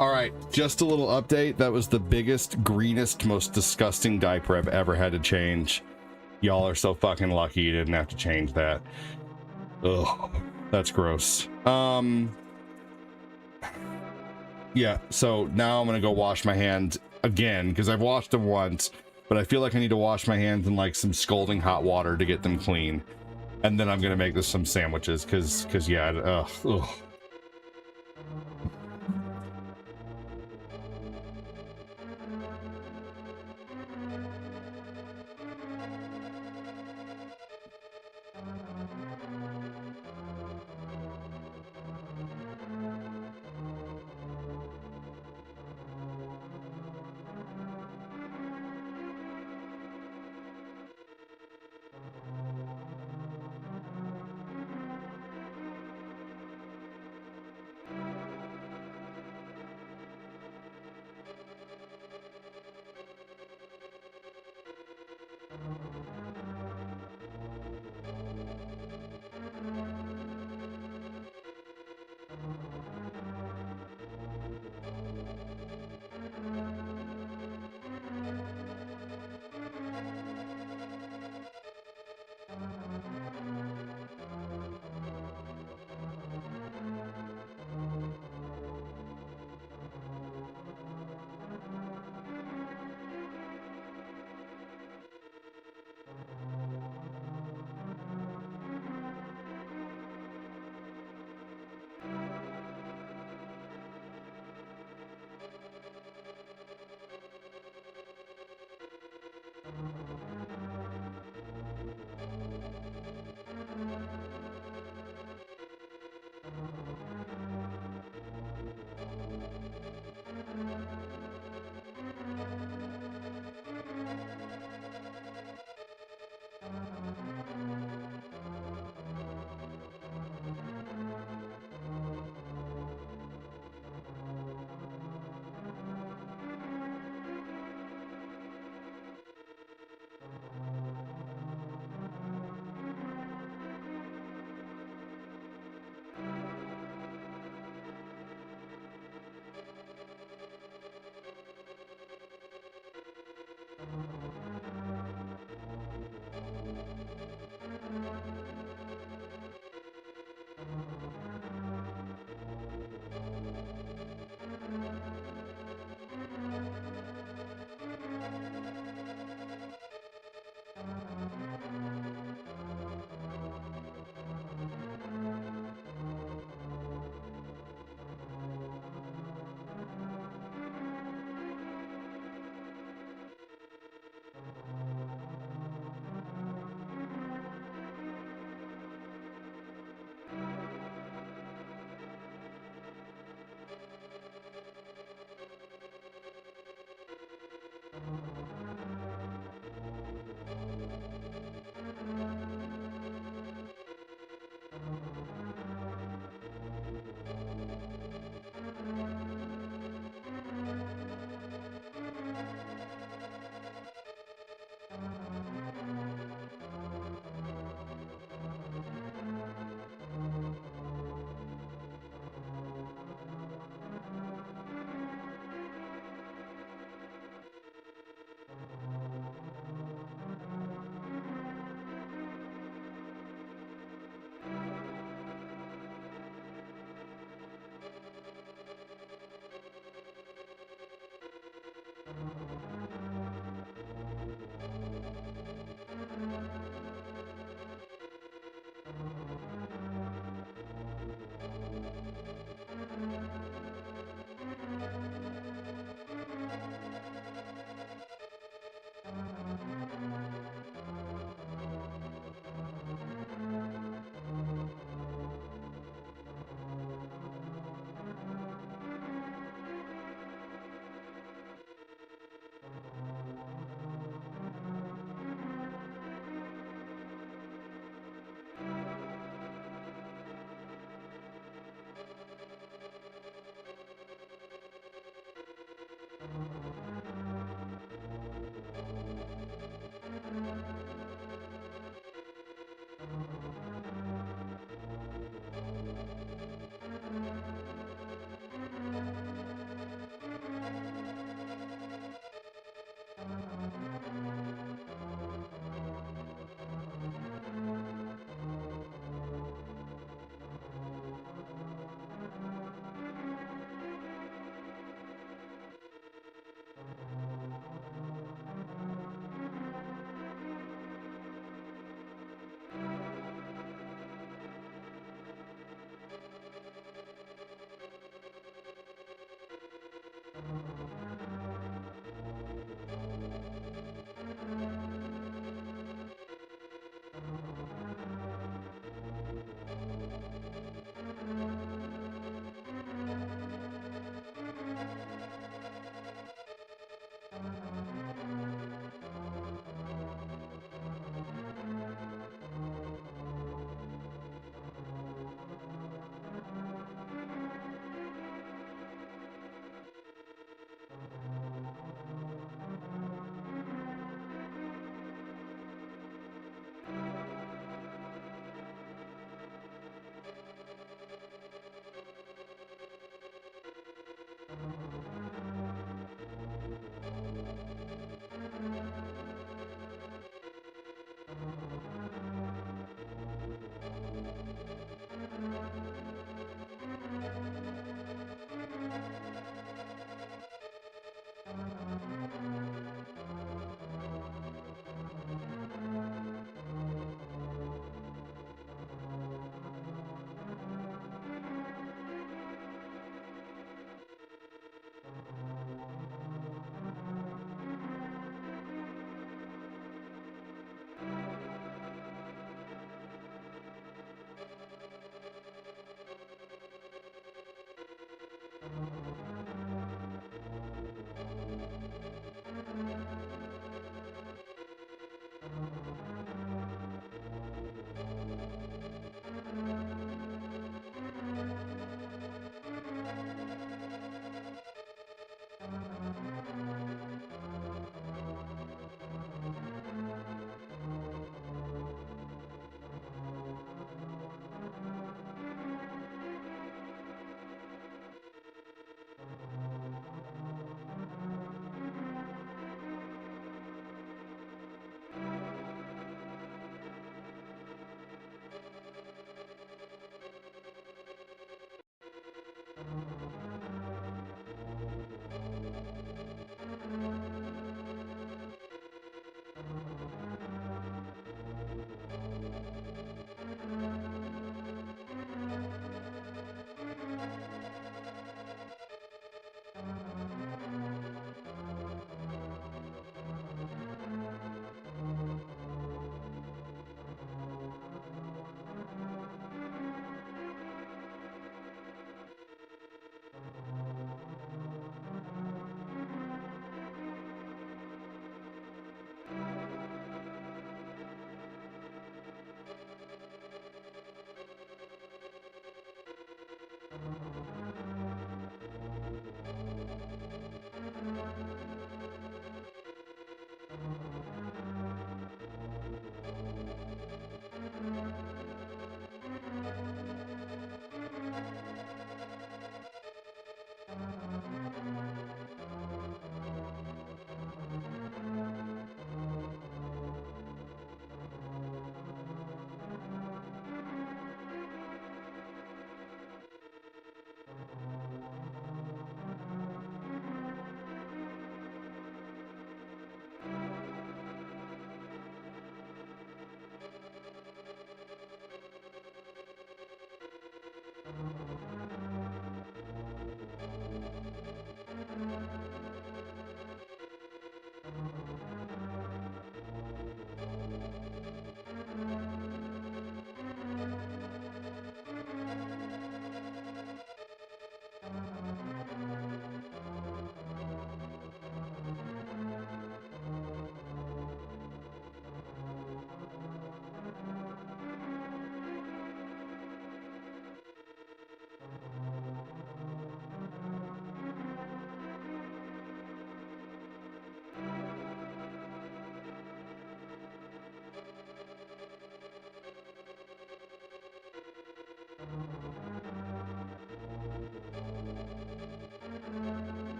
All right, just a little update. That was the biggest, greenest, most disgusting diaper I've ever had to change. Y'all are so fucking lucky you didn't have to change that. Ugh, that's gross. Yeah, so now I'm gonna go wash my hands again because I've washed them once, but I feel like I need to wash my hands in like some scalding hot water to get them clean. And then I'm gonna make this some sandwiches because yeah, ugh.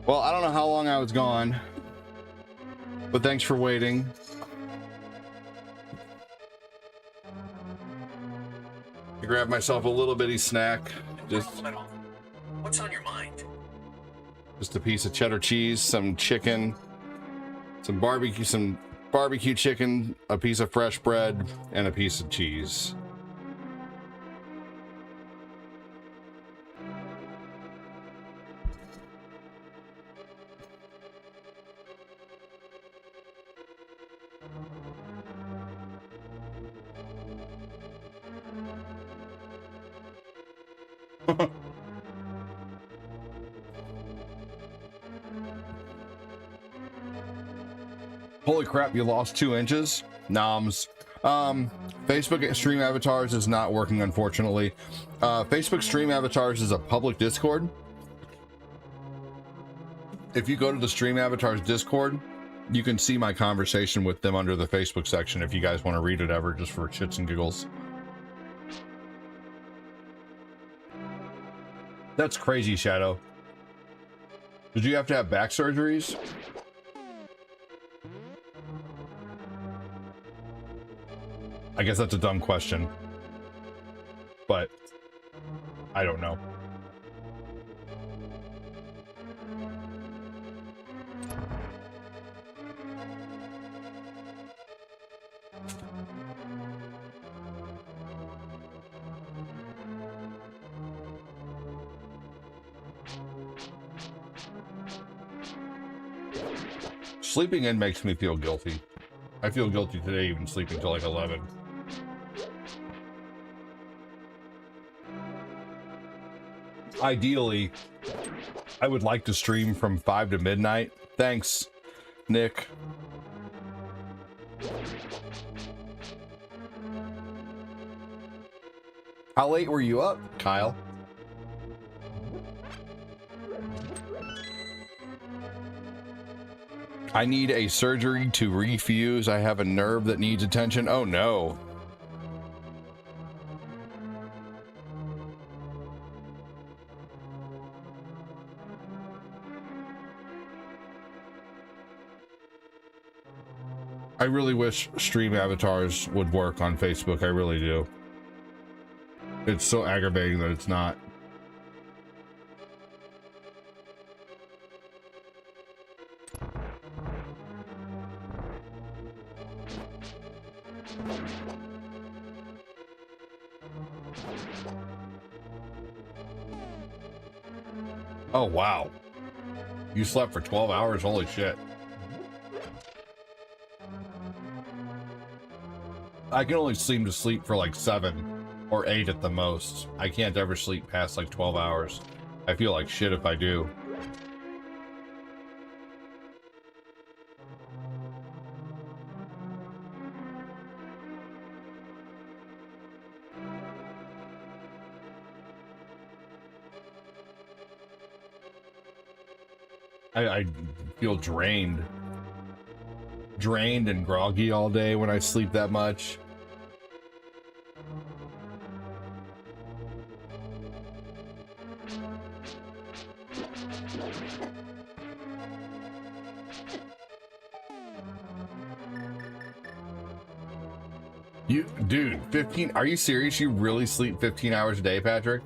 Well, I don't know how long I was gone, but thanks for waiting. I grabbed myself a little bitty snack. What's on your mind? Just a piece of cheddar cheese, some chicken, some barbecue chicken, a piece of fresh bread, and a piece of cheese. Holy crap, you lost 2 inches? Noms. Facebook Stream Avatars is not working, unfortunately. Facebook Stream Avatars is a public Discord. If you go to the Stream Avatars Discord, you can see my conversation with them under the Facebook section if you guys want to read it ever, just for shits and giggles. That's crazy, Shadow. Did you have to have back surgeries? I guess that's a dumb question, but I don't know. Sleeping in makes me feel guilty. I feel guilty today even sleeping till like 11. Ideally, I would like to stream from 5 to midnight. Thanks, Nick. How late were you up, Kyle? I need a surgery to refuse. I have a nerve that needs attention. Oh no. I really wish Stream Avatars would work on Facebook. I really do. It's so aggravating that it's not. Oh, wow. You slept for 12 hours? Holy shit. I can only seem to sleep for like 7 or 8 at the most. I can't ever sleep past like 12 hours. I feel like shit if I do. I feel drained and groggy all day when I sleep that much. Dude, 15, are you serious? You really sleep 15 hours a day, Patrick?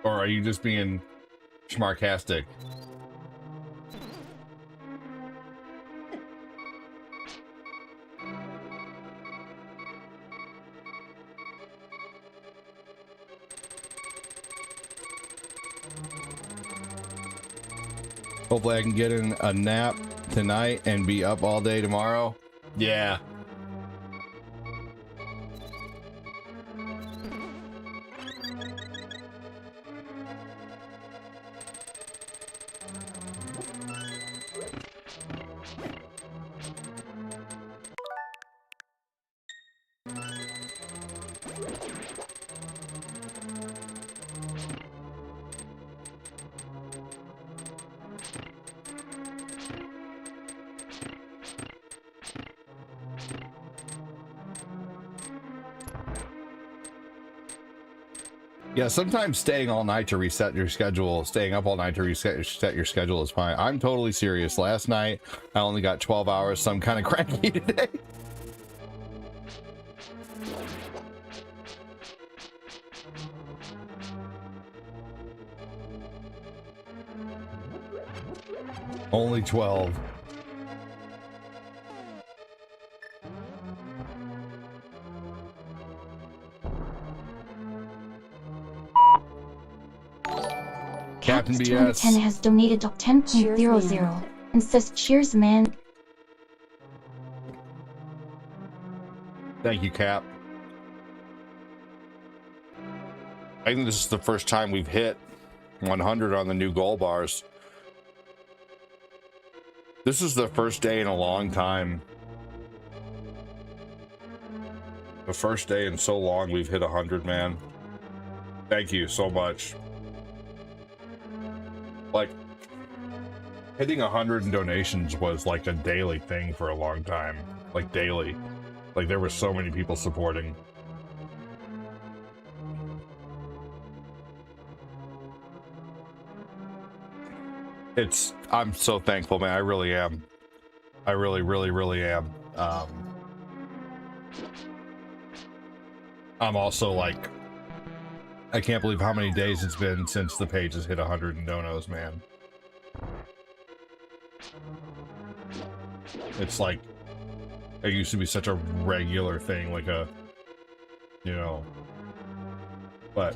Or are you just being schmarcastic? Hopefully I can get in a nap tonight and be up all day tomorrow. Yeah. Yeah, sometimes staying all night to reset your schedule, staying up all night to reset your schedule is fine. I'm totally serious. Last night, I only got 12 hours, so I'm kind of cranky today. Only 12. Captain BS 10 has donated 10.00 and says cheers man. Thank you, Cap. I think this is the first time we've hit 100 on the new goal bars. This is the first day in a long time. The first day in so long we've hit 100, man. Thank you so much. Like, hitting 100 in donations was like a daily thing for a long time. Like, daily. Like, there were so many people supporting. I'm so thankful, man. I really am. I really, really, really am. I'm also like, I can't believe how many days it's been since the page has hit 100 in donos, man. It's like, it used to be such a regular thing, like a, you know, but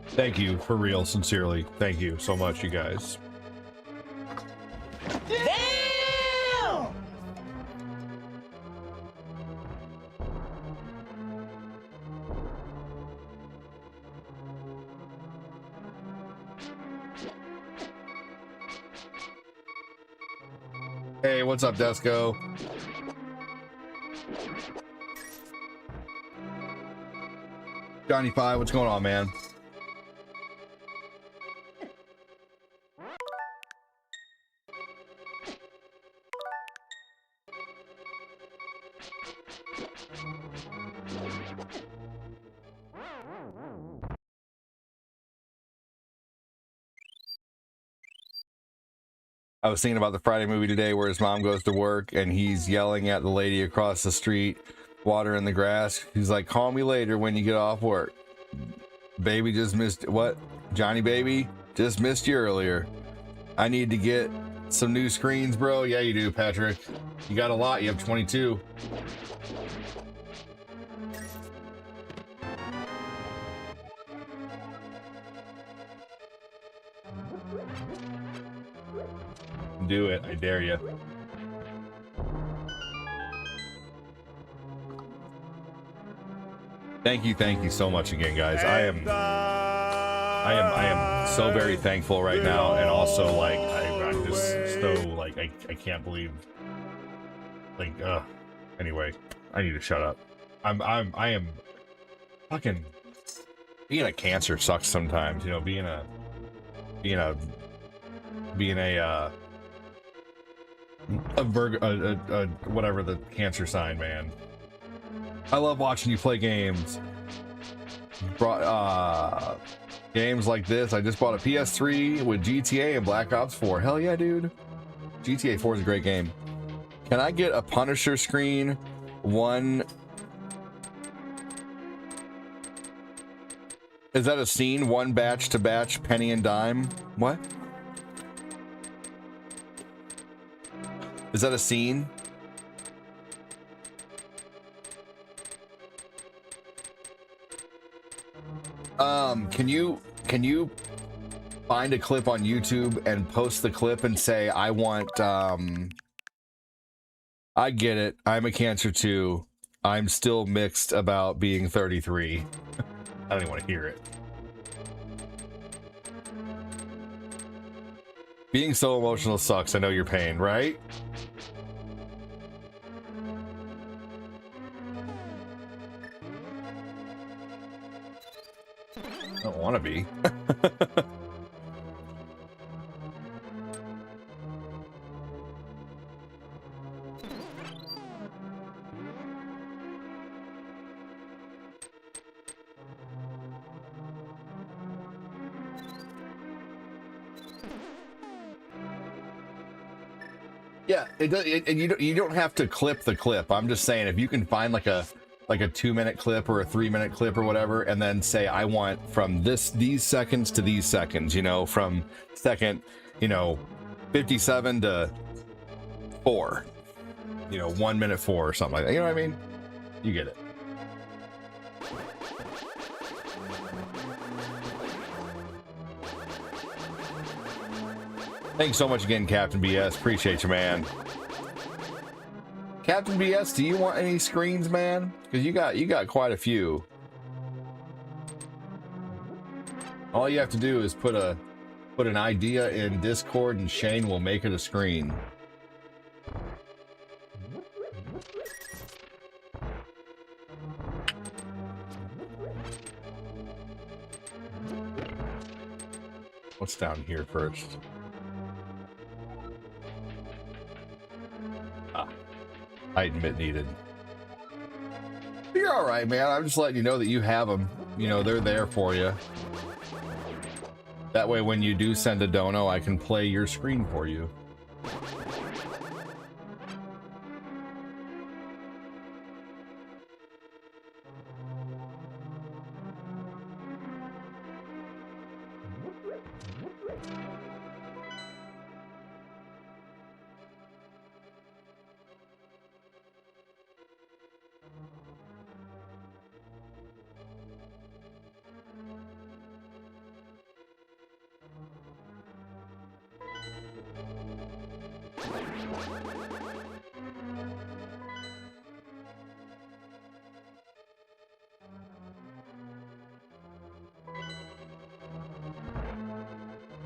thank you for real, sincerely. Thank you so much, you guys. Damn! Hey, what's up, Desco? Johnny Pie, what's going on, man? I was thinking about the Friday movie today where his mom goes to work and he's yelling at the lady across the street, watering the grass. He's like, call me later when you get off work. Baby just missed, what? Johnny baby, just missed you earlier. I need to get some new screens, bro. Yeah, you do, Patrick. You got a lot. You have 22. Do it. I dare you. Thank you so much again, guys. I am so very thankful right now, and also like I'm just so like I can't believe, like anyway, I need to shut up. I am fucking, being a cancer sucks sometimes, you know, being a whatever the cancer sign, man. I love watching you play games. Games like this. I just bought a PS3 with GTA and Black Ops 4. Hell yeah, dude. GTA 4 is a great game. Can I get a Punisher screen? One. Is that a scene? One batch to batch, penny and dime? What? Is that a scene? Can you find a clip on YouTube and post the clip and say, I want, I get it. I'm a cancer too. I'm still mixed about being 33. I don't even want to hear it. Being so emotional sucks. I know your pain, right? I don't want to be. Yeah, it does, and you don't have to clip the clip. I'm just saying if you can find like a 2-minute clip or a 3-minute clip or whatever, and then say I want from these seconds to these seconds, you know, from second, 57 to 4, 1 minute 4 or something like that. You know what I mean? You get it. Thanks so much again, Captain BS. Appreciate you, man. Captain BS, do you want any screens, man? Because you got quite a few. All you have to do is put an idea in Discord, and Shane will make it a screen. What's down here first? I admit needed. You're all right, man. I'm just letting you know that you have them. They're there for you. That way, when you do send a dono, I can play your screen for you.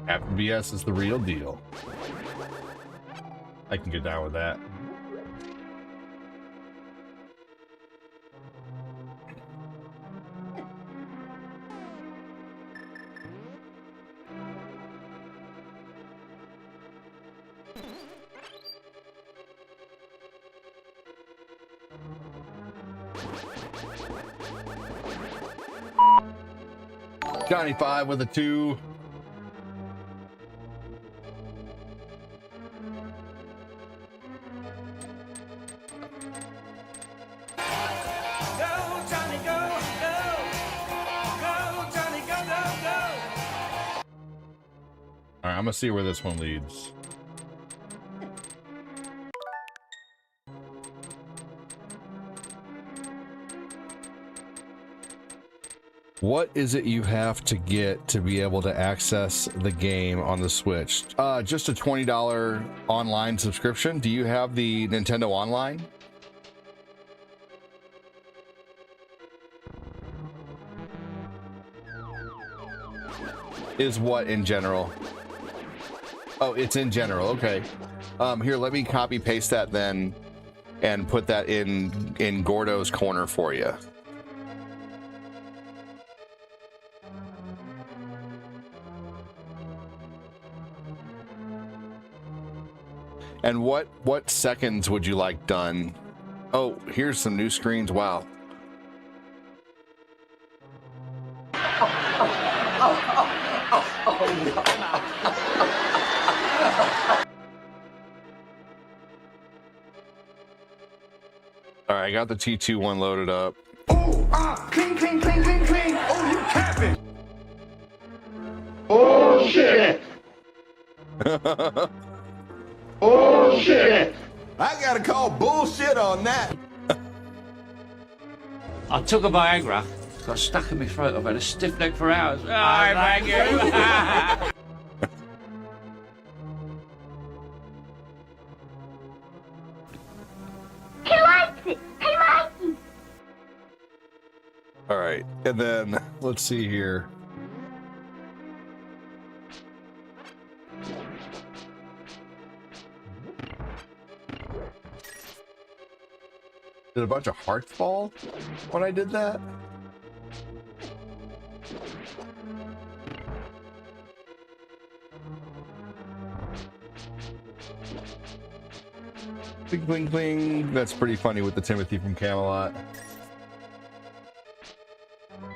Captain BS is the real deal. I can get down with that. Johnny 5 with a 2. I'm gonna see where this one leads. What is it you have to get to be able to access the game on the Switch? Just a $20 online subscription. Do you have the Nintendo Online? Is what in general? Oh, it's in general. Okay. Here, let me copy paste that then and put that in Gordo's corner for you. And what seconds would you like done? Oh, here's some new screens. Wow. All right, I got the T2 one loaded up. Oh, clean, clean, clean, clean, clean. Oh, you capping. Oh, shit. Oh, shit. I gotta call bullshit on that. I took a Viagra, got stuck in my throat. I've had a stiff neck for hours. Oh, thank you. He likes it. He likes it. All right, and then let's see here. Did a bunch of hearts fall when I did that? Bling, bling, bling. That's pretty funny with the Timothy from Camelot.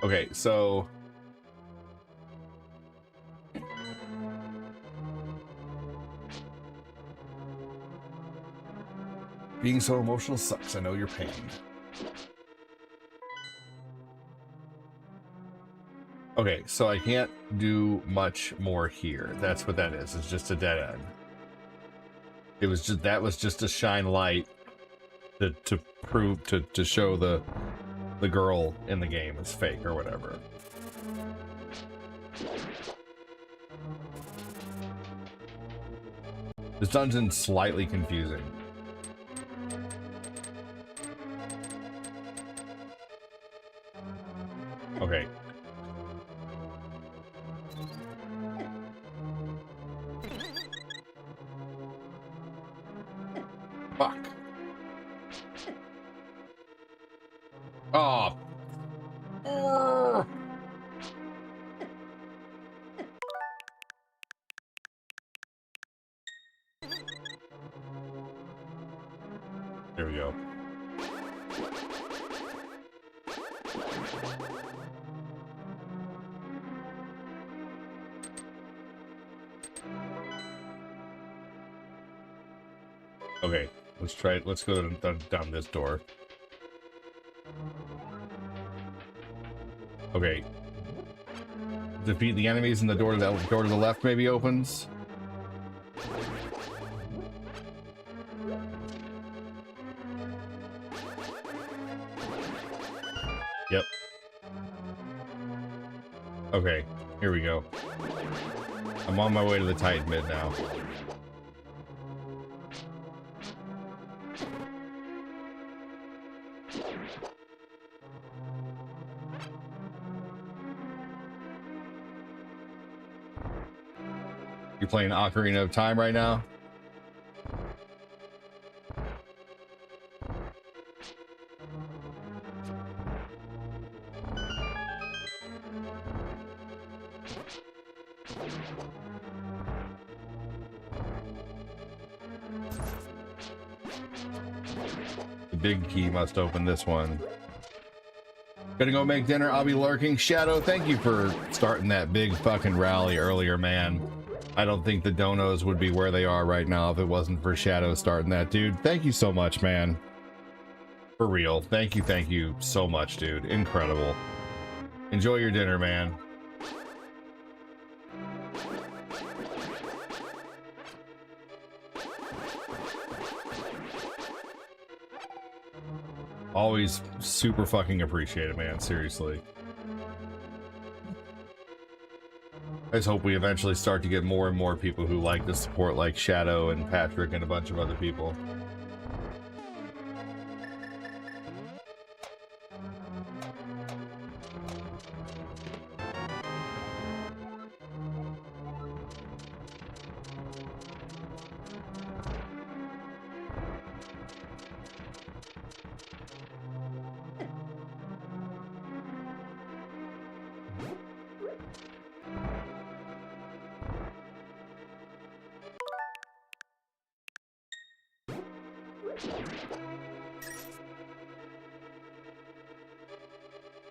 Okay, so Being so emotional sucks. I know your pain. Okay, so I can't do much more here. That's what that is. It's just a dead end. It was just, that was just to shine light to prove, to show the girl in the game is fake or whatever. This dungeon's slightly confusing. Okay. Fuck. Oh. There we go. Okay, let's try it. Let's go down this door. Okay. Defeat the enemies and the door to the left maybe opens. Yep. Okay, here we go. I'm on my way to the Titan mid now. You're playing Ocarina of Time right now? The big key must open this one. Gonna go make dinner. I'll be lurking. Shadow, thank you for starting that big fucking rally earlier, man. I don't think the donos would be where they are right now if it wasn't for Shadow starting that, dude. Thank you so much, man. For real. Thank you so much, dude. Incredible. Enjoy your dinner, man. Always super fucking appreciate it, man. Seriously. I just hope we eventually start to get more and more people who like the support, like Shadow and Patrick and a bunch of other people.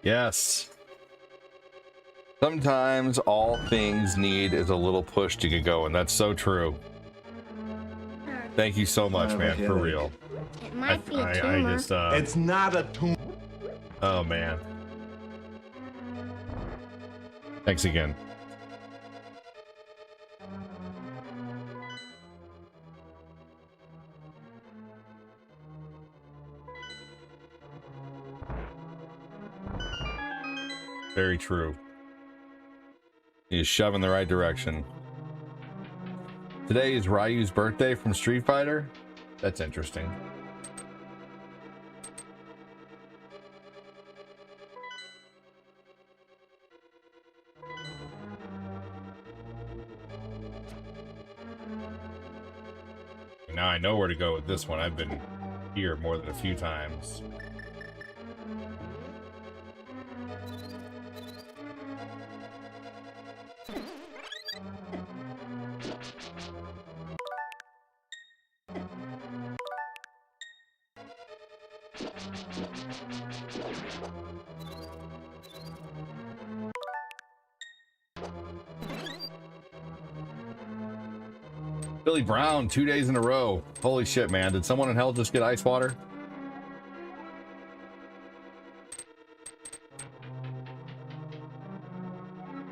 Yes. Sometimes all things need is a little push to get going. That's so true. Thank you so much, man, for real. It might be a tumor. I just, It's not a tumor. oh, man. Thanks again. Very true. He's shoving in the right direction. Today is Ryu's birthday from Street Fighter. That's interesting. Now I know where to go with this one. I've been here more than a few times. Billy Brown, 2 days in a row. Holy shit, man. Did someone in hell just get ice water?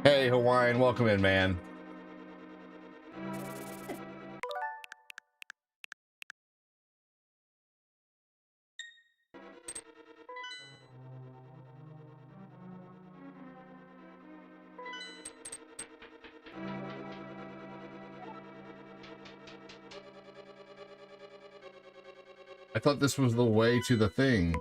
Hey, Hawaiian, welcome in, man. I thought this was the way to the thing.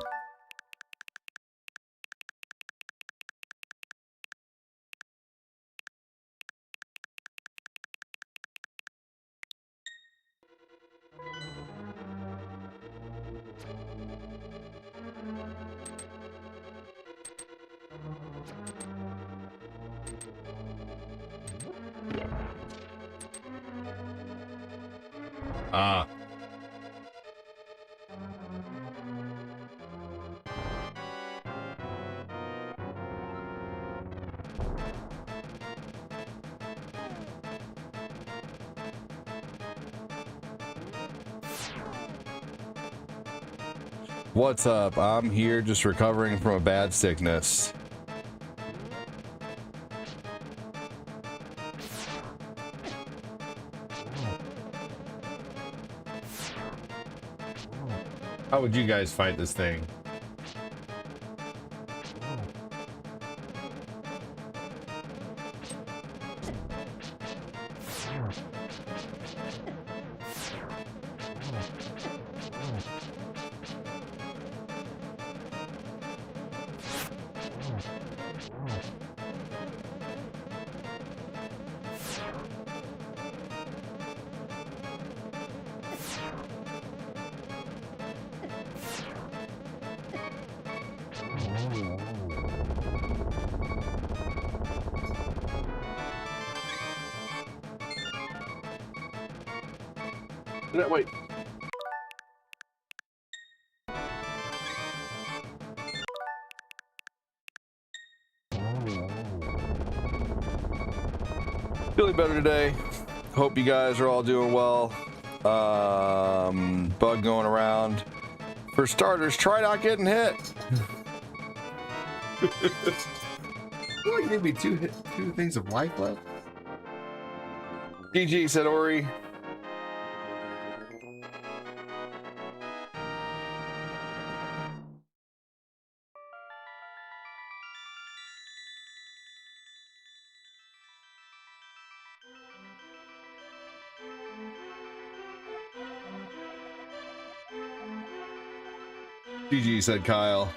Ah. What's up? I'm here just recovering from a bad sickness. How would you guys fight this thing? Wait. Feeling better today. Hope you guys are all doing well. Bug going around. For starters, try not getting hit. Well, you gave me two things of life left. GG, said Ori. GG, said Kyle.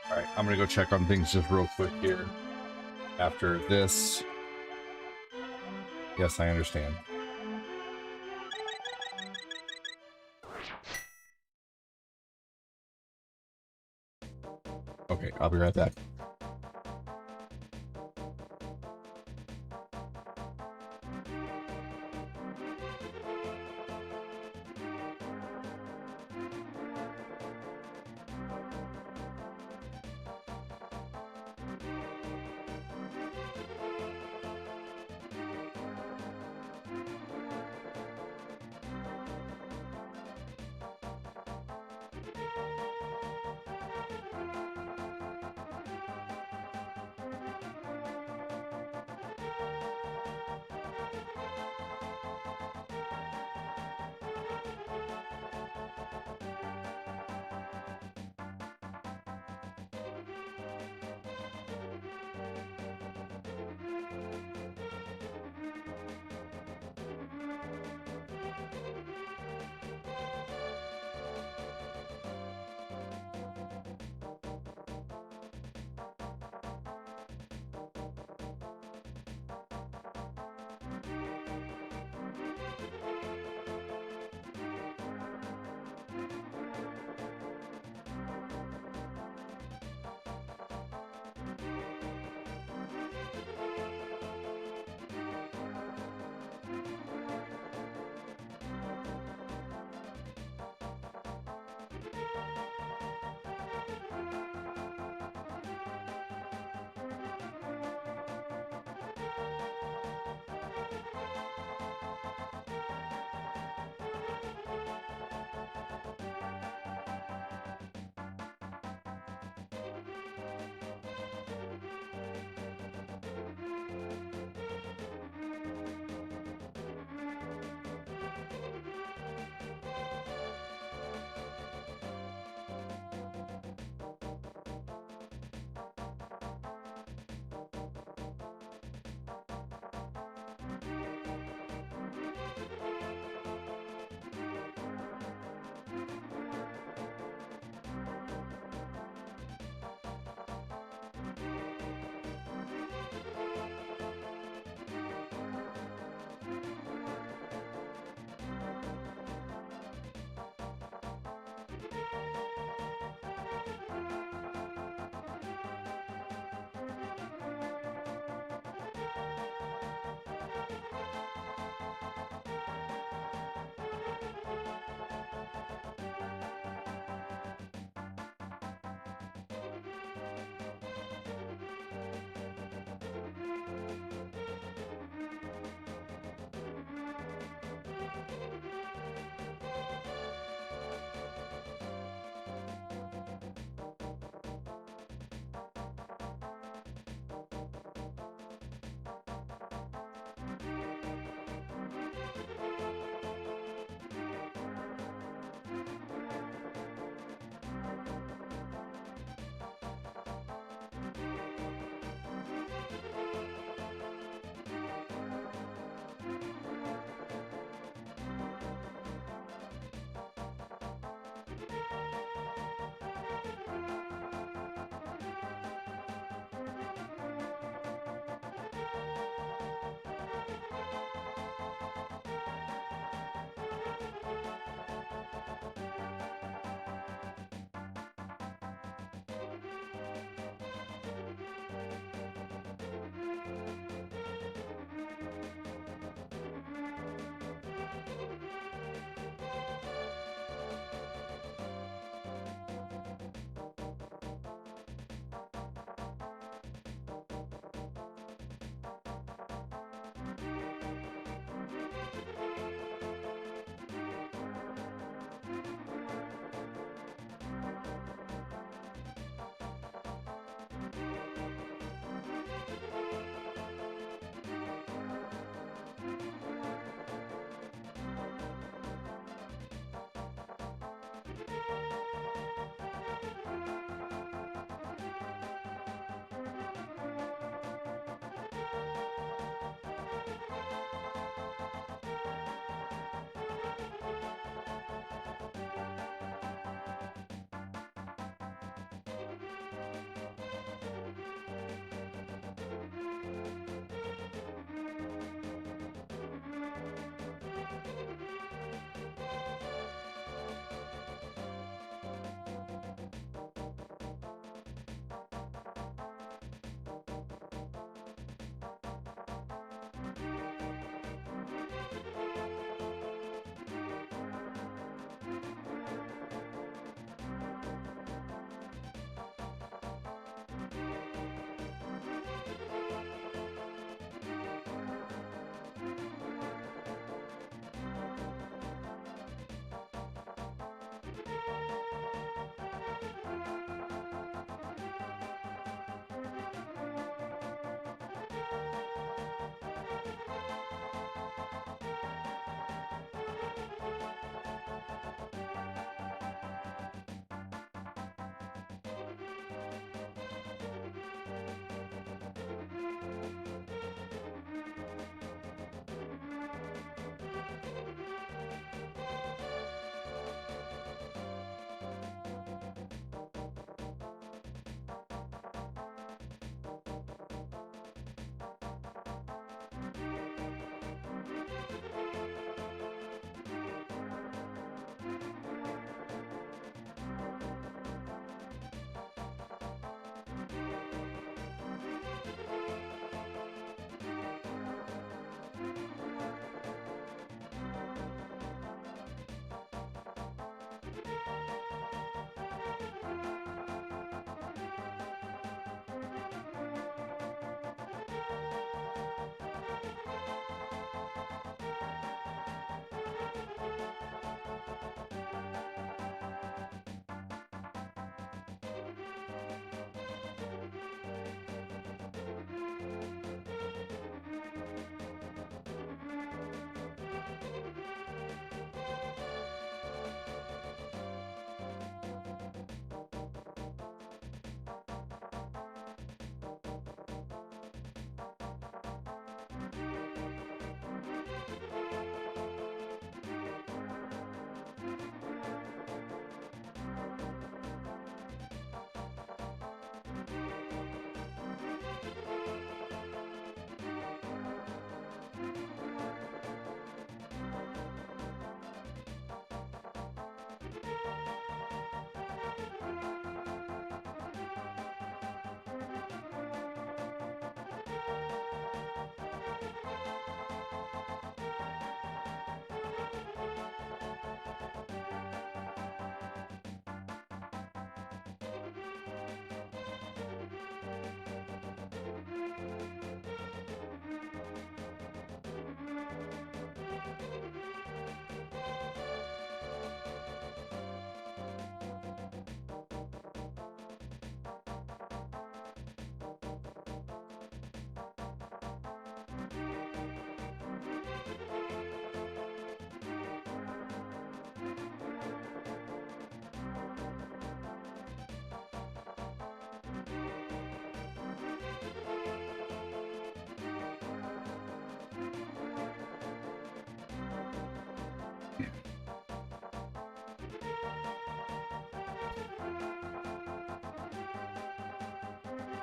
All right, I'm gonna go check on things just real quick here. After this, yes, I understand. Okay, I'll be right back.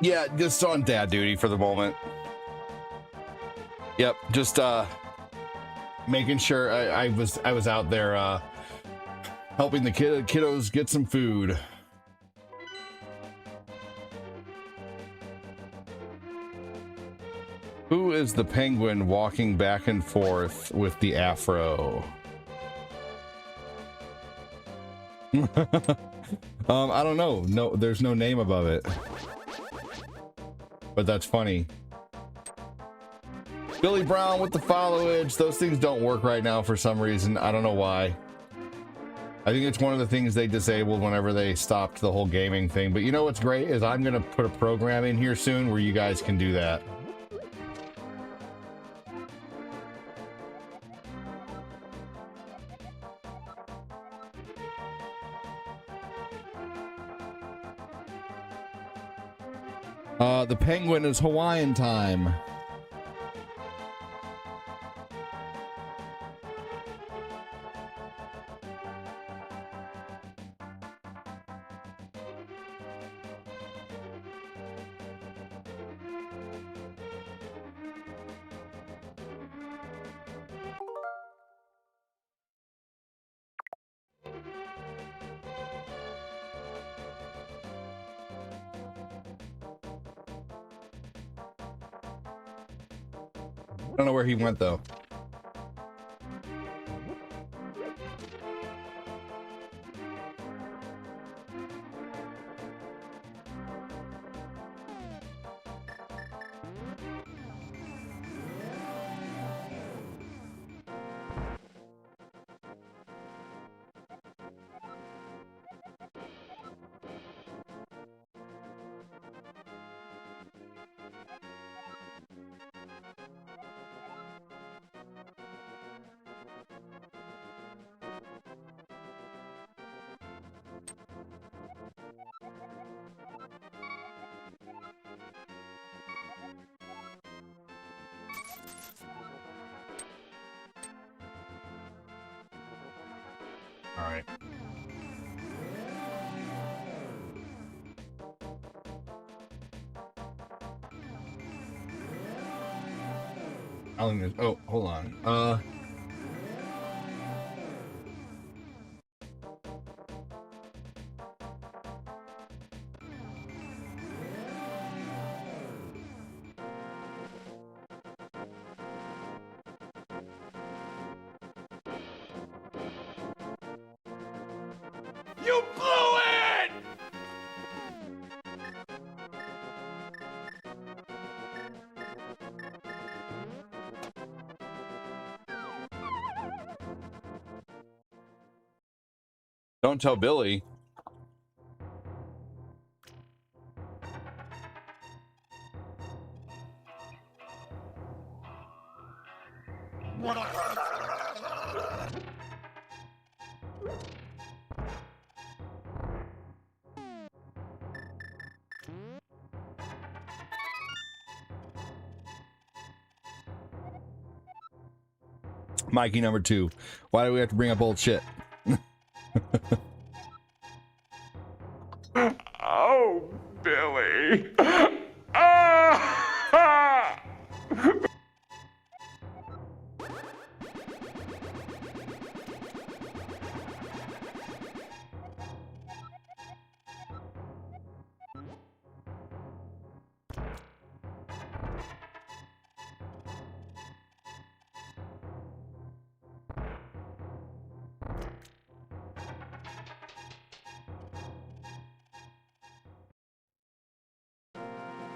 Yeah, just on dad duty for the moment. Yep, just making sure I was out there helping the kiddos get some food. Who is the penguin walking back and forth with the afro? I don't know. No, there's no name above it. But that's funny. Billy Brown with the followage. Those things don't work right now for some reason. I don't know why. I think it's one of the things they disabled whenever they stopped the whole gaming thing. But you know what's great is I'm going to put a program in here soon where you guys can do that. The penguin is Hawaiian time. I don't know where he went though. All right. Oh, hold on. You blew it! Don't tell Billy. Mikey number 2. Why do we have to bring up old shit? Oh, Billy. Ah!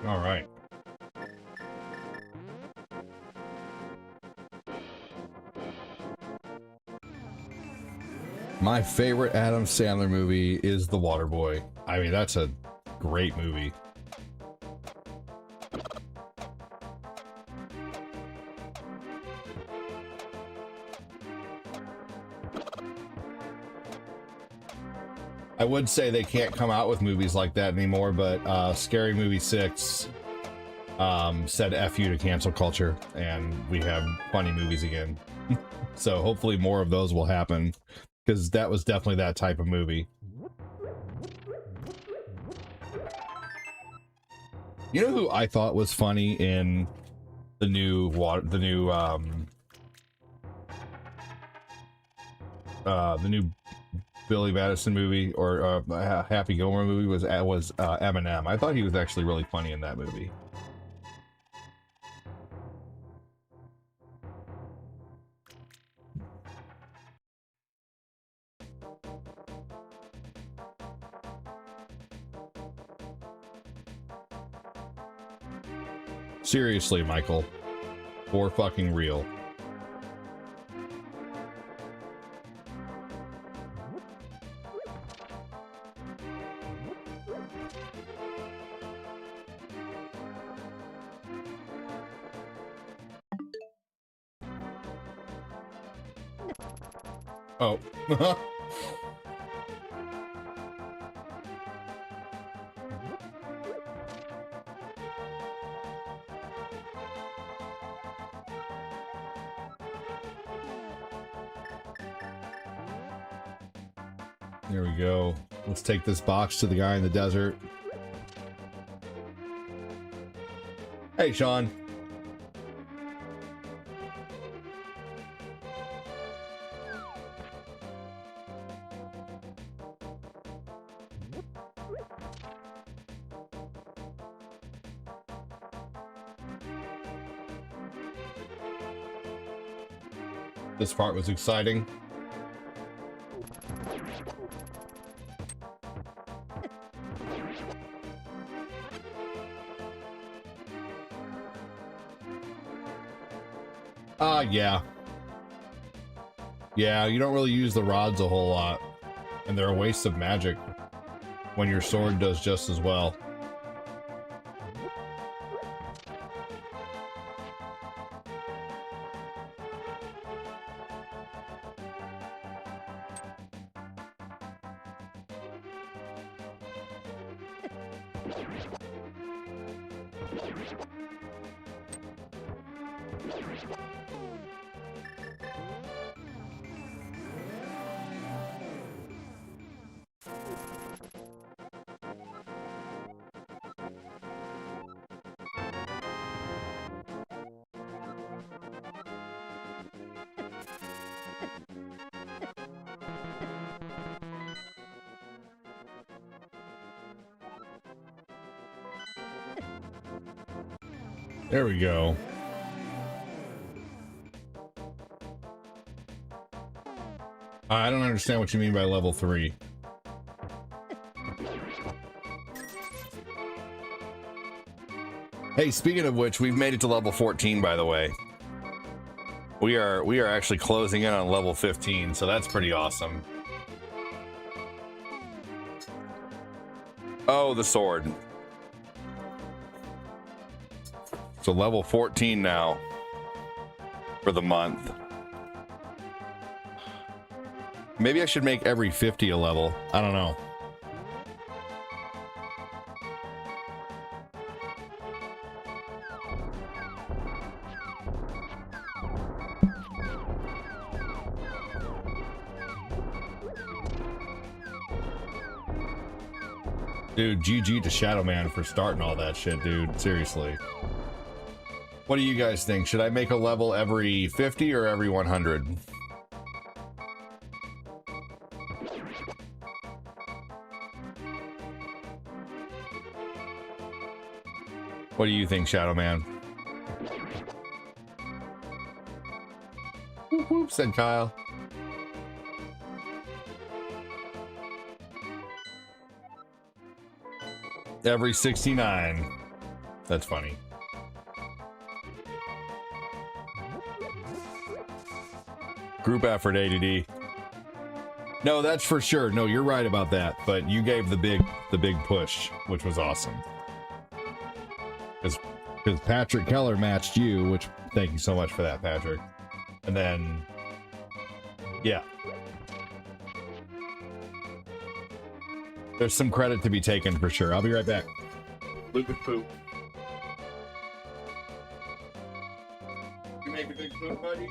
All right. My favorite Adam Sandler movie is The Waterboy. I mean, that's a great movie. I would say they can't come out with movies like that anymore, but Scary Movie 6 said F you to cancel culture, and we have funny movies again. So hopefully more of those will happen, because that was definitely that type of movie. You know who I thought was funny in the new Billy Madison movie, or Happy Gilmore movie, was Eminem. I thought he was actually really funny in that movie. Seriously, Michael. For fucking real. Oh. There we go. Let's take this box to the guy in the desert. Hey, Sean. This part was exciting. Yeah. Yeah, you don't really use the rods a whole lot, and they're a waste of magic when your sword does just as well. There we go. I don't understand what you mean by level 3. Hey, speaking of which, we've made it to level 14, by the way. We are actually closing in on level 15, so that's pretty awesome. Oh, the sword. So level 14 now for the month. Maybe I should make every 50 a level. I don't know. Dude, GG to Shadow Man for starting all that shit, dude. Seriously. What do you guys think? Should I make a level every 50 or every 100? What do you think, Shadow Man? Whoop whoop, said Kyle. Every 69. That's funny. Group effort, ADD. No, that's for sure. No, you're right about that. But you gave the big push, which was awesome. Because Patrick Keller matched you, which thank you so much for that, Patrick. And then, yeah. There's some credit to be taken for sure. I'll be right back. Liquid poop. You make a big poop, buddy?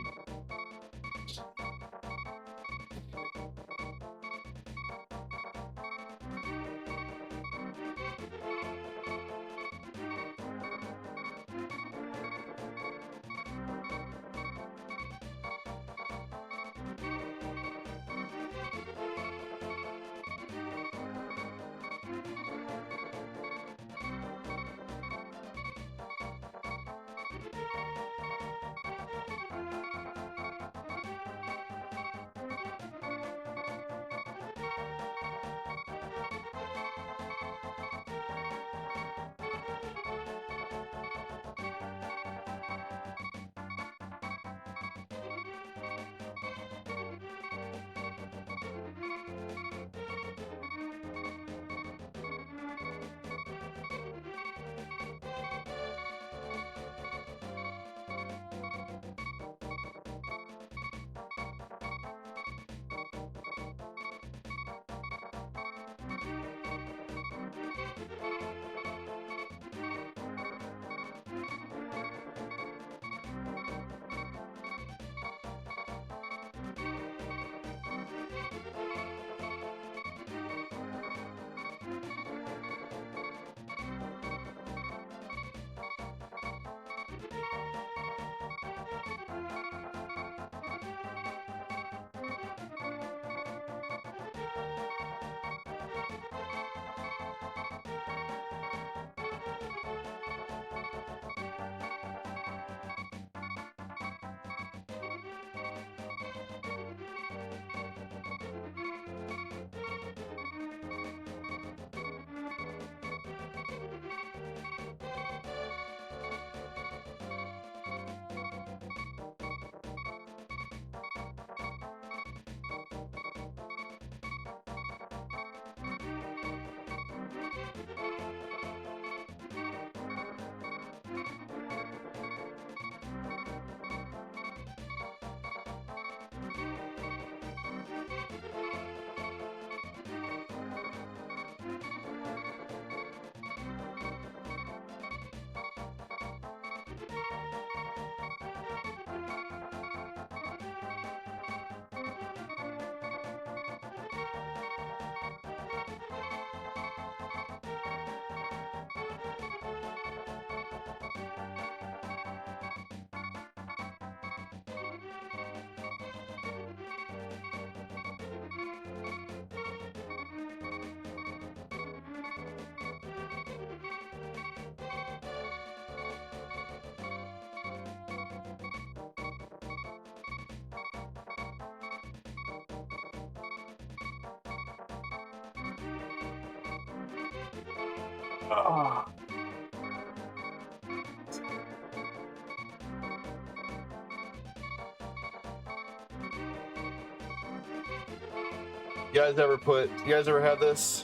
You guys ever had this?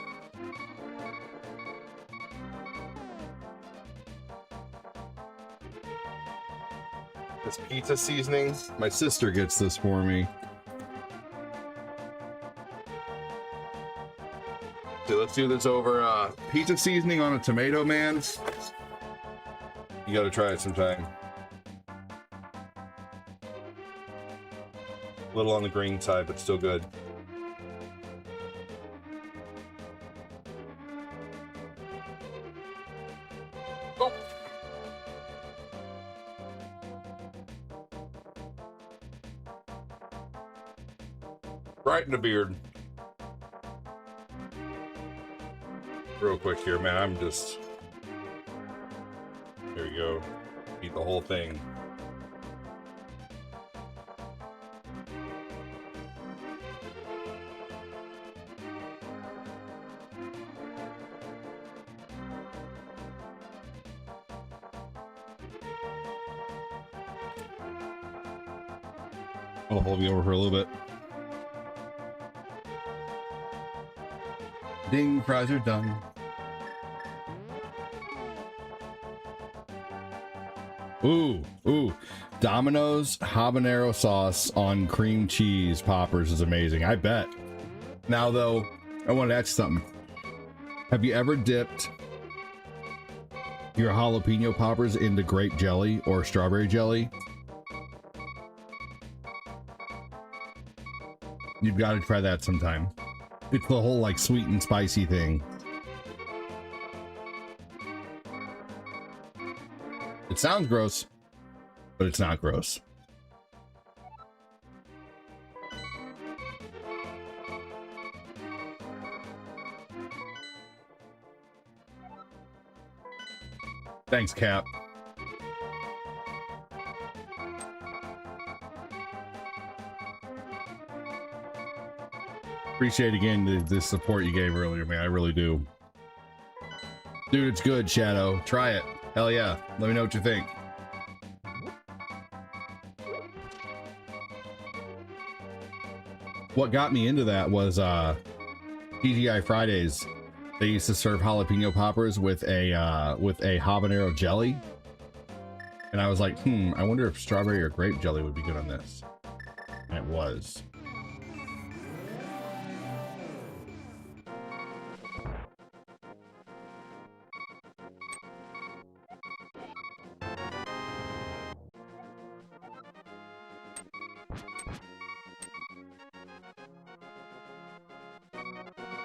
This pizza seasoning? My sister gets this for me. So let's do this over pizza seasoning on a tomato, man. You gotta try it sometime. A little on the green side, but still good. Oh. Right in the beard. Real quick here, man. I'm just... There you go. Eat the whole thing. I'll hold you over for a little bit. Ding, fries are done. Ooh, Domino's habanero sauce on cream cheese poppers is amazing. I bet. Now though, I want to ask something. Have you ever dipped your jalapeno poppers into grape jelly or strawberry jelly? You've got to try that sometime. It's the whole like sweet and spicy thing. It sounds gross, but it's not gross. Thanks, Cap. Appreciate again the support you gave earlier, man. I really do. Dude, it's good, Shadow. Try it. Hell yeah. Let me know what you think. What got me into that was TGI Fridays. They used to serve jalapeno poppers with a habanero jelly. And I was like, I wonder if strawberry or grape jelly would be good on this. And it was.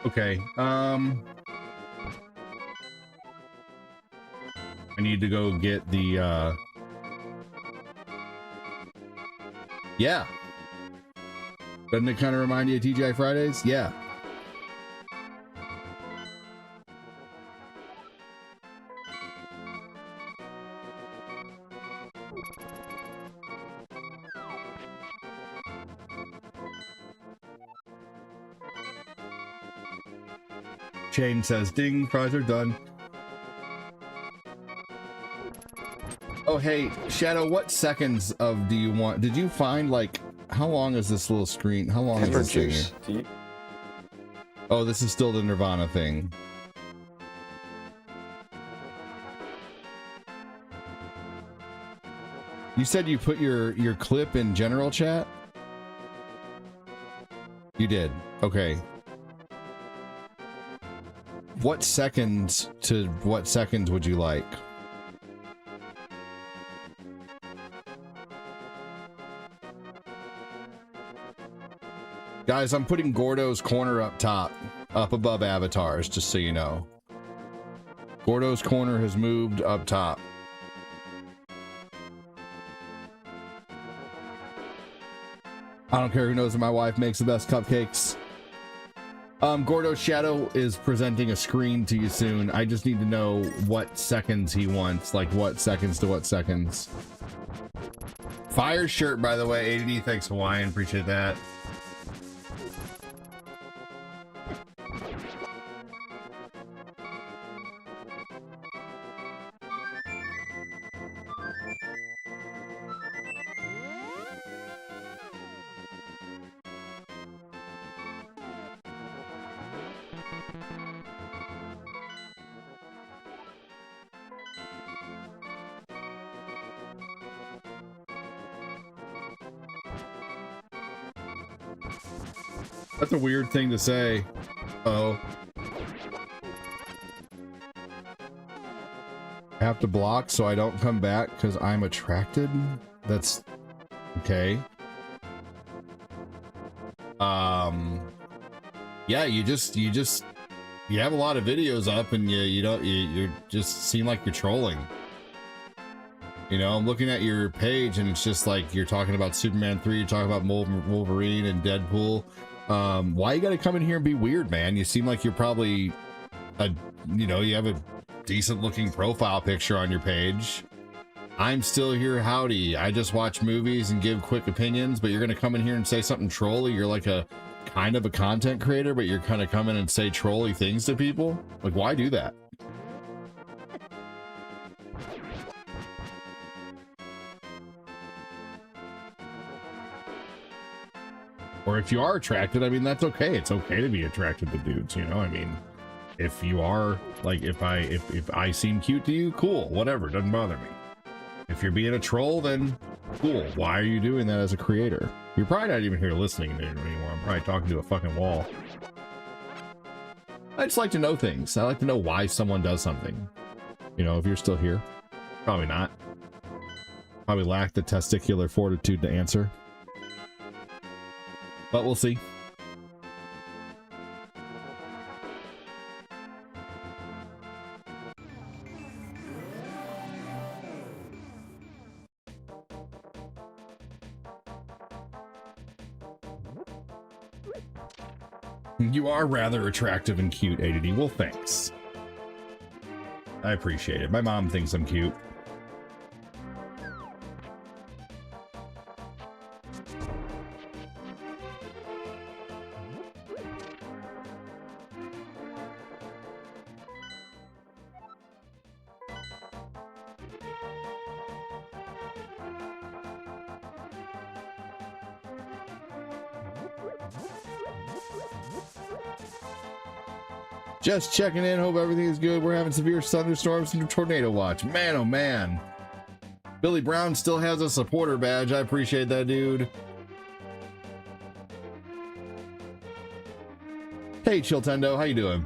Okay, I need to go get the, yeah. Doesn't it kind of remind you of TGI Fridays? Yeah. Shane says, ding, fries are done. Oh, hey, Shadow, what seconds of do you want? Did you find, like, how long is this little screen? How long is this thing here? Oh, this is still the Nirvana thing. You said you put your clip in general chat? You did. Okay. What seconds to what seconds would you like? Guys, I'm putting Gordo's Corner up top, up above avatars, just so you know. Gordo's Corner has moved up top. I don't care who knows that my wife makes the best cupcakes. Gordo's Shadow is presenting a screen to you soon. I just need to know what seconds he wants, like what seconds to what seconds. Fire shirt, by the way, ADD, thanks Hawaiian, appreciate that. That's a weird thing to say. Oh. I have to block so I don't come back because I'm attracted? That's okay. Yeah, you have a lot of videos up and you just seem like you're trolling. You know, I'm looking at your page and it's just like you're talking about Superman 3, you're talking about Wolverine and Deadpool. Why you gotta come in here and be weird, man? You seem like you're probably you have a decent looking profile picture on your page. I'm still here, howdy. I just watch movies and give quick opinions, but you're gonna come in here and say something trolly. You're like a kind of a content creator, but you're kind of come in and say trolly things to people. Like, why do that? Or if you are attracted, I mean, that's okay. It's okay to be attracted to dudes, you know? I mean, if you are, like, if I seem cute to you, cool, whatever, doesn't bother me. If you're being a troll, then cool. Why are you doing that as a creator? You're probably not even here listening to it anymore. I'm probably talking to a fucking wall. I just like to know things. I like to know why someone does something. You know, if you're still here, probably not. Probably lack the testicular fortitude to answer. But we'll see. You are rather attractive and cute, ADD. Well, thanks. I appreciate it. My mom thinks I'm cute. Just checking in. Hope everything is good. We're having severe thunderstorms and a tornado watch. Man, oh man. Billy Brown still has a supporter badge. I appreciate that, dude. Hey, Chiltendo, how you doing?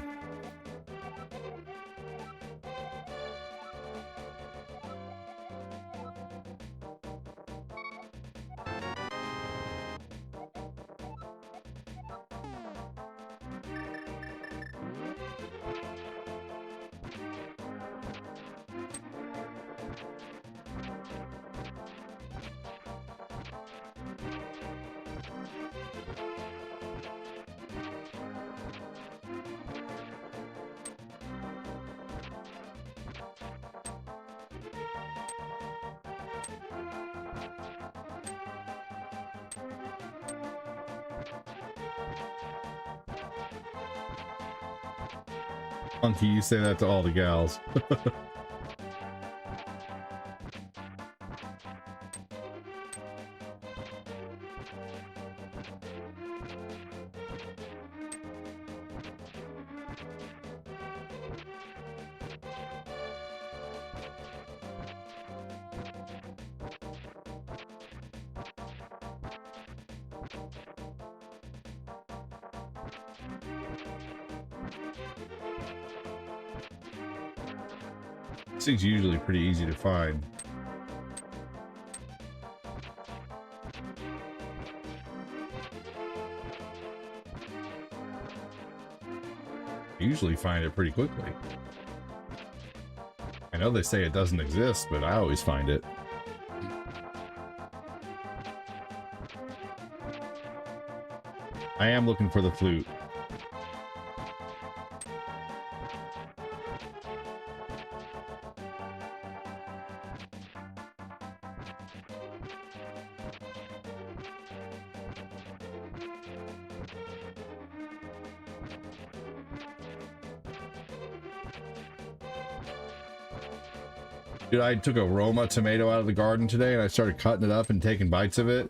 Funky, you say that to all the gals. This thing's usually pretty easy to find. Usually find it pretty quickly. I know they say it doesn't exist, but I always find it. I am looking for the flute. Dude, I took a Roma tomato out of the garden today and I started cutting it up and taking bites of it.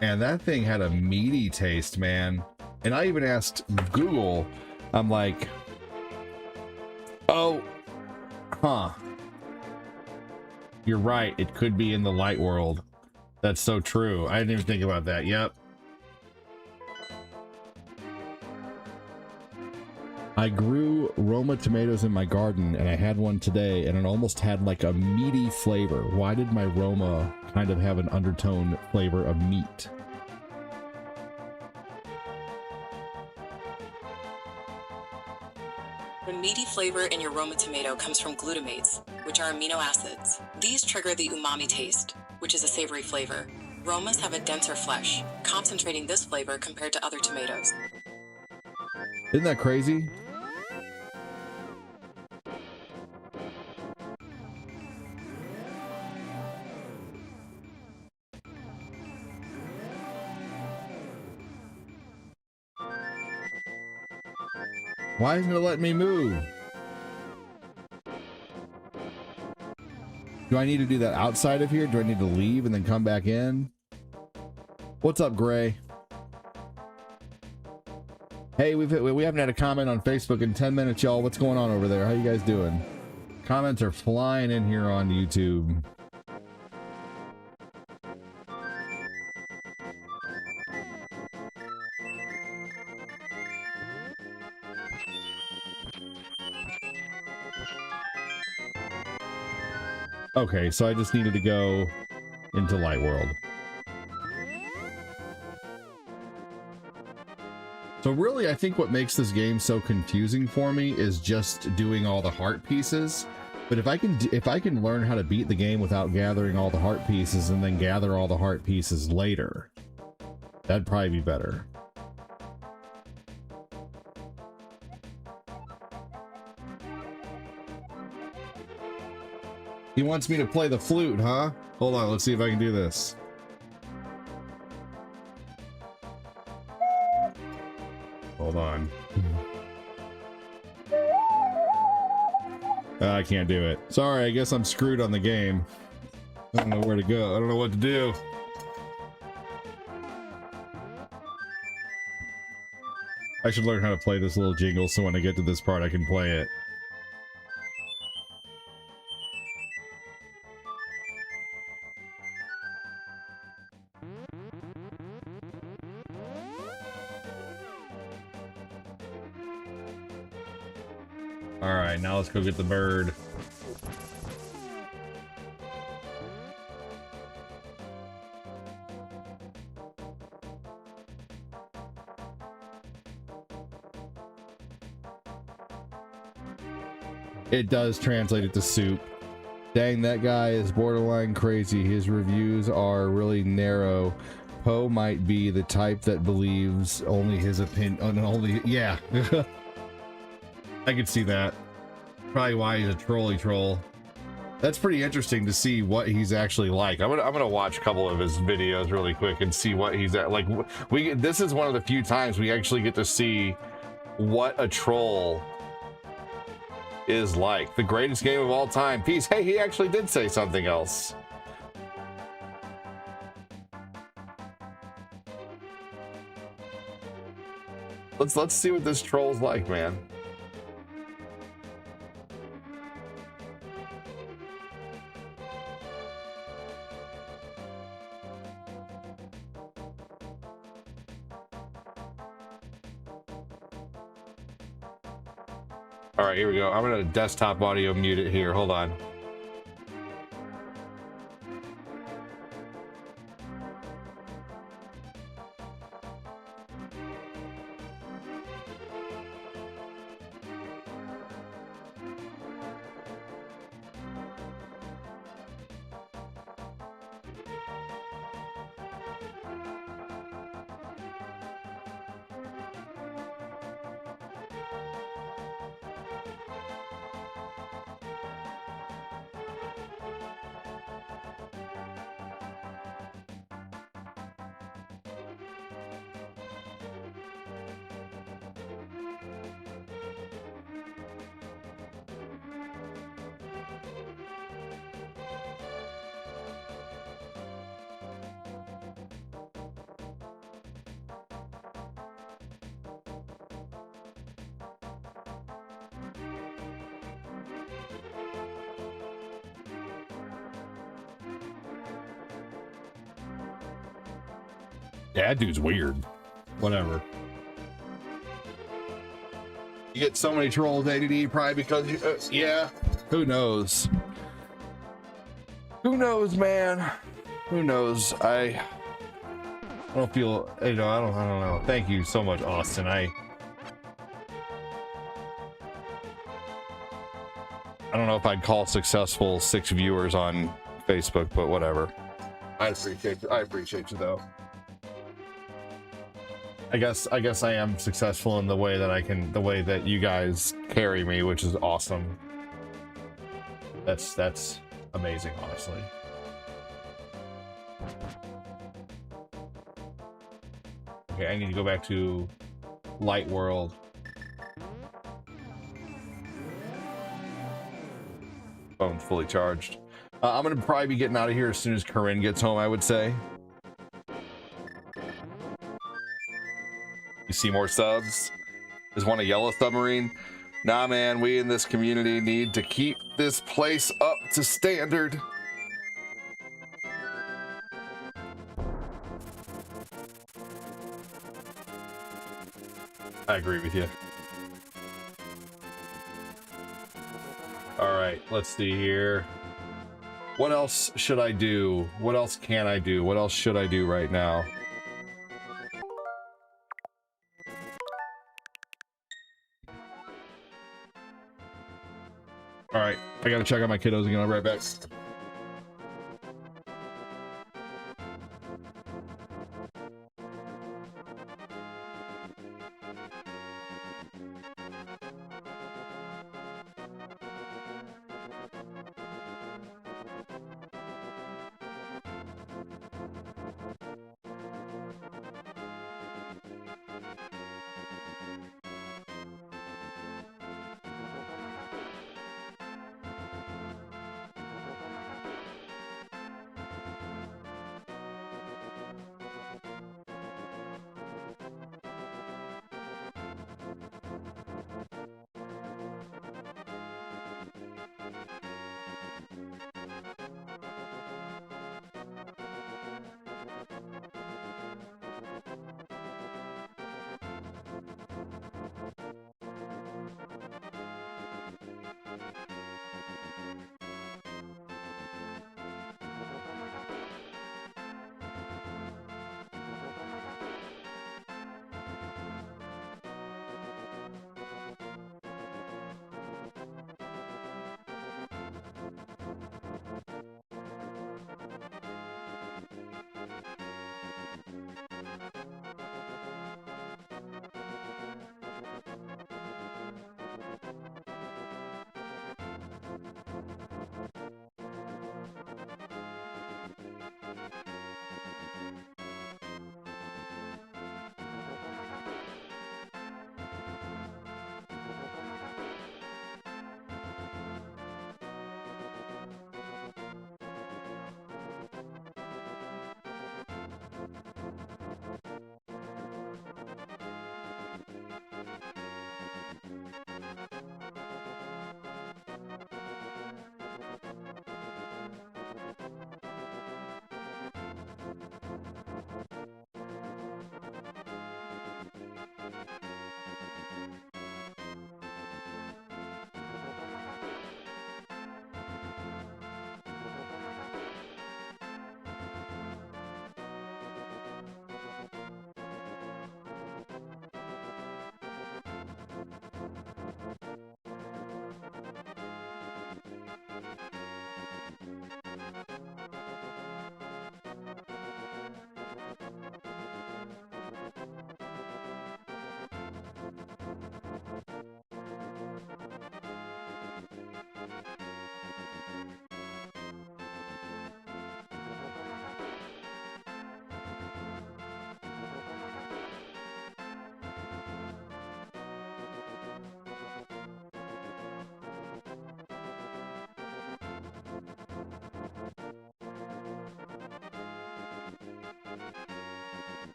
And that thing had a meaty taste, man. And I even asked Google, I'm like, oh, huh. You're right, it could be in the light world. That's so true. I didn't even think about that. Yep. I grew Roma tomatoes in my garden, and I had one today, and it almost had like a meaty flavor. Why did my Roma kind of have an undertone flavor of meat? The meaty flavor in your Roma tomato comes from glutamates, which are amino acids. These trigger the umami taste, which is a savory flavor. Romas have a denser flesh, concentrating this flavor compared to other tomatoes. Isn't that crazy? Why isn't it letting me move? Do I need to do that outside of here? Do I need to leave and then come back in? What's up, Gray? Hey, we haven't had a comment on Facebook in 10 minutes, y'all. What's going on over there? How you guys doing? Comments are flying in here on YouTube. Okay, so I just needed to go into Light World. So really, I think what makes this game so confusing for me is just doing all the heart pieces. But if I can learn how to beat the game without gathering all the heart pieces and then gather all the heart pieces later, that'd probably be better. He wants me to play the flute, huh? Hold on, let's see if I can do this. Hold on. I can't do it. Sorry, I guess I'm screwed on the game. I don't know where to go. I don't know what to do. I should learn how to play this little jingle so when I get to this part I can play it. Alright, now let's go get the bird. It does translate it to soup. Dang, that guy is borderline crazy. His reviews are really narrow. Poe might be the type that believes only his opinion, yeah. I could see that. Probably why he's a trolly troll. That's pretty interesting to see what he's actually like. I'm gonna watch a couple of his videos really quick and see what he's at. Like, this is one of the few times we actually get to see what a troll is like. The greatest game of all time. Peace. Hey, he actually did say something else. Let's see what this troll's like, man. All right, here we go. I'm gonna desktop audio mute it here. Hold on. Yeah, that dude's weird. Whatever. You get so many trolls, ADD, probably because you, yeah, who knows? Who knows, man? Who knows? I don't feel, you know, I don't know. Thank you so much, Austin. I don't know if I'd call successful 6 viewers on Facebook, but whatever. I appreciate you though. I guess I am successful in the way that the way that you guys carry me, which is awesome. That's amazing, honestly. Okay, I need to go back to Light World. Phone's fully charged. I'm gonna probably be getting out of here as soon as Corinne gets home, I would say. You see more subs? Is one a yellow submarine? Nah, man, we in this community need to keep this place up to standard. I agree with you. All right, let's see here. What else should I do? What else can I do? What else should I do right now? All right, I gotta check on my kiddos again. I'll be right back.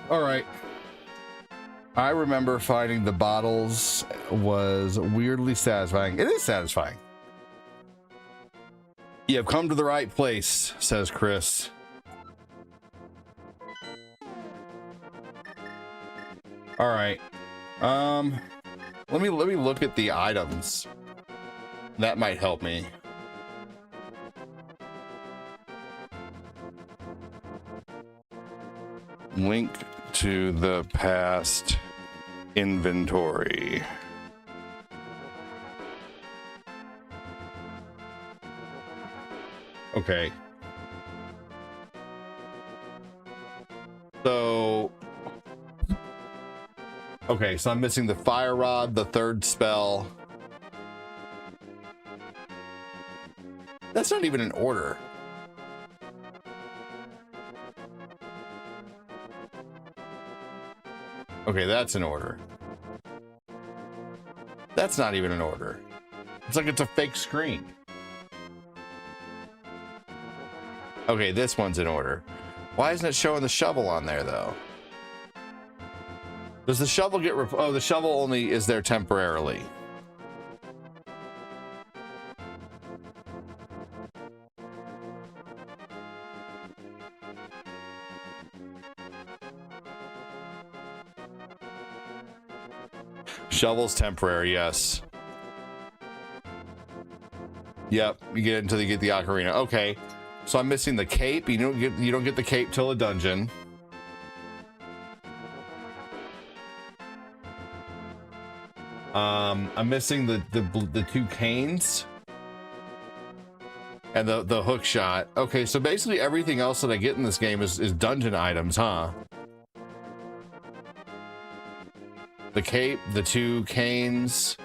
All right. I remember finding the bottles was weirdly satisfying. It is satisfying. You have come to the right place, says Chris. All right. Let me look at the items. That might help me. Link to the past inventory. Okay. So, okay, so I'm missing the fire rod, the third spell. That's not even in order. Okay, that's in order. That's not even in order. It's like it's a fake screen. Okay, this one's in order. Why isn't it showing the shovel on there, though? Does the shovel get... Oh, the shovel only is there temporarily. Shovel's temporary, yes. Yep, you get it until you get the ocarina. Okay, so I'm missing the cape. You don't get the cape till a dungeon. I'm missing the two canes and the hook shot. Okay, so basically everything else that I get in this game is dungeon items, huh? The cape, the two canes,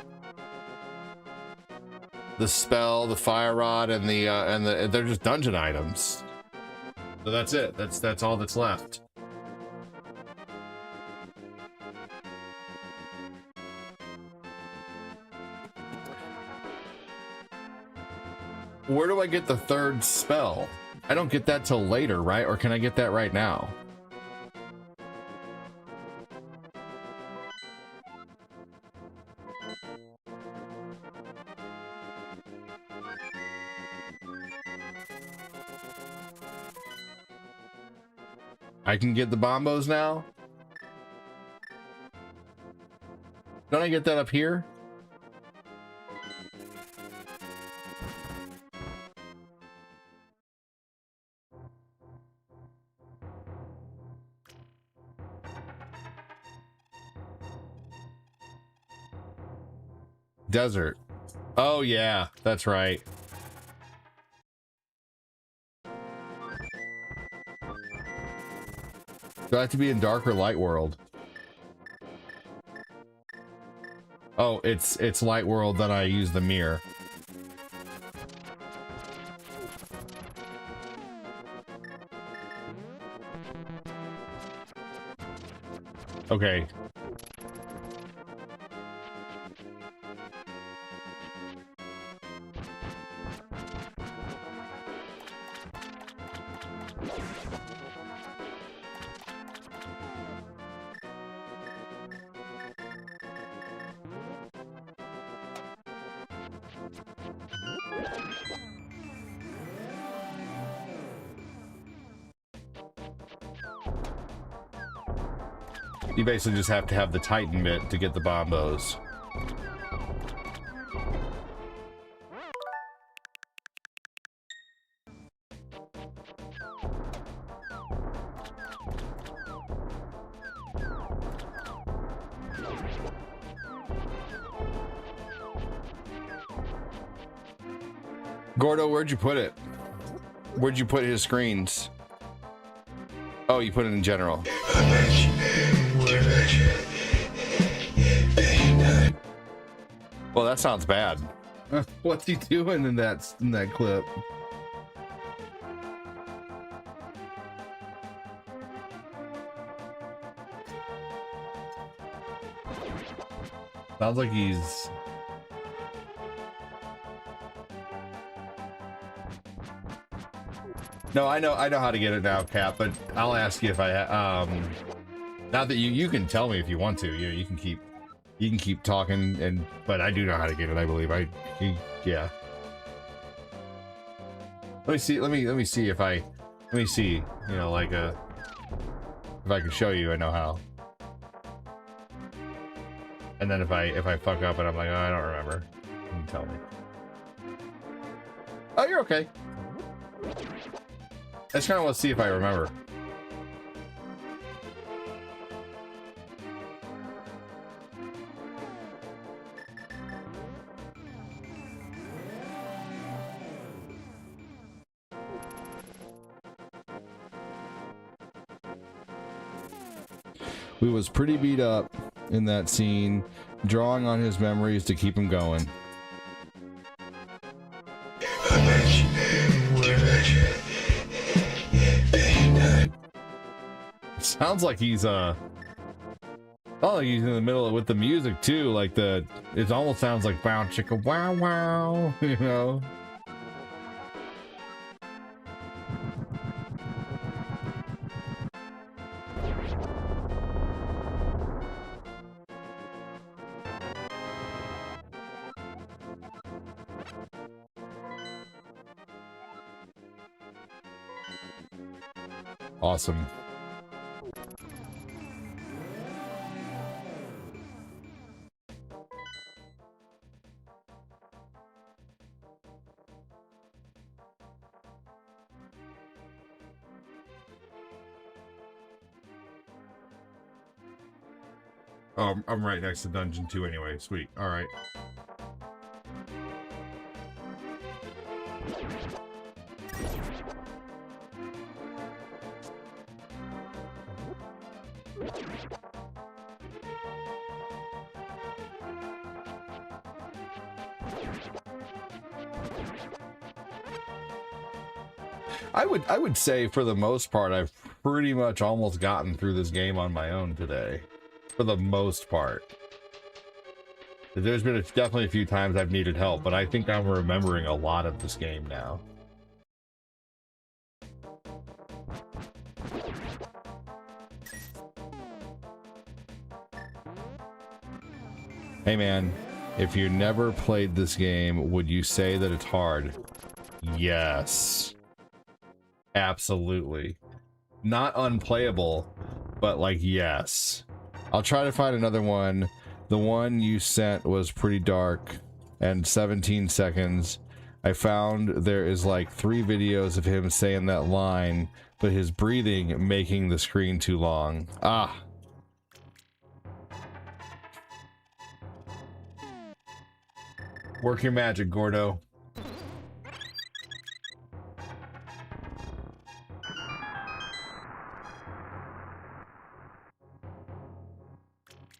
the spell, the fire rod, and they're just dungeon items. So that's it. That's all that's left. Where do I get the third spell? I don't get that till later, right? Or can I get that right now? I can get the bombos now? Don't I get that up here? Desert. Oh yeah, that's right. Do I have to be in dark or light world? Oh, it's light world that I use the mirror. Okay. You basically just have to have the Titan bit to get the bombos. Gordo, where'd you put it? Where'd you put his screens? Oh, you put it in general. Well, that sounds bad. What's he doing in that clip? Sounds like he's... No, I know how to get it now, Cap, but I'll ask you if I Not that you can tell me if you want to. You can keep talking, but I do know how to get it. I believe yeah. Let me see. Let me see if I. Let me see. You know, like if I can show you, I know how. And then if I fuck up and I'm like, oh, I don't remember, you can tell me. Oh, you're okay. I just kind of want to see if I remember. We was pretty beat up in that scene, drawing on his memories to keep him going. Sounds like he's oh, he's in the middle of, with the music too, like it almost sounds like wow chicka wow wow, you know. Awesome. Oh, I'm right next to Dungeon 2 anyway. Sweet. All right. I would say for the most part, I've pretty much almost gotten through this game on my own today. For the most part. There's been definitely a few times I've needed help, but I think I'm remembering a lot of this game now. Hey man, if you never played this game, would you say that it's hard? Yes. Absolutely. Not unplayable, but like, yes. I'll try to find another one. The one you sent was pretty dark and 17 seconds. I found there is like 3 videos of him saying that line, but his breathing making the screen too long. Ah. Work your magic, Gordo.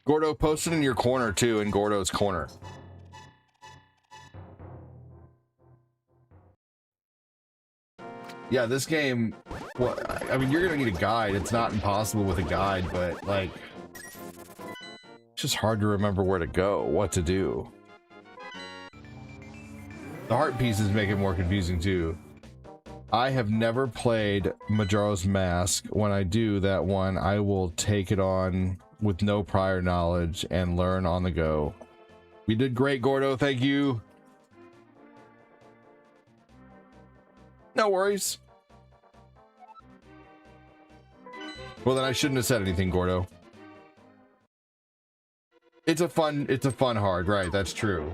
Gordo, post it in your corner too, in Gordo's corner. Yeah, this game, well, I mean, you're gonna need a guide. It's not impossible with a guide, but like, it's just hard to remember where to go, what to do. The heart pieces make it more confusing too. I have never played Majora's Mask. When I do that one, I will take it on with no prior knowledge and learn on the go. We did great, Gordo. Thank you. No worries. Well, then I shouldn't have said anything, Gordo. It's a fun hard, right? That's true.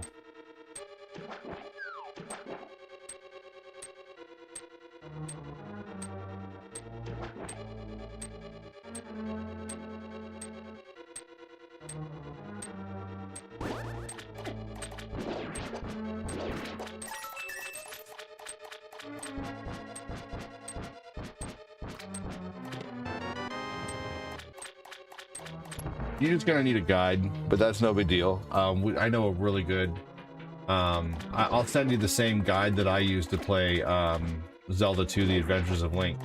You're just gonna need a guide, but that's no big deal. I know a really good. I'll send you the same guide that I used to play Zelda 2: The Adventures of Link.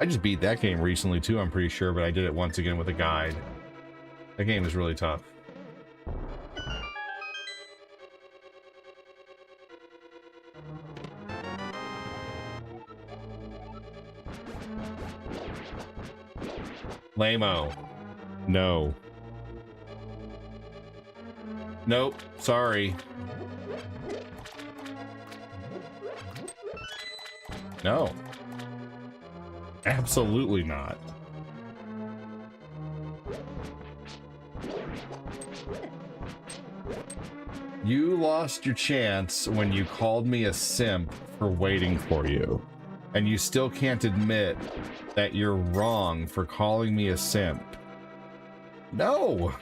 I just beat that game recently too, I'm pretty sure, but I did it once again with a guide. That game is really tough. Lame-o. No. Nope. Sorry. No. Absolutely not. You lost your chance when you called me a simp for waiting for you. And you still can't admit that you're wrong for calling me a simp. No.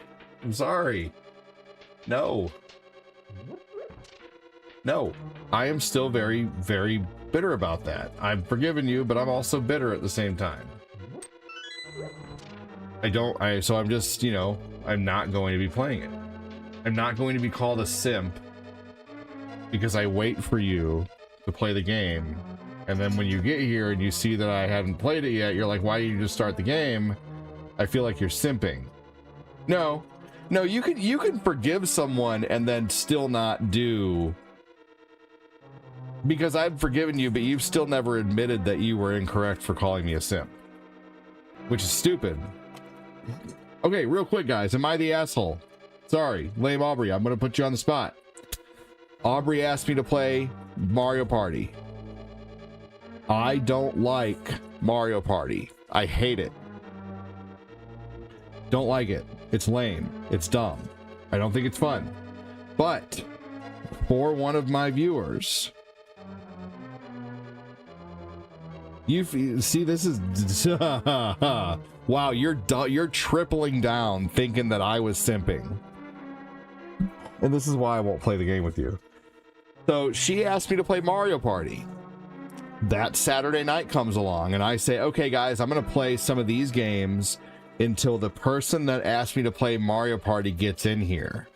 I'm sorry. No. No. I am still very, very bitter about that. I've forgiven you, but I'm also bitter at the same time. So I'm just, you know, I'm not going to be playing it. I'm not going to be called a simp because I wait for you to play the game. And then when you get here and you see that I haven't played it yet, you're like, why didn't you just start the game? I feel like you're simping. No, you can forgive someone and then still not do, because I've forgiven you, but you've still never admitted that you were incorrect for calling me a simp, which is stupid. Okay, real quick, guys. Am I the asshole? Sorry, lame Aubrey. I'm going to put you on the spot. Aubrey asked me to play Mario Party. I don't like Mario Party. I hate it. Don't like it. It's lame. It's dumb. I don't think it's fun. But for one of my viewers, you see, this is wow. You're tripling down, thinking that I was simping, and this is why I won't play the game with you. So she asked me to play Mario Party. That Saturday night comes along, and I say, okay, guys, I'm gonna play some of these games until the person that asked me to play Mario Party gets in here.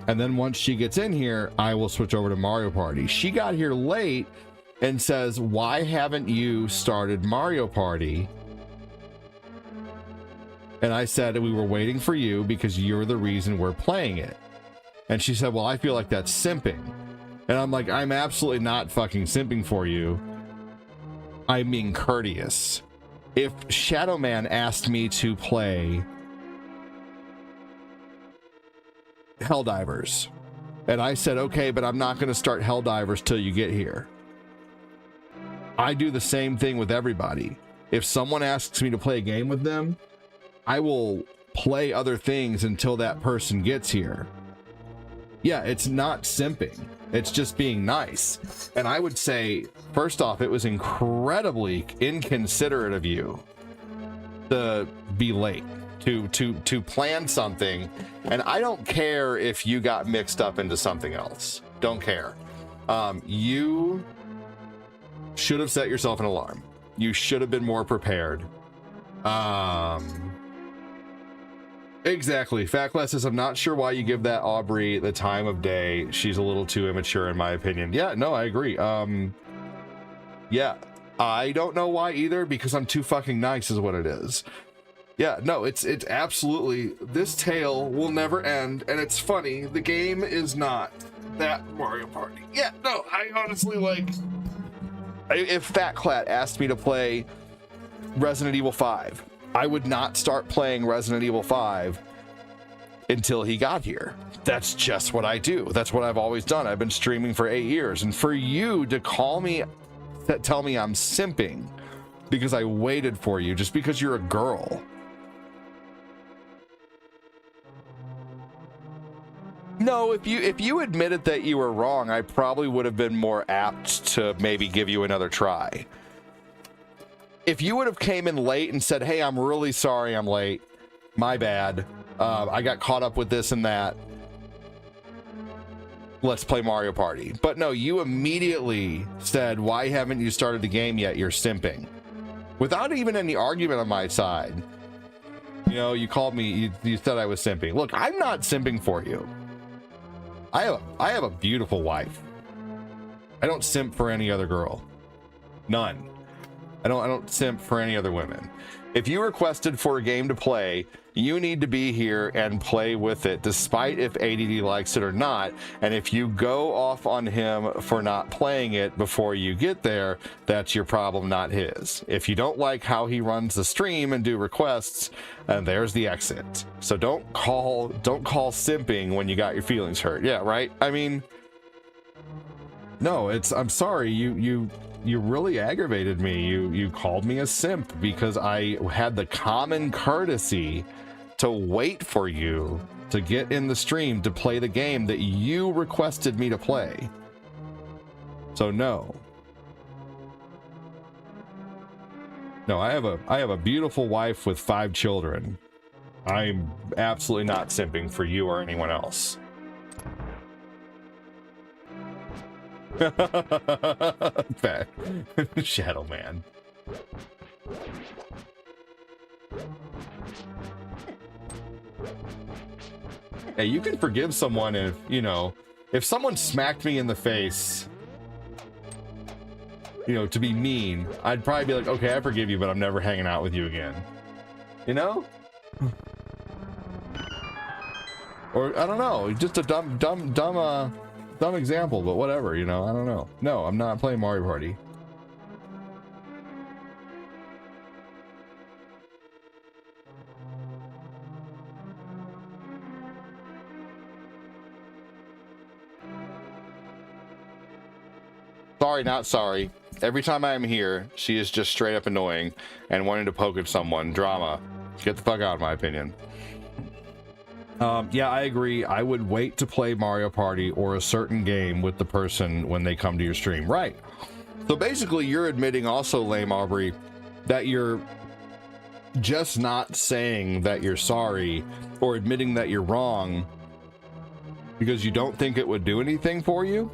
And then once she gets in here, I will switch over to Mario Party. She got here late and says, why haven't you started Mario Party? And I said, we were waiting for you because you're the reason we're playing it. And she said, well, I feel like that's simping. And I'm like, I'm absolutely not fucking simping for you. I'm being courteous. If Shadow Man asked me to play Helldivers, and I said, okay, but I'm not going to start Helldivers till you get here. I do the same thing with everybody. If someone asks me to play a game with them, I will play other things until that person gets here. Yeah, it's not simping. It's just being nice. And I would say, first off, it was incredibly inconsiderate of you to be late, to plan something. And I don't care if you got mixed up into something else. Don't care. You should have set yourself an alarm. You should have been more prepared. Exactly. Fat Class says, I'm not sure why you give that Aubrey the time of day. She's a little too immature, in my opinion. Yeah, no, I agree. Yeah, I don't know why either, because I'm too fucking nice is what it is. Yeah, no, it's absolutely, this tale will never end, and it's funny, the game is not that Mario Party. Yeah, no, I honestly, like, if Fat Clat asked me to play Resident Evil 5, I would not start playing Resident Evil 5 until he got here. That's just what I do. That's what I've always done. I've been streaming for 8 years. And for you to call me, tell me I'm simping because I waited for you just because you're a girl. No, if you admitted that you were wrong, I probably would have been more apt to maybe give you another try. If you would have came in late and said, hey, I'm really sorry I'm late, my bad, I got caught up with this and that, let's play Mario Party. But no, you immediately said, why haven't you started the game yet? You're simping. Without even any argument on my side. You know, you called me, you said I was simping. Look, I'm not simping for you. I have a beautiful wife. I don't simp for any other girl. None. I don't simp for any other women. If you requested for a game to play, you need to be here and play with it, despite if ADD likes it or not. And if you go off on him for not playing it before you get there, that's your problem, not his. If you don't like how he runs the stream and do requests, there's the exit. So don't call simping when you got your feelings hurt. Yeah, right? I mean, no, I'm sorry, you really aggravated me. You called me a simp because I had the common courtesy to wait for you to get in the stream to play the game that you requested me to play. So no. No, I have a beautiful wife with 5 children. I'm absolutely not simping for you or anyone else. Fat Shadow Man. Hey, you can forgive someone if, you know, if someone smacked me in the face, you know, to be mean, I'd probably be like, okay, I forgive you, but I'm never hanging out with you again. You know? Or I don't know, just a dumb example, but whatever, you know, I don't know. No, I'm not playing Mario Party. Sorry, not sorry. Every time I'm here, she is just straight up annoying and wanting to poke at someone. Drama. Get the fuck out, in my opinion. Yeah, I agree. I would wait to play Mario Party or a certain game with the person when they come to your stream. Right. So basically, you're admitting also, Lame Aubrey, that you're just not saying that you're sorry or admitting that you're wrong because you don't think it would do anything for you.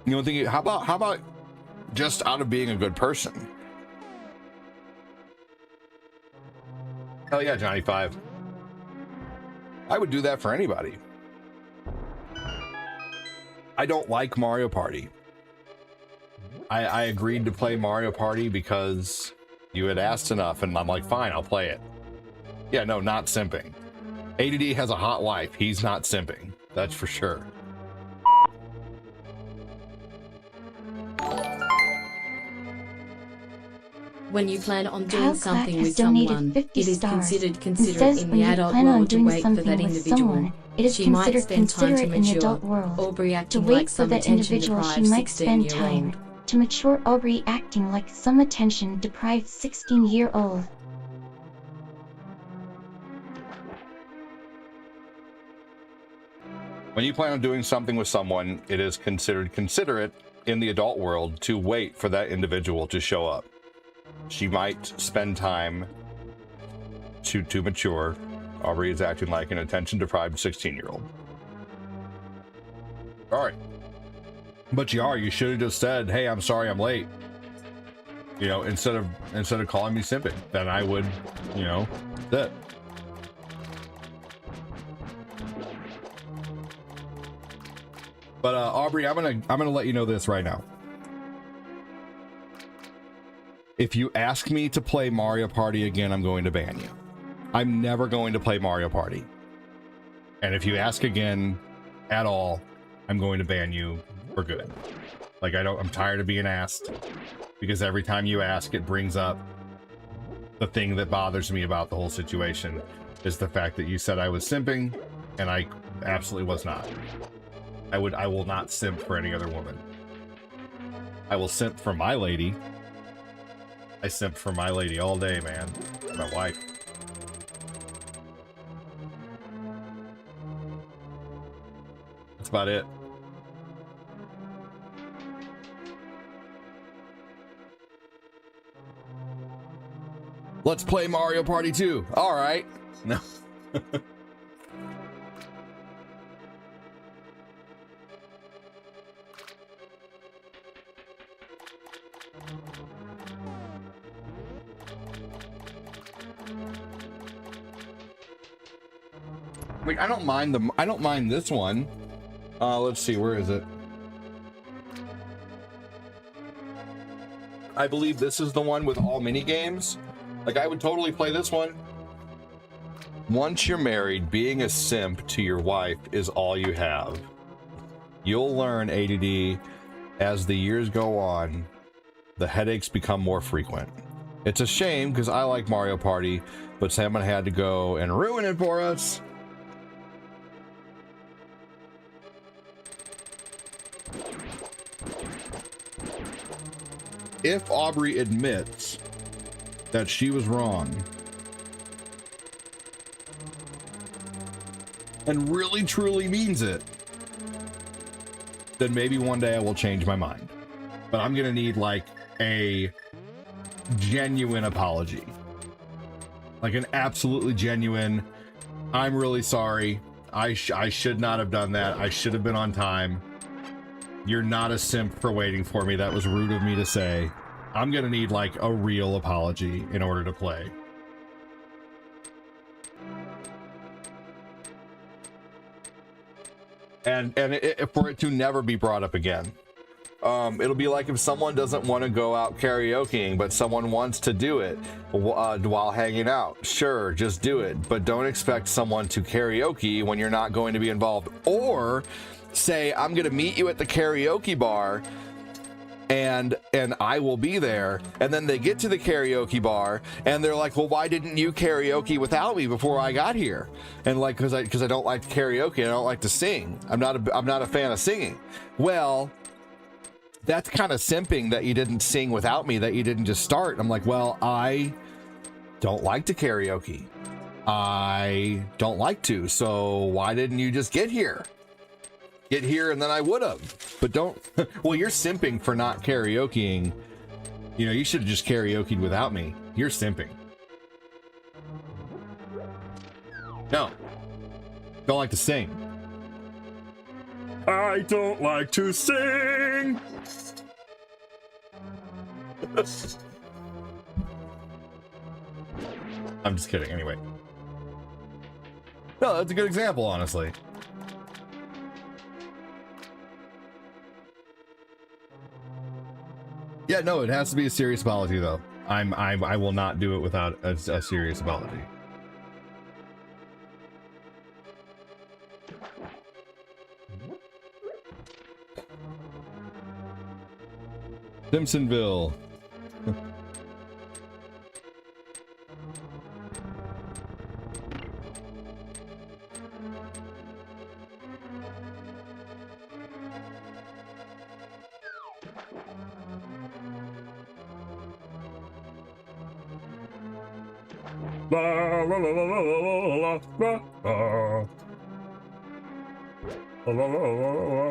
You don't think? How about just out of being a good person? Hell yeah, Johnny 5. I would do that for anybody. I don't like Mario Party. I agreed to play Mario Party because you had asked enough, and I'm like, fine, I'll play it. Yeah, no, not simping. ADD has a hot wife. He's not simping. That's for sure. When you plan on doing Kyle something Clack with has donated someone, 50 it is stars considered and considerate says in when the you adult plan on world to doing wait for something that with individual. someone, it is She might considered spend time to considerate in the mature. adult world. Aubrey To acting wait like for some that individual, she attention-deprived might spend 16-year-old. time. To mature, Aubrey acting like some attention-deprived 16-year-old. When you plan on doing something with someone, it is considered considerate in the adult world to wait for that individual to show up. She might spend time to mature. Aubrey is acting like an attention-deprived 16-year-old. All right. But you should have just said, hey, I'm sorry I'm late. You know, instead of calling me simping. Then I would, you know, that. But Aubrey, I'm gonna let you know this right now. If you ask me to play Mario Party again, I'm going to ban you. I'm never going to play Mario Party. And if you ask again at all, I'm going to ban you for good. Like, I'm tired of being asked, because every time you ask, it brings up the thing that bothers me about the whole situation is the fact that you said I was simping, and I absolutely was not. I will not simp for any other woman. I will simp for my lady. I simp for my lady all day, man. My wife. That's about it. Let's play Mario Party 2. All right. No. Wait, I don't mind this one. Let's see, where is it? I believe this is the one with all mini games. Like, I would totally play this one. Once you're married, being a simp to your wife is all you have. You'll learn, ADD, as the years go on, the headaches become more frequent. It's a shame because I like Mario Party, but someone had to go and ruin it for us. If Aubrey admits that she was wrong and really truly means it, then maybe one day I will change my mind. But I'm gonna need like a genuine apology, like an absolutely genuine, I'm really sorry, I should not have done that, I should have been on time, you're not a simp for waiting for me, that was rude of me to say. I'm gonna need like a real apology in order to play. And for it to never be brought up again. It'll be like if someone doesn't want to go out karaokeing, but someone wants to do it while hanging out. Sure, just do it, but don't expect someone to karaoke when you're not going to be involved. Or say, I'm going to meet you at the karaoke bar, and I will be there. And then they get to the karaoke bar, and they're like, well, why didn't you karaoke without me before I got here? And like, because I don't like karaoke, I don't like to sing. I'm not a fan of singing. Well, that's kind of simping that you didn't sing without me, that you didn't just start. I'm like, well, I don't like to karaoke. I don't like to. So why didn't you just get here? Get here and then I would have. But don't. Well, you're simping for not karaokeing. You know, you should have just karaokeed without me. You're simping. No. Don't like to sing. I don't like to sing. I'm just kidding. Anyway. No, that's a good example, honestly. Yeah, no, it has to be a serious apology, though. I will not do it without a serious apology. Simpsonville. La la la la la la la la la la la.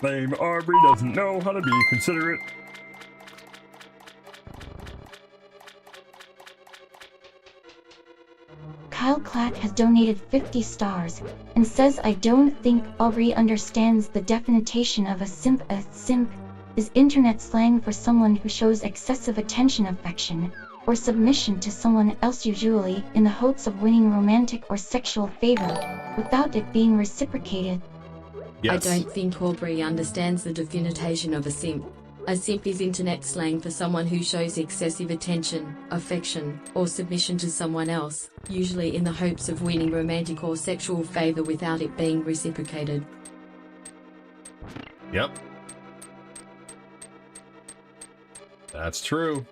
Lame Aubrey doesn't know how to be considerate. Kyle Klatt has donated 50 stars and says, I don't think Aubrey understands the definition of a simp. A simp is internet slang for someone who shows excessive attention, affection, or submission to someone else, usually in the hopes of winning romantic or sexual favor, without it being reciprocated. Yes. I don't think Aubrey understands the definition of a simp. A simp is internet slang for someone who shows excessive attention, affection, or submission to someone else, usually in the hopes of winning romantic or sexual favor without it being reciprocated. Yep. That's true.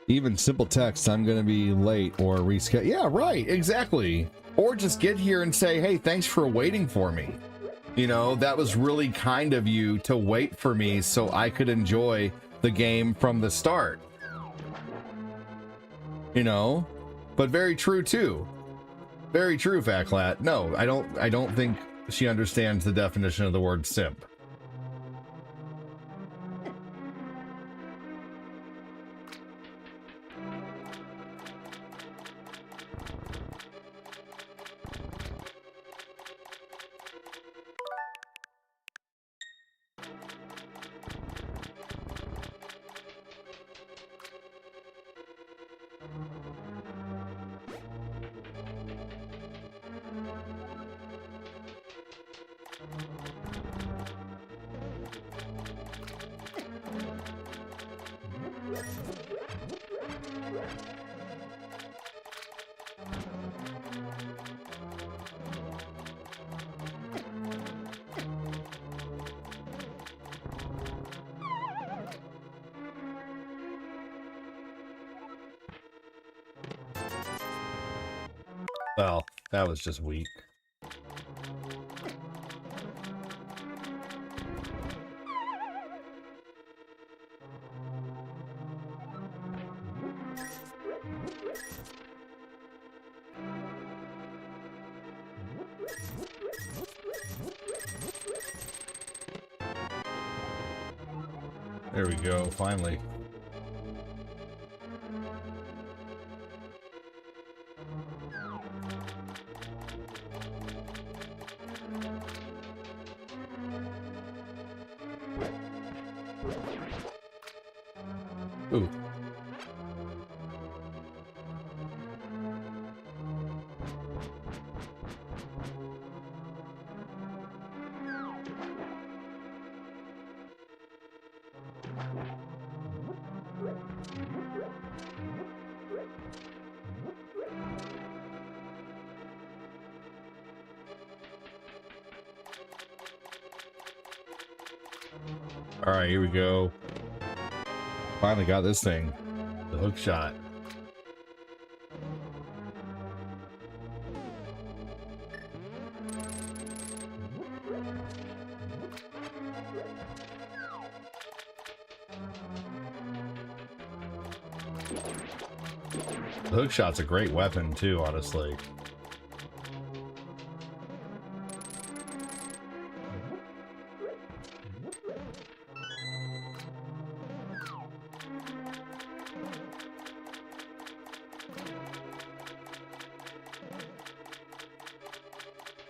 Even simple text, I'm going to be late, or reschedule. Yeah, right, exactly. Or just get here and say, hey, thanks for waiting for me. You know, that was really kind of you to wait for me so I could enjoy the game from the start. You know, but very true too. Very true, Fat Clat. No, I don't think she understands the definition of the word simp. Well, that was just weak. There we go, finally. Ooh. All right, here we go. Finally got this thing. The hook shot. The hook shot's a great weapon too, honestly.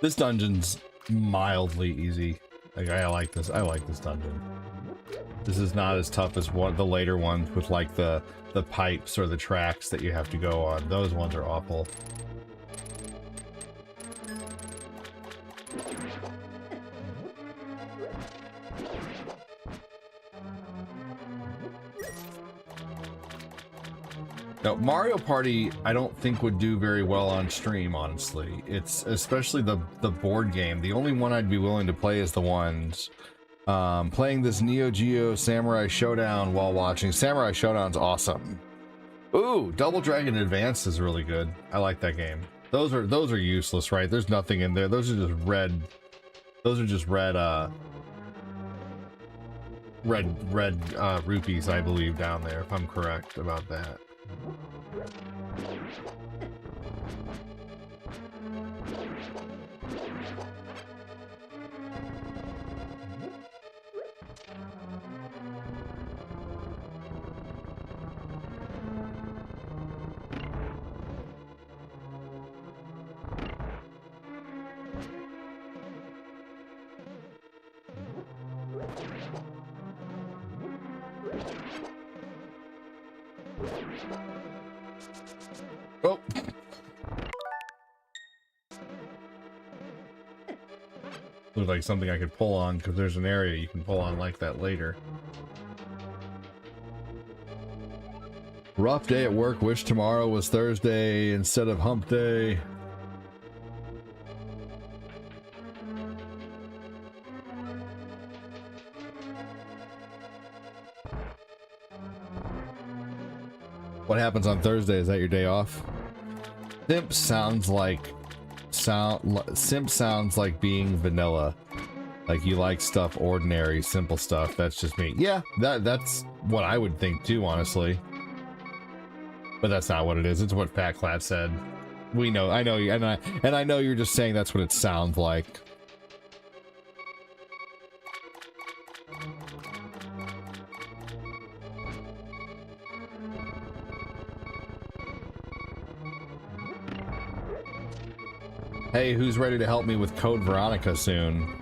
This dungeon's mildly easy. Like, I like this. I like this dungeon. This is not as tough as the later ones with like the pipes or the tracks that you have to go on. Those ones are awful. Now, Mario Party, I don't think would do very well on stream, honestly. It's especially the board game. The only one I'd be willing to play is the ones playing this Neo Geo Samurai Showdown while watching. Samurai Showdown's awesome. Ooh, Double Dragon Advanced is really good. I like that game. Those are useless, right? There's nothing in there. Those are just red. Those are just red rupees, I believe, down there, if I'm correct about that. Oh. Looks like something I could pull on, because there's an area you can pull on like that later. Rough day at work. Wish tomorrow was Thursday instead of hump day. What happens on Thursday? Is that your day off? Simp sounds like being vanilla. Like you like stuff ordinary, simple stuff. That's just me. Yeah, that's what I would think too, honestly. But that's not what it is. It's what Fat Clad said. We know. I know you, and I know you're just saying that's what it sounds like. Hey, who's ready to help me with Code Veronica soon?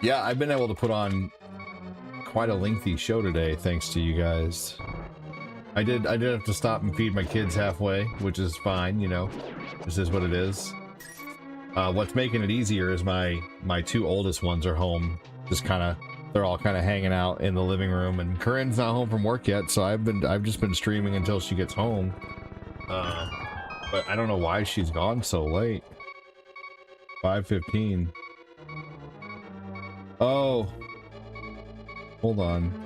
Yeah, I've been able to put on quite a lengthy show today, thanks to you guys. I did have to stop and feed my kids halfway, which is fine, you know. This is what it is. What's making it easier is my two oldest ones are home. Just kind of, they're all kind of hanging out in the living room, and Corinne's not home from work yet, so I've just been streaming until she gets home. But I don't know why she's gone so late. 5:15. Oh. Hold on.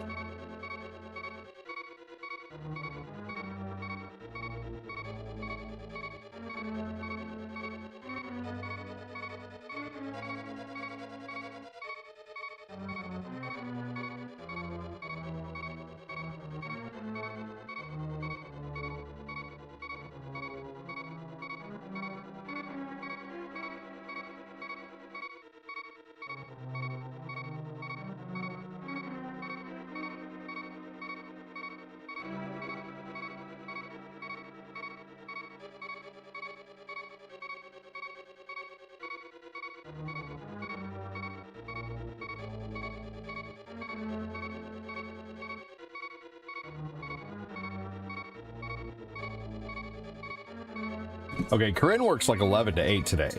Okay, Corinne works like 11 to 8 today.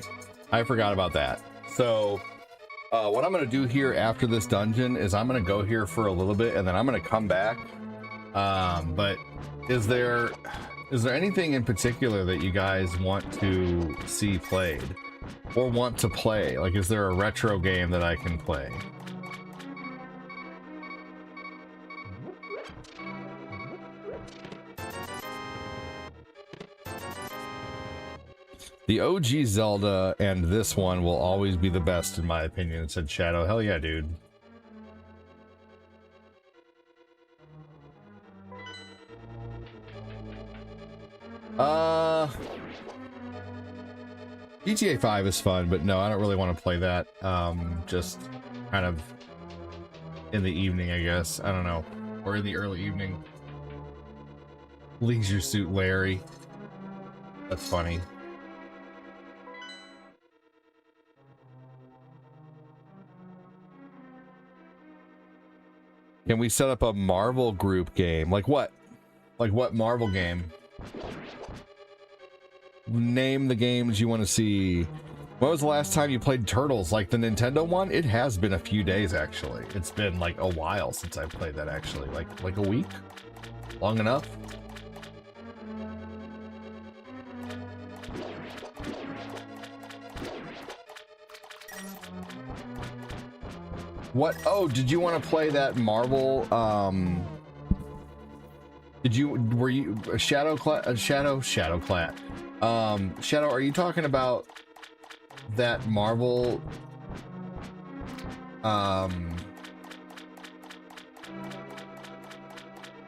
I forgot about that. So, what I'm going to do here after this dungeon is I'm going to go here for a little bit, and then I'm going to come back. But is there anything in particular that you guys want to see played? Or want to play? Like, is there a retro game that I can play? The OG Zelda and this one will always be the best in my opinion, said Shadow. Hell yeah, dude. GTA 5 is fun, but no, I don't really want to play that. Just kind of in the evening, I guess. I don't know. Or in the early evening. Leisure Suit Larry. That's funny. Can we set up a Marvel group game? Like what? Like what Marvel game? Name the games you want to see. When was the last time you played Turtles? Like the Nintendo one? It has been a few days, actually. It's been like a while since I played that, actually. Like a week? Long enough? What? Oh, did you want to play that Marvel? Were you Shadowclad? Shadow, are you talking about that Marvel?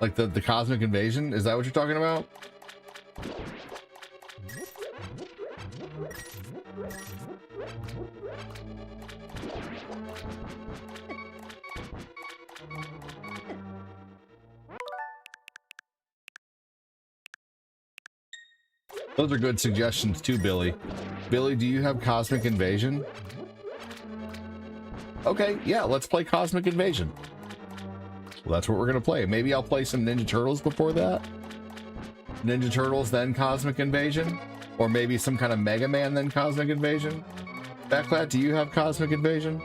Like the Cosmic Invasion? Is that what you're talking about? Those are good suggestions too, Billy. Billy, do you have Cosmic Invasion? Okay, yeah, let's play Cosmic Invasion. Well, that's what we're gonna play. Maybe I'll play some Ninja Turtles before that. Ninja Turtles, then Cosmic Invasion? Or maybe some kind of Mega Man, then Cosmic Invasion? Backlat, do you have Cosmic Invasion?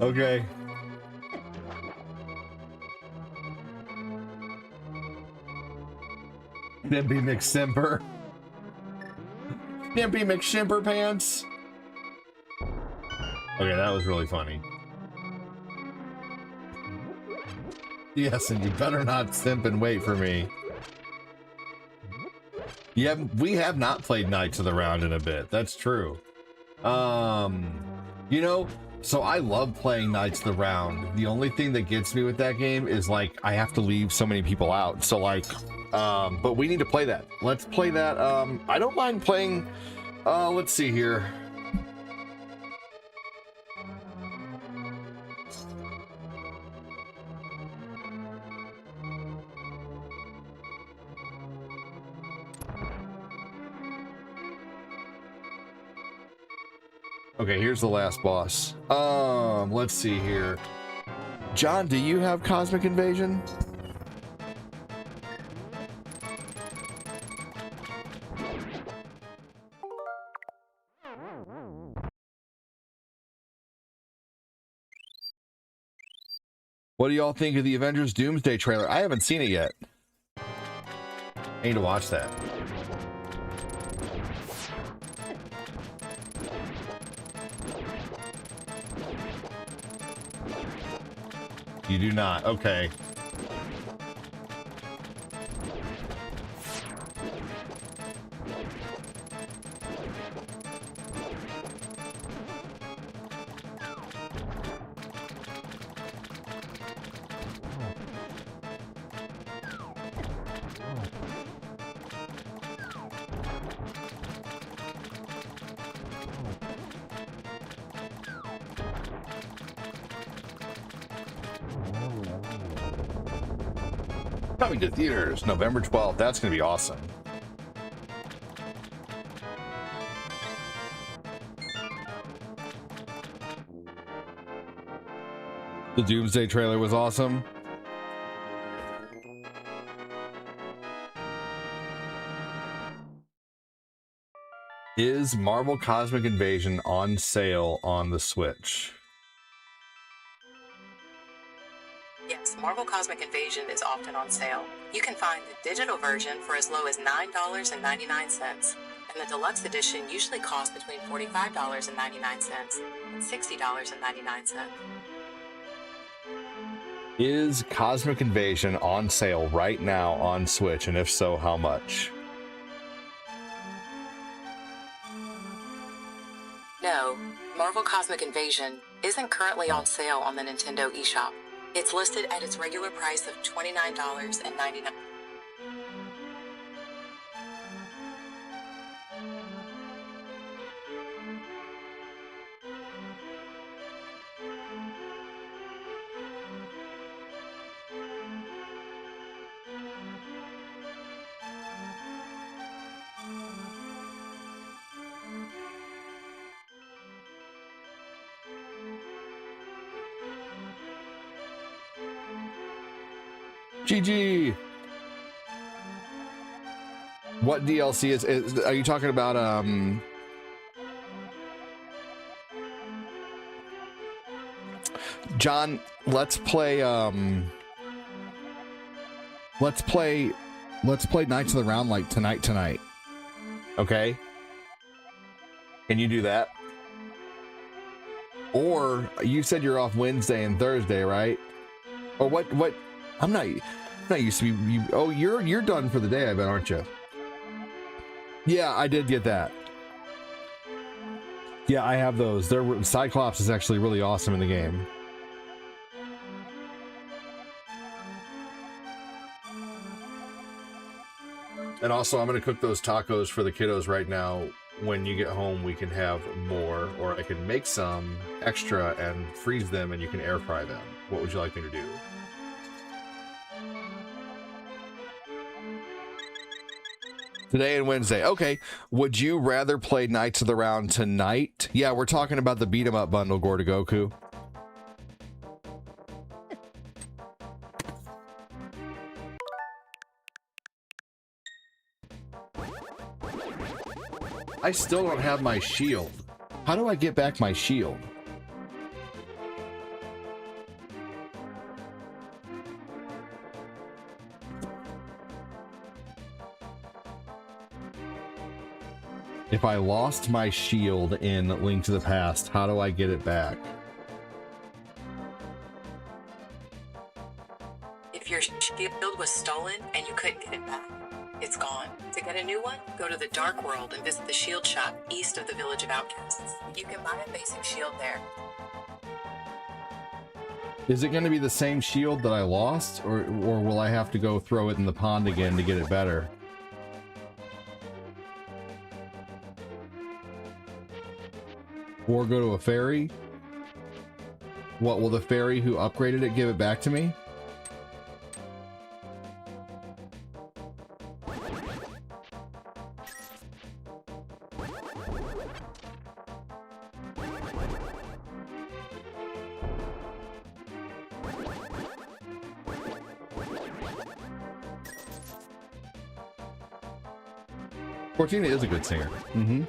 Okay. Nimpy McSimper. Nimpy McShimper pants. Okay, that was really funny. Yes, and you better not simp and wait for me. Yeah, we have not played Knights of the Round in a bit. That's true. You know, so I love playing Knights of the Round. The only thing that gets me with that game is like I have to leave so many people out. So like, but we need to play that. Let's play that. I don't mind playing. Let's see here. Okay, here's the last boss. Let's see here. John, do you have Cosmic Invasion? What do y'all think of the Avengers Doomsday trailer? I haven't seen it yet. I need to watch that. You do not. Okay. Coming to theaters November 12th. That's going to be awesome. The Doomsday trailer was awesome. Is Marvel Cosmic Invasion on sale on the Switch? Yes, Marvel Cosmic Invasion is often on sale. You can find the digital version for as low as $9.99, and the deluxe edition usually costs between $45.99 and $60.99. Is Cosmic Invasion on sale right now on Switch, and if so, how much? No, Marvel Cosmic Invasion isn't currently on sale on the Nintendo eShop. It's listed at its regular price of $29.99. GG. What DLC is are you talking about? John, let's play Knights of the Round like tonight. Okay? Can you do that? Or you said you're off Wednesday and Thursday, right? Or what I'm not used to be you. Oh, you're done for the day, I bet, aren't you? Yeah, I did get that. Yeah, I have those. Cyclops is actually really awesome in the game. And also, I'm going to cook those tacos for the kiddos right now. When you get home, we can have more, or I can make some extra and freeze them, and you can air fry them. What would you like me to do? Today and Wednesday. Okay. Would you rather play Knights of the Round tonight? Yeah, we're talking about the beat 'em up bundle, Gorda Goku. I still don't have my shield. How do I get back my shield? If I lost my shield in Link to the Past, how do I get it back? If your shield was stolen and you couldn't get it back, It's gone. To get a new one, go to the Dark World and visit the shield shop east of the Village of Outcasts. You can buy a basic shield there. Is it going to be the same shield that I lost, or will I have to go throw it in the pond again to get it better? Or go to a fairy? What, will the fairy who upgraded it give it back to me? Fortuna is a good singer. Mm-hmm.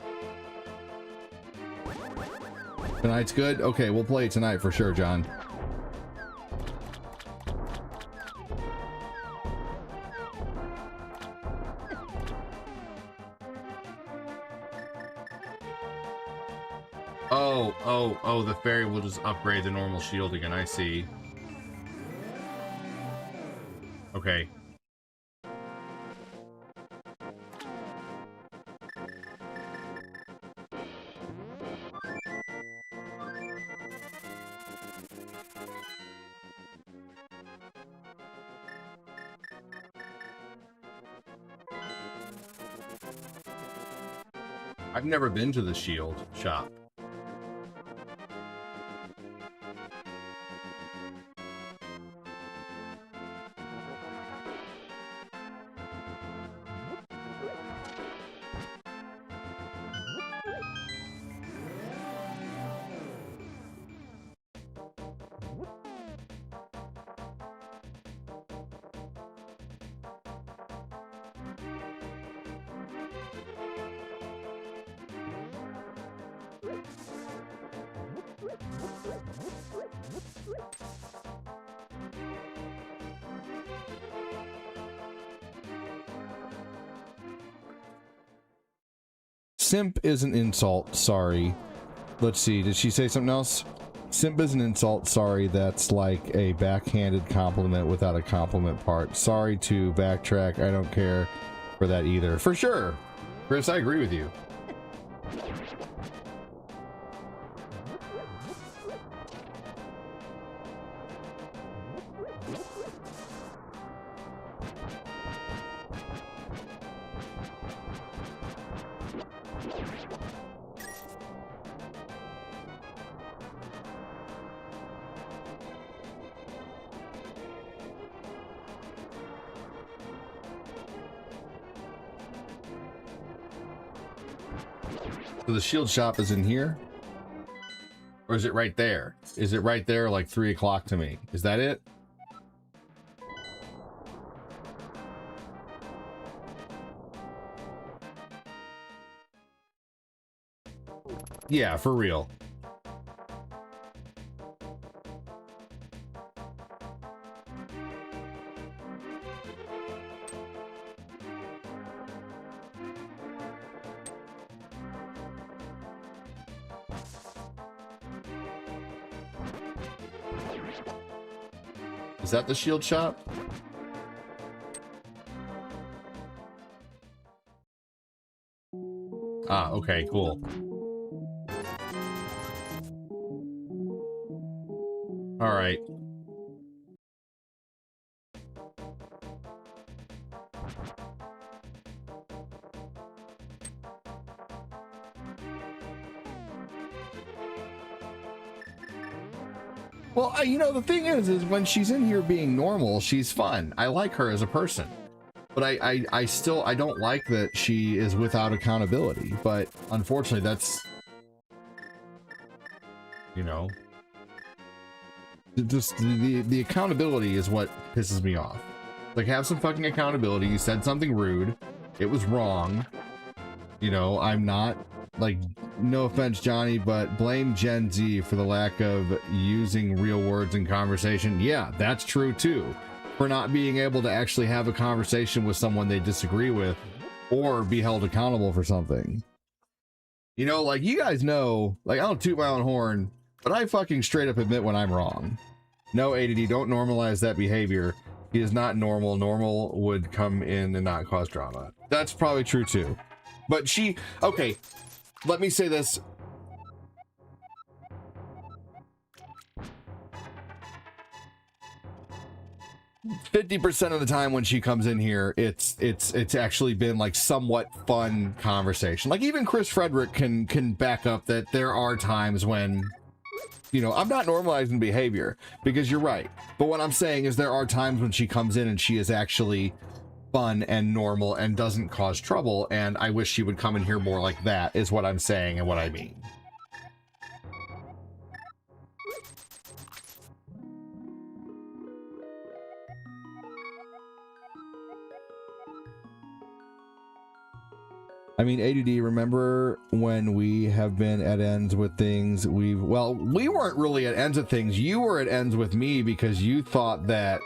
Tonight's good? Okay, we'll play it tonight for sure, John. Oh, the fairy will just upgrade the normal shield again, I see. Okay. I've never been to the shield shop. Simp is an insult, sorry. Let's see, did she say something else? Simp is an insult, sorry, that's like a backhanded compliment without a compliment part. Sorry to backtrack, I don't care for that either. For sure! Chris, I agree with you. So the shield shop is in here? Or is it right there? Is it right there like 3 o'clock to me? Is that it? Yeah, for real. Is that the shield shop? Ah, okay, cool. All right. Well, you know, the thing is when she's in here being normal, she's fun. I like her as a person. But I still, I don't like that she is without accountability. But unfortunately, that's, you know, just the accountability is what pisses me off. Like, have some fucking accountability. You said something rude. It was wrong. You know, I'm not, like, no offense, Johnny, but blame Gen Z for the lack of using real words in conversation. Yeah, that's true too. For not being able to actually have a conversation with someone they disagree with or be held accountable for something. You know, like, you guys know, like, I don't toot my own horn, but I fucking straight up admit when I'm wrong. No, ADD, don't normalize that behavior. He is not normal. Normal would come in and not cause drama. That's probably true too. But she, okay, let me say this. %50 of the time when she comes in here, it's actually been like somewhat fun conversation. Like even Chris Frederick can back up that there are times when, you know, I'm not normalizing behavior, because you're right. But what I'm saying is there are times when she comes in and she is actually fun and normal and doesn't cause trouble, and I wish she would come in here more like that, is what I'm saying and what I mean. I mean, ADD, remember when we have been at ends with things? We weren't really at ends with things. You were at ends with me because you thought that,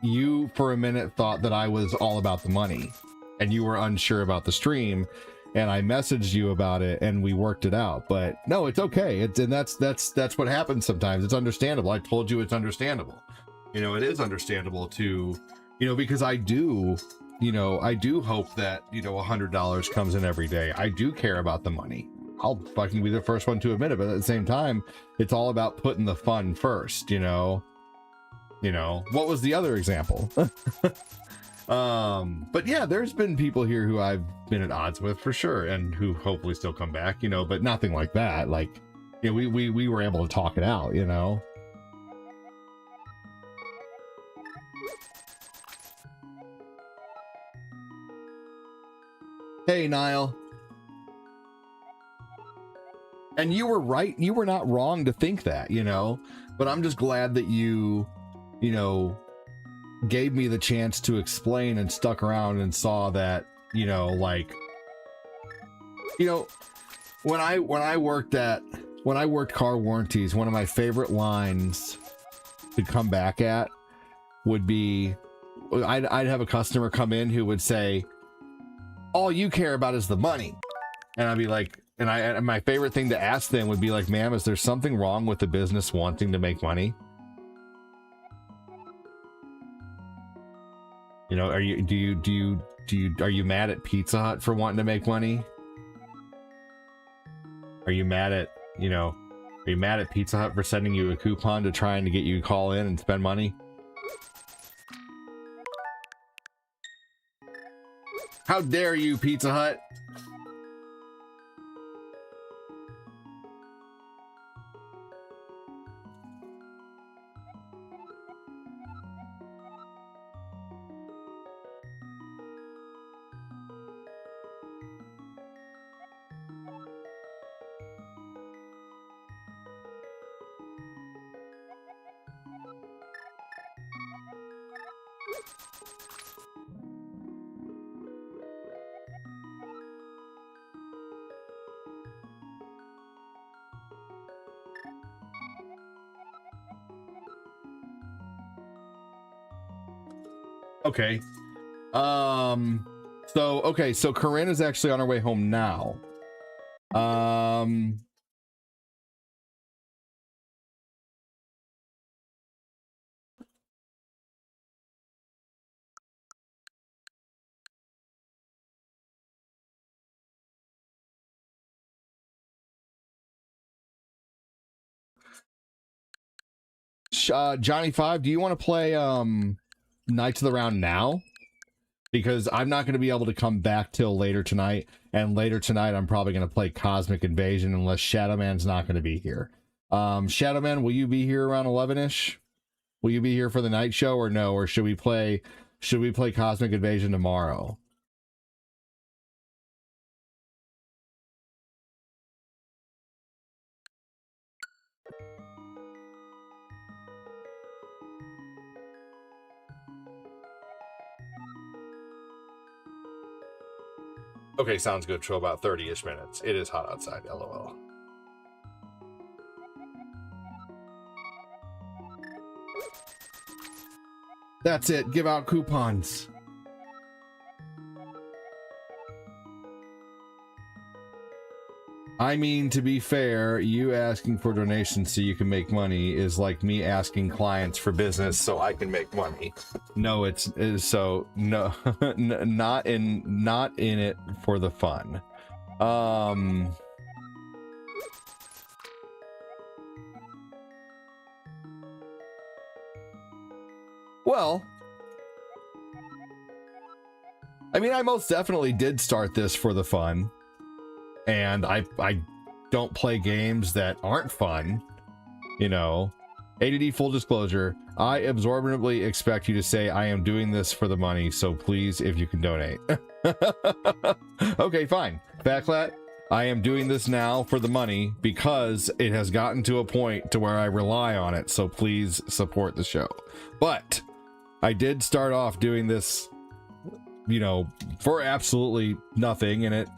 you for a minute thought that I was all about the money and you were unsure about the stream, and I messaged you about it and we worked it out. But no, it's okay. And that's what happens sometimes. It's understandable. I told you it's understandable. You know, it is understandable to, you know, because I do hope that, you know, $100 comes in every day. I do care about the money. I'll fucking be the first one to admit it, but at the same time, it's all about putting the fun first, you know. What was the other example? But yeah, there's been people here who I've been at odds with for sure, and who hopefully still come back, you know, but nothing like that. Like, you know, we were able to talk it out, you know. Hey, Niall. And you were right. You were not wrong to think that, you know, but I'm just glad that you know, gave me the chance to explain and stuck around and saw that, you know, like, you know, when I worked car warranties, one of my favorite lines to come back at would be, I'd have a customer come in who would say, all you care about is the money. And I'd be like, and my favorite thing to ask them would be like, ma'am, is there something wrong with the business wanting to make money? You know, are you mad at Pizza Hut for wanting to make money? Are you mad at Pizza Hut for sending you a coupon to trying to get you to call in and spend money? How dare you, Pizza Hut? Okay. So Corinne is actually on her way home now. Johnny 5, do you want to play Knights of the Round now? Because I'm not going to be able to come back till later tonight, and later tonight I'm probably going to play Cosmic Invasion unless Shadowman's not going to be here. Shadowman, will you be here around 11ish? Will you be here for the night show or no? Or should we play Cosmic Invasion tomorrow? Okay, sounds good. So about 30-ish minutes. It is hot outside, LOL. That's it. Give out coupons. I mean, to be fair, you asking for donations so you can make money is like me asking clients for business so I can make money. No, it's so no, not in it for the fun. Well, I mean, I most definitely did start this for the fun, and I don't play games that aren't fun, you know. ADD full disclosure, I absorbently expect you to say I am doing this for the money, so please, if you can donate. Okay, fine. Backlat, I am doing this now for the money because it has gotten to a point to where I rely on it, so please support the show. But I did start off doing this, you know, for absolutely nothing, and it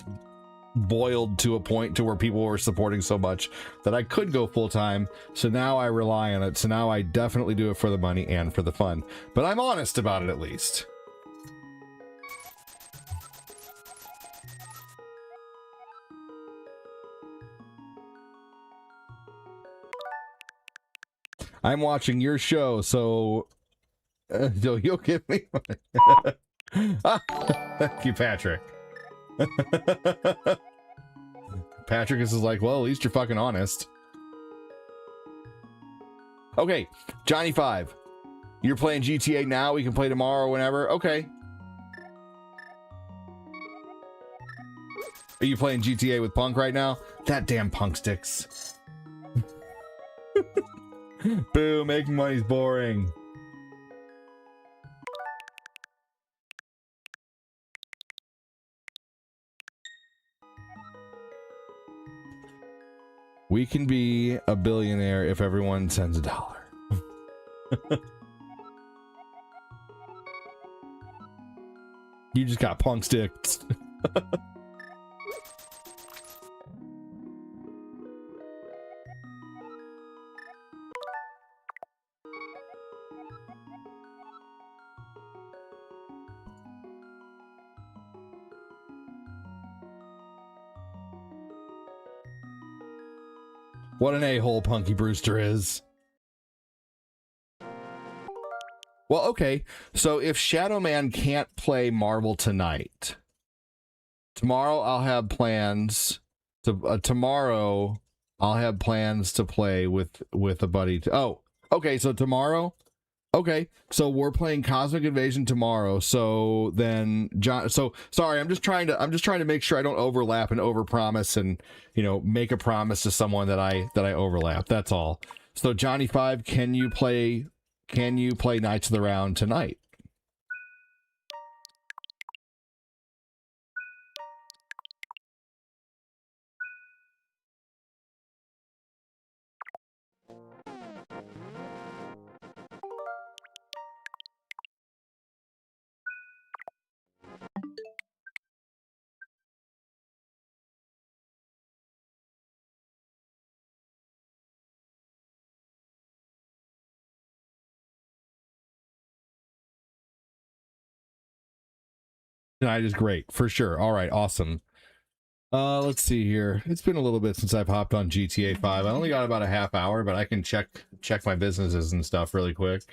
boiled to a point to where people were supporting so much that I could go full-time, so now I rely on it. So now I definitely do it for the money and for the fun, but I'm honest about it at least. I'm watching your show, so you'll give me money. Thank you, Patrick. Patrick is like, well, at least you're fucking honest. Okay, Johnny 5. You're playing GTA now, we can play tomorrow or whenever. Okay. Are you playing GTA with Punk right now? That damn Punk sticks. Boo, making money's boring. We can be a billionaire if everyone sends $1. You just got Punk sticks. What an a-hole Punky Brewster is. Well, okay, so if Shadow Man can't play Marvel tonight, tomorrow I'll have plans to tomorrow I'll have plans to play with a buddy. Oh, okay, so tomorrow. Okay, so we're playing Cosmic Invasion tomorrow. So then, John. So sorry, I'm just trying to make sure I don't overlap and overpromise, and you know, make a promise to someone that I overlap. That's all. So Johnny 5, can you play Knights of the Round tonight? Tonight is great, for sure. All right, awesome. Let's see here. It's been a little bit since I've hopped on GTA 5. I only got about a half hour, but I can check my businesses and stuff really quick.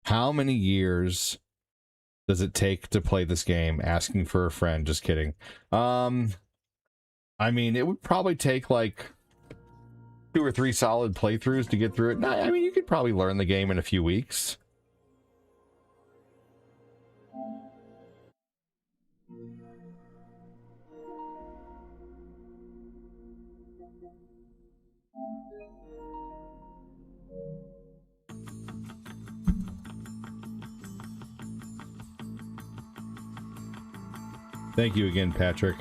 How many years does it take to play this game? Asking for a friend. Just kidding. I mean, it would probably take like 2 or 3 solid playthroughs to get through it. No, I mean, you could probably learn the game in a few weeks. Thank you again, Patrick.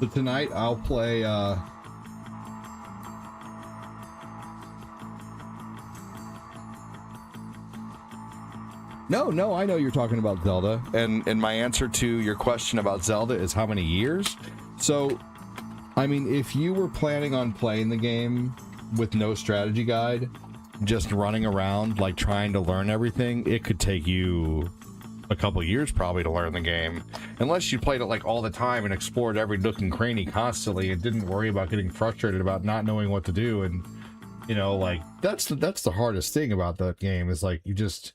So tonight I'll play No, I know you're talking about Zelda. And my answer to your question about Zelda is how many years? So, I mean, if you were planning on playing the game with no strategy guide, just running around, like, trying to learn everything, it could take you a couple years probably to learn the game. Unless you played it, like, all the time and explored every nook and cranny constantly and didn't worry about getting frustrated about not knowing what to do. And, you know, like, that's the hardest thing about that game is, like, you just...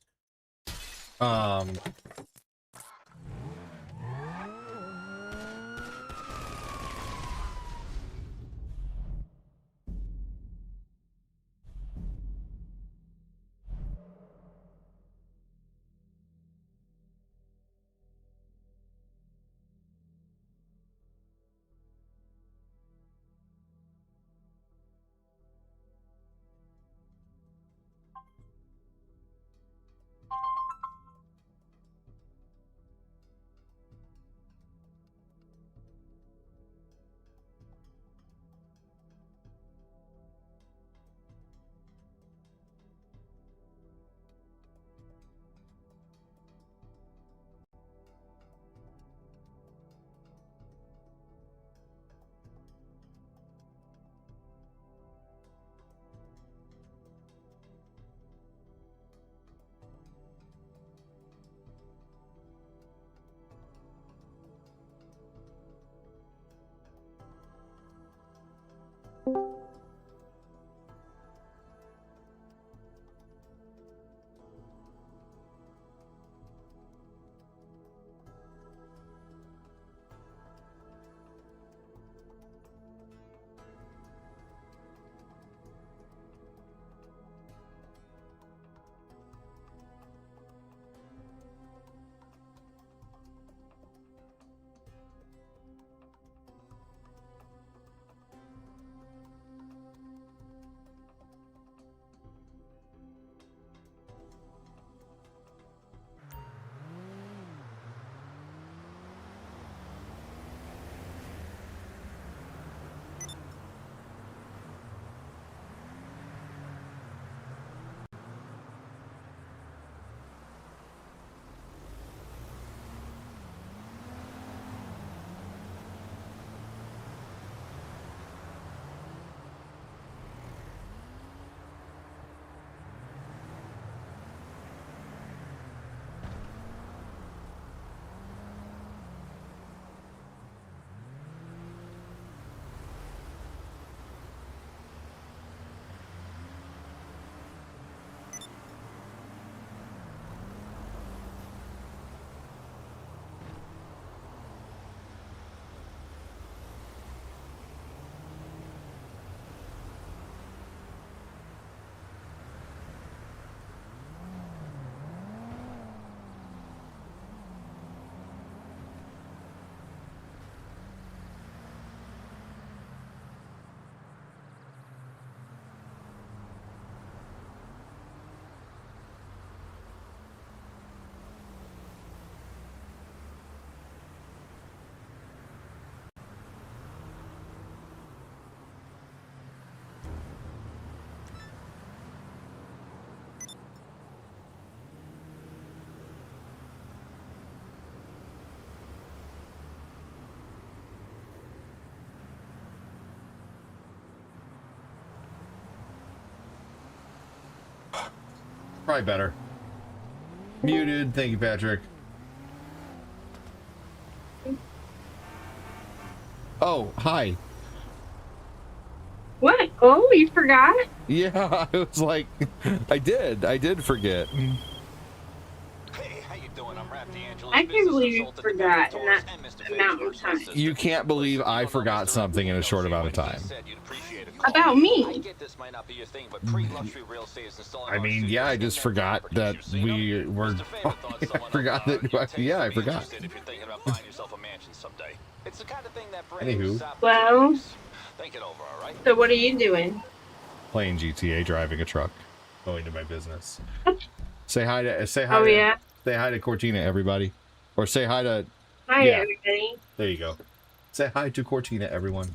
Probably better. Muted. Thank you, Patrick. Oh, hi. What? Oh, you forgot? Yeah, I was like, I did forget. I can't believe you forgot in that amount of time. You can't believe I forgot something in a short amount of time. About me. I mean, yeah, I just forgot that we were. I forgot that. Yeah, I forgot. Anywho. Well, so what are you doing? Playing GTA, driving a truck, going to my business. Say hi to. Oh, yeah. Say hi to Cortina, everybody. Or say hi to... Hi, everybody. There you go. Say hi to Cortina, everyone.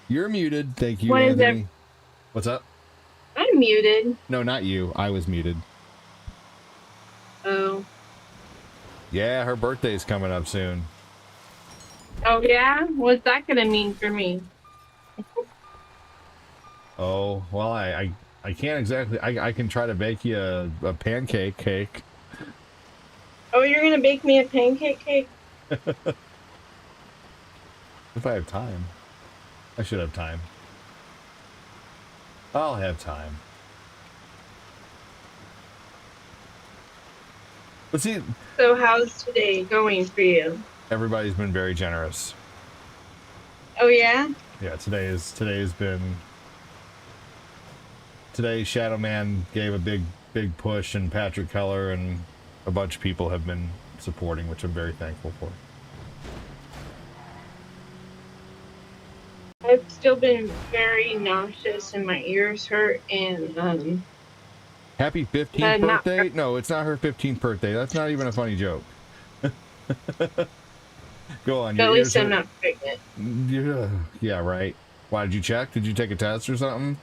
You're muted. Thank you, Anthony. What's up? I'm muted. No, not you. I was muted. Oh. Yeah, her birthday's coming up soon. Oh yeah? What's that gonna mean for me? Oh, well, I can't exactly. I can try to bake you a pancake cake. Oh, you're gonna bake me a pancake cake? If I have time. I should have time. I'll have time. But see... So how's today going for you? Everybody's been very generous. Oh yeah? Yeah, today's been... Today, Shadow Man gave a big push, and Patrick Keller and a bunch of people have been supporting, which I'm very thankful for. I've still been very nauseous and my ears hurt and Happy 15th birthday? No, it's not her 15th birthday. That's not even a funny joke. Go on. At least I'm not pregnant. Yeah, right. Why, did you check? Did you take a test or something?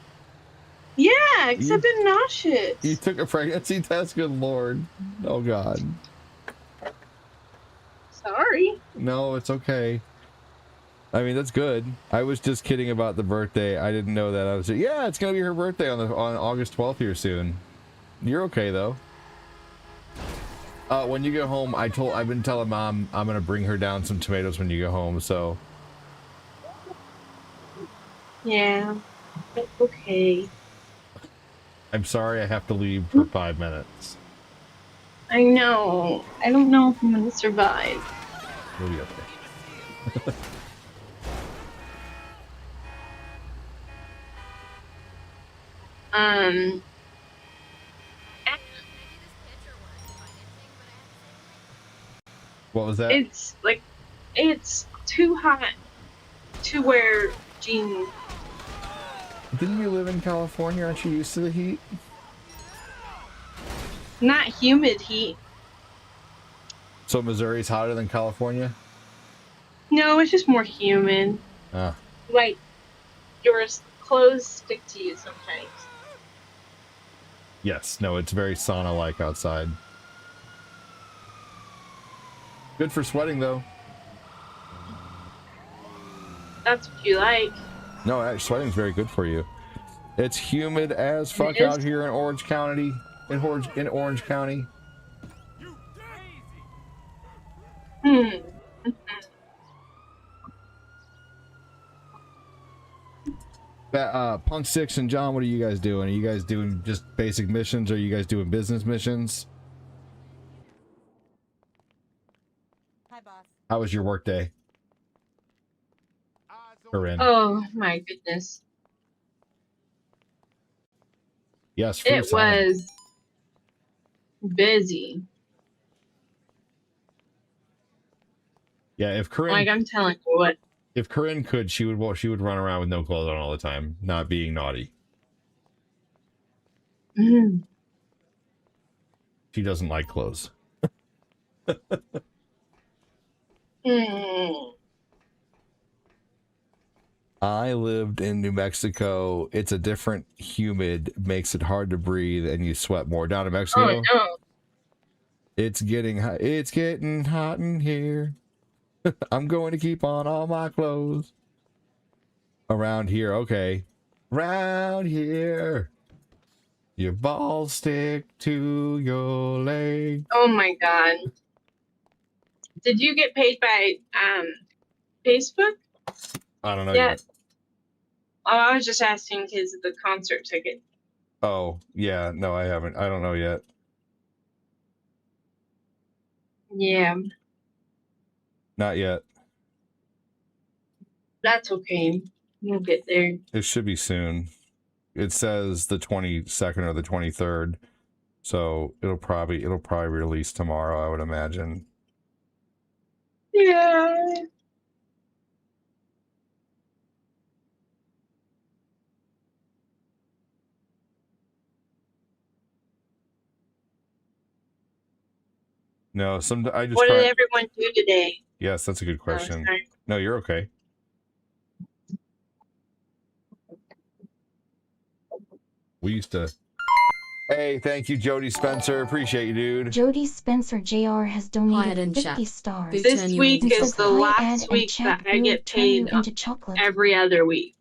Yeah, because I've been nauseous. You took a pregnancy test? Good Lord. Oh, God. Sorry. No, it's okay. I mean, that's good. I was just kidding about the birthday. I didn't know that. I was yeah, it's gonna be her birthday on August 12th here soon. You're okay though. When you get home, I've been telling Mom I'm gonna bring her down some tomatoes when you go home. So. Yeah. Okay. I'm sorry I have to leave for 5 minutes. I know. I don't know if I'm gonna survive. You'll be okay. What was that? It's too hot to wear jeans. Didn't you live in California? Aren't you used to the heat? Not humid heat. So Missouri's hotter than California? No, it's just more humid. Ah. Like, your clothes stick to you sometimes. Yes, no, it's very sauna-like outside. Good for sweating, though. That's what you like. No, actually, sweating's very good for you. It's humid as fuck out here in Orange County. In Orange County. Punk Six and John, what are you guys doing? Are you guys doing just basic missions, or are you guys doing business missions? Hi, boss. How was your work day? Corinne. Oh my goodness. Yes, it was busy. Yeah, if Corinne, like I'm telling you what. If Corinne could, she would run around with no clothes on all the time, not being naughty. She doesn't like clothes. I lived in New Mexico. It's a different humid, makes it hard to breathe, and you sweat more. Down in Mexico, oh, no. It's getting hot. It's getting hot in here. I'm going to keep on all my clothes. Around here, okay. Around here, your balls stick to your leg. Oh my god. Did you get paid by Facebook? I don't know yet. yet. Oh, I was just asking because of the concert ticket. Oh, yeah. No, I haven't. I don't know yet. Yeah. Not yet. That's okay. We'll get there. It should be soon. It says the 22nd or the 23rd. So it'll probably release tomorrow, I would imagine. Yeah. No, I just What did everyone do today? Yes, that's a good question. sorry. No, you're okay. We used to. Hey, thank you, Jody Spencer. Appreciate you, dude. Jody Spencer Jr. has donated and 50 chat. stars. This week and is says, the "Hi, last Ad week and chat that I will get turn you paid into chocolate." every other week.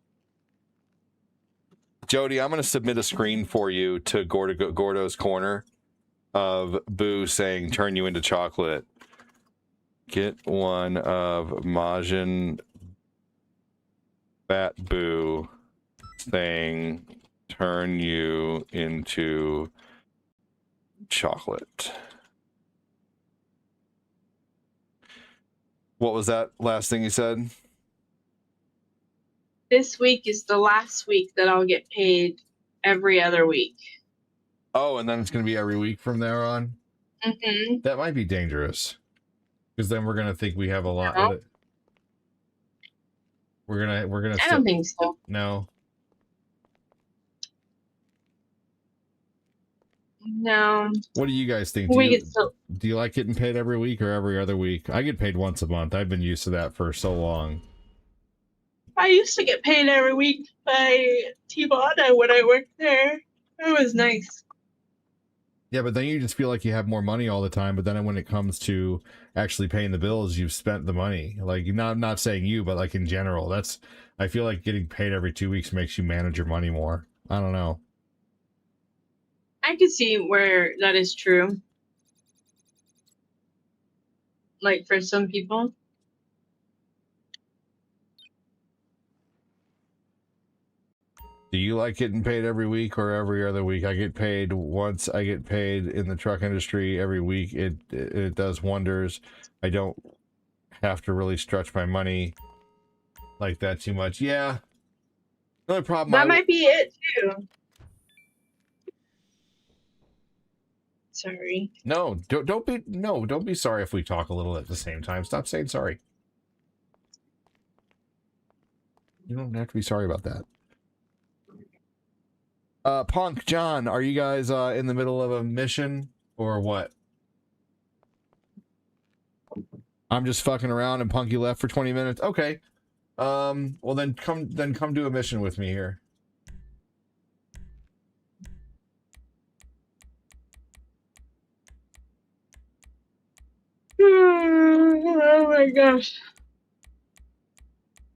Jody, I'm going to submit a screen for you to Gordo's Corner of Boo saying, turn you into chocolate. Get one of Majin Fat Boo saying, turn you into chocolate. What was that last thing you said? This week is the last week that I'll get paid every other week. Oh, and then it's going to be every week from there on? Mm-hmm. That might be dangerous. Because then we're going to think we have a lot. No. We're going to I don't think so. No. No. What do you guys think? Do you like getting paid every week or every other week? I get paid once a month. I've been used to that for so long. I used to get paid every week by Tivana when I worked there. It was nice. Yeah, but then you just feel like you have more money all the time. But then when it comes to actually paying the bills, you've spent the money. Like, not saying you, but like in general, I feel like getting paid every 2 weeks makes you manage your money more. I don't know. I could see where that is true. Like for some people. Do you like getting paid every week or every other week? I get paid once. I get paid in the truck industry every week. It does wonders. I don't have to really stretch my money like that too much. Yeah. The only problem That might be it too. Sorry. No, don't be sorry if we talk a little at the same time. Stop saying sorry. You don't have to be sorry about that. Punk, John, are you guys in the middle of a mission or what? I'm just fucking around and Punky left for 20 minutes. Okay. Well then come do a mission with me here. Oh my gosh.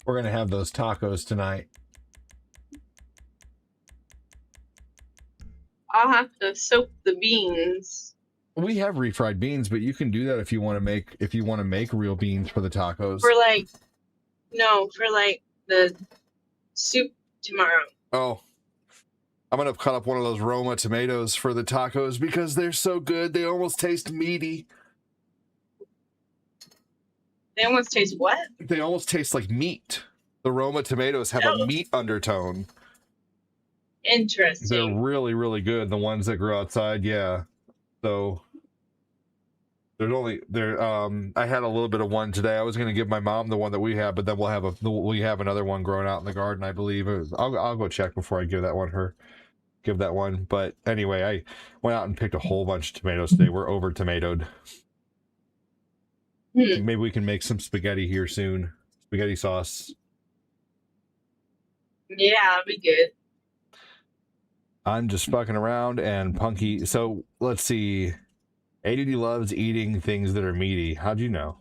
We're gonna have those tacos tonight. I'll have to soak the beans. We have refried beans, but you can do that if you want to make real beans for the tacos. For the soup tomorrow. Oh. I'm going to cut up one of those Roma tomatoes for the tacos because they're so good. They almost taste meaty. They almost taste what? They almost taste like meat. The Roma tomatoes have a meat undertone. Interesting. They're really, really good. The ones that grow outside, yeah. So I had a little bit of one today. I was going to give my mom the one that we have, but then we have another one growing out in the garden, I believe. I'll go check before I give that one. But anyway, I went out and picked a whole bunch of tomatoes today. We're over tomatoed. Maybe we can make some spaghetti here soon. Spaghetti sauce. Yeah, that'd be good. I'm just fucking around and Punky. So let's see. ADD loves eating things that are meaty. How'd you know?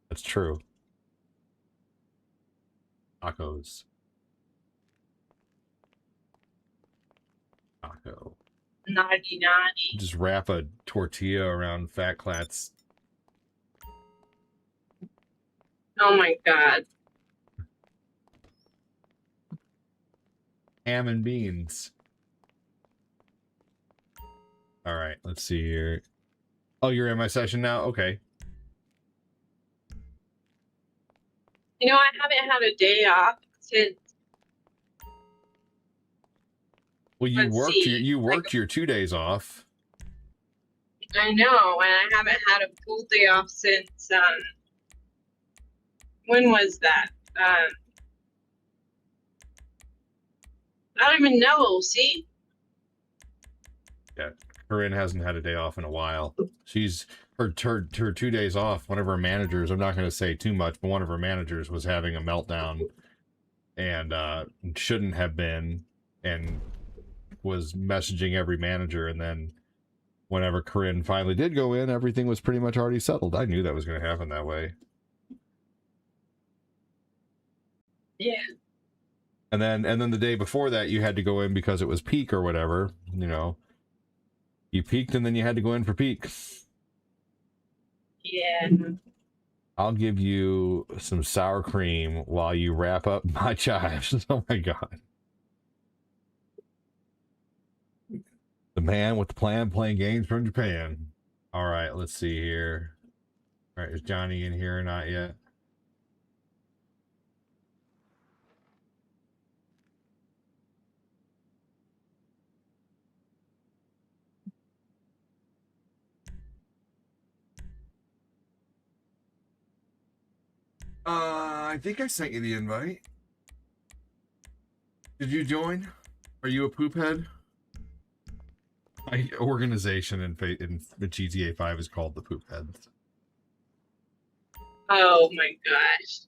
That's true. Tacos. Taco. Naughty. Just wrap a tortilla around Fat Clat's. Oh my god. Ham and beans. All right, let's see here. Oh, you're in my session now? Okay. You know, I haven't had a day off since. Well, you worked your 2 days off. I know, and I haven't had a full day off since. When was that? I don't even know. See. Yeah. Corinne hasn't had a day off in a while. She's her 2 days off. One of her managers, I'm not going to say too much, but one of her managers was having a meltdown and shouldn't have been. And was messaging every manager, and then whenever Corinne finally did go in, everything was pretty much already settled. I knew that was going to happen that way. Yeah. And then the day before that, you had to go in because it was peak or whatever. You know, you peaked, and then you had to go in for peak. Yeah. I'll give you some sour cream while you wrap up my chives. Oh my god. The man with the plan playing games from Japan. All right, let's see here. All right, is Johnny in here or not yet? I think I sent you the invite. Did you join? Are you a poop head? My organization in the GTA 5 is called the Poop Heads. Oh my gosh.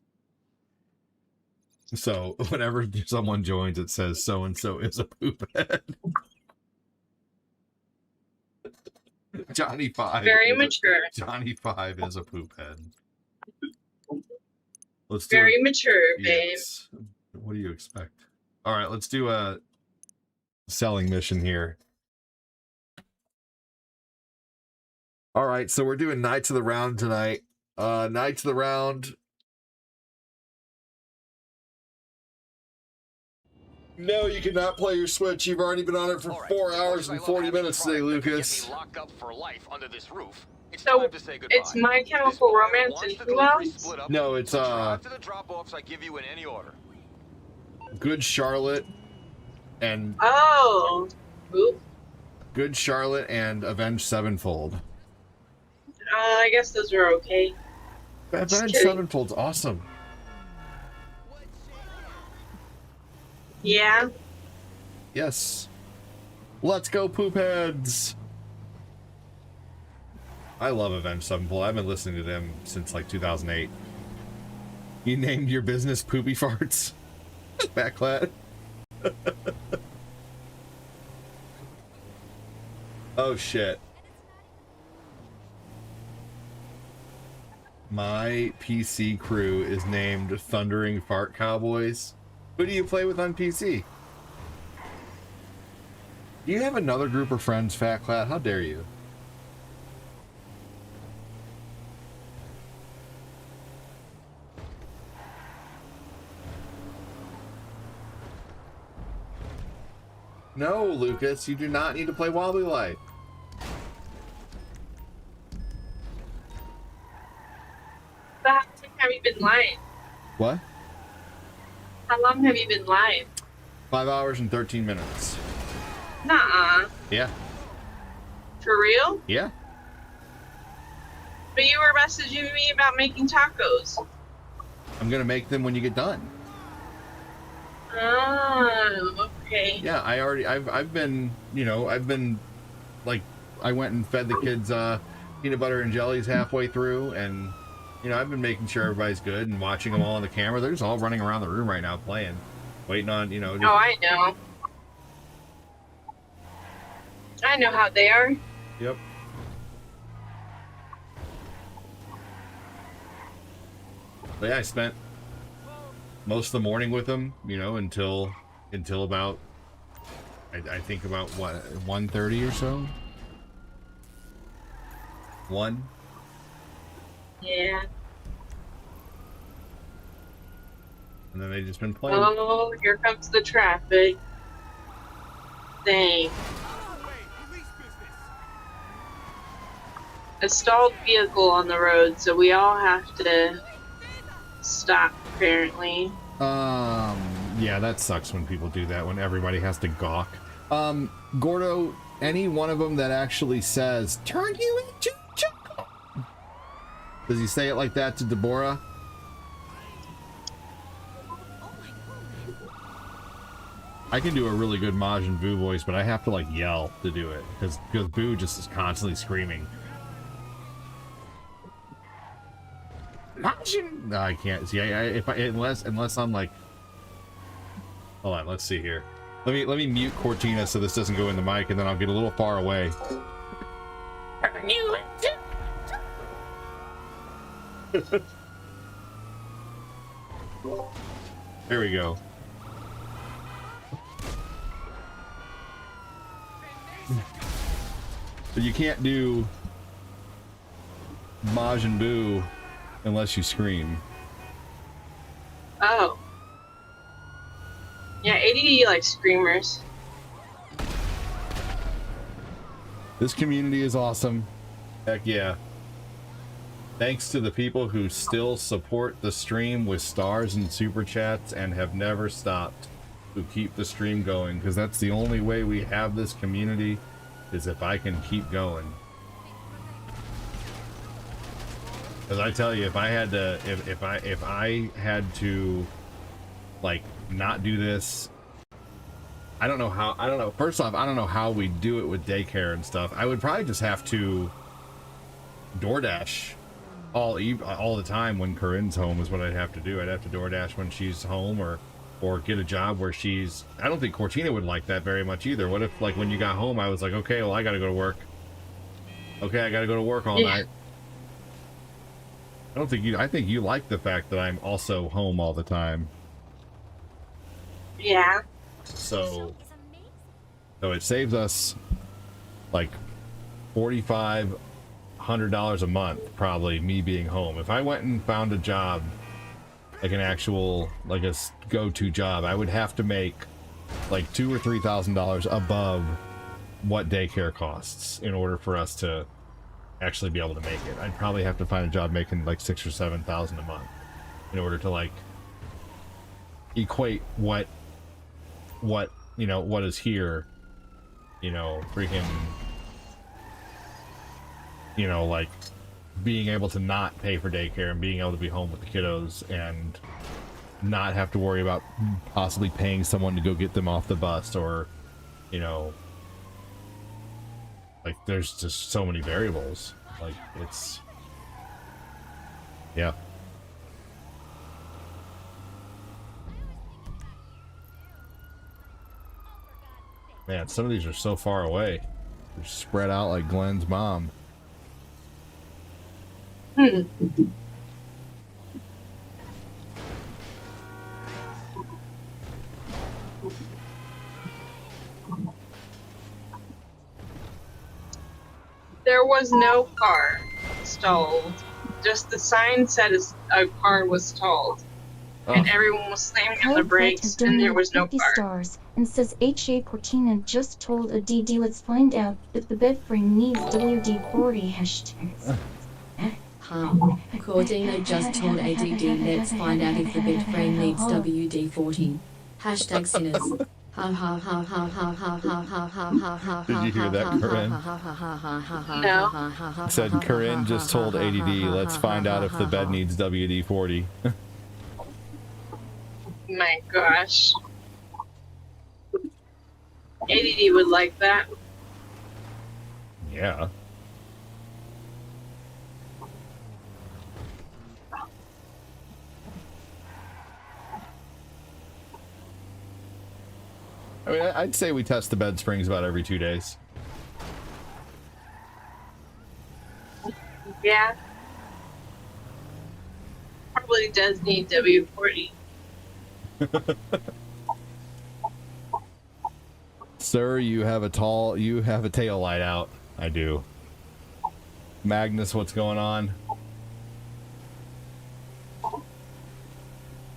So whenever someone joins, it says so and so is a poop head. Johnny 5. Very mature. Johnny 5 is a poop head. Let's do Very mature, babe. yes. What do you expect? All right, let's do a selling mission here. All right, so we're doing Knights of the Round tonight. Knights of the Round. No, you cannot play your Switch. You've already been on it for 4 hours and 40 minutes today, Lucas. Locked up for life under this roof. So it's My Chemical Romance and who else? No, it's After the drop-offs, I give you in any order. Good Charlotte and Oh. Ooh. Good Charlotte and Avenged Sevenfold. I guess those were okay. Avenged Sevenfold's awesome. Yeah. Yes. Let's go, poop heads. I love Avenged Sevenfold. I've been listening to them since like 2008. You named your business Poopy Farts? Backclat. Oh shit. My PC crew is named Thundering Fart Cowboys. Who do you play with on PC? Do you have another group of friends, Fat Clat? How dare you? No, Lucas, you do not need to play Wobbly Light. How long have you been live? What? How long have you been live? 5 hours and 13 minutes. Nuh-uh. Yeah. For real? Yeah. But you were messaging me about making tacos. I'm gonna make them when you get done. Oh, okay. Yeah, I've been, you know, like, I went and fed the kids peanut butter and jellies halfway through, and, you know, I've been making sure everybody's good and watching them all on the camera. They're just all running around the room right now playing, waiting on, you know. Oh, I know. I know how they are. Yep. But yeah, I spent most of the morning with them, you know, until about, I think about what, 1:30 or so. 1. Yeah. And then they just been playing. Oh, here comes the traffic. Dang. A stalled vehicle on the road, so we all have to stop, apparently. Yeah, that sucks when people do that, when everybody has to gawk. Gordo, any one of them that actually says, turn you into chocolate. Does he say it like that to Deborah? I can do a really good Majin Buu voice, but I have to like yell to do it because Buu just is constantly screaming. Majin! No, I can't. See, unless I'm like, hold on, let's see here. Let me mute Cortina so this doesn't go in the mic, and then I'll get a little far away. There we go. But you can't do Majin Buu unless you scream. Oh. Yeah, ADD likes screamers. This community is awesome. Heck yeah. Thanks to the people who still support the stream with stars and super chats and have never stopped, who keep the stream going, because that's the only way we have this community, is if I can keep going. Because I tell you, if I had to, if I had to, like, not do this, I don't know how. I don't know. First off, I don't know how we do it with daycare and stuff. I would probably just have to DoorDash all the time when Corinne's home is what I'd have to do. I'd have to DoorDash when she's home, or get a job where she's. I don't think Cortina would like that very much either. What if, like, when you got home, I was like, okay, well, I gotta go to work. Okay, I gotta go to work all night. I don't think you. I think you like the fact that I'm also home all the time. Yeah. So it saves us like $4,500 a month, probably, me being home. If I went and found a job, like an actual, like a go-to job, I would have to make like $2,000 or $3,000 above what daycare costs in order for us to actually be able to make it. I'd probably have to find a job making like $6,000 or $7,000 a month in order to, like, equate what you know, what is here, you know, freaking, you know, like being able to not pay for daycare and being able to be home with the kiddos and not have to worry about possibly paying someone to go get them off the bus, or, you know, like, there's just so many variables. Like, it's, yeah. Man, some of these are so far away. They're spread out like Glenn's mom. There was no car stalled. Just the sign said a car was stalled. Oh. And everyone was slamming on the brakes, and there was no 50 car. stars and says H.A. Cortina just told a DD. Let's find out if the bed frame needs WD-40 hashtags. Cortina just told ADD, let's find out if the bed frame needs WD-40. Hashtag sinners. Did you hear that, Corinne? No. Said Corinne just told ADD, let's find out if the bed needs WD-40. My gosh. ADD would like that. Yeah. I mean, I'd say we test the bed springs about every 2 days. Yeah. Probably does need W40. Sir, you have a tail light out. I do. Magnus, what's going on?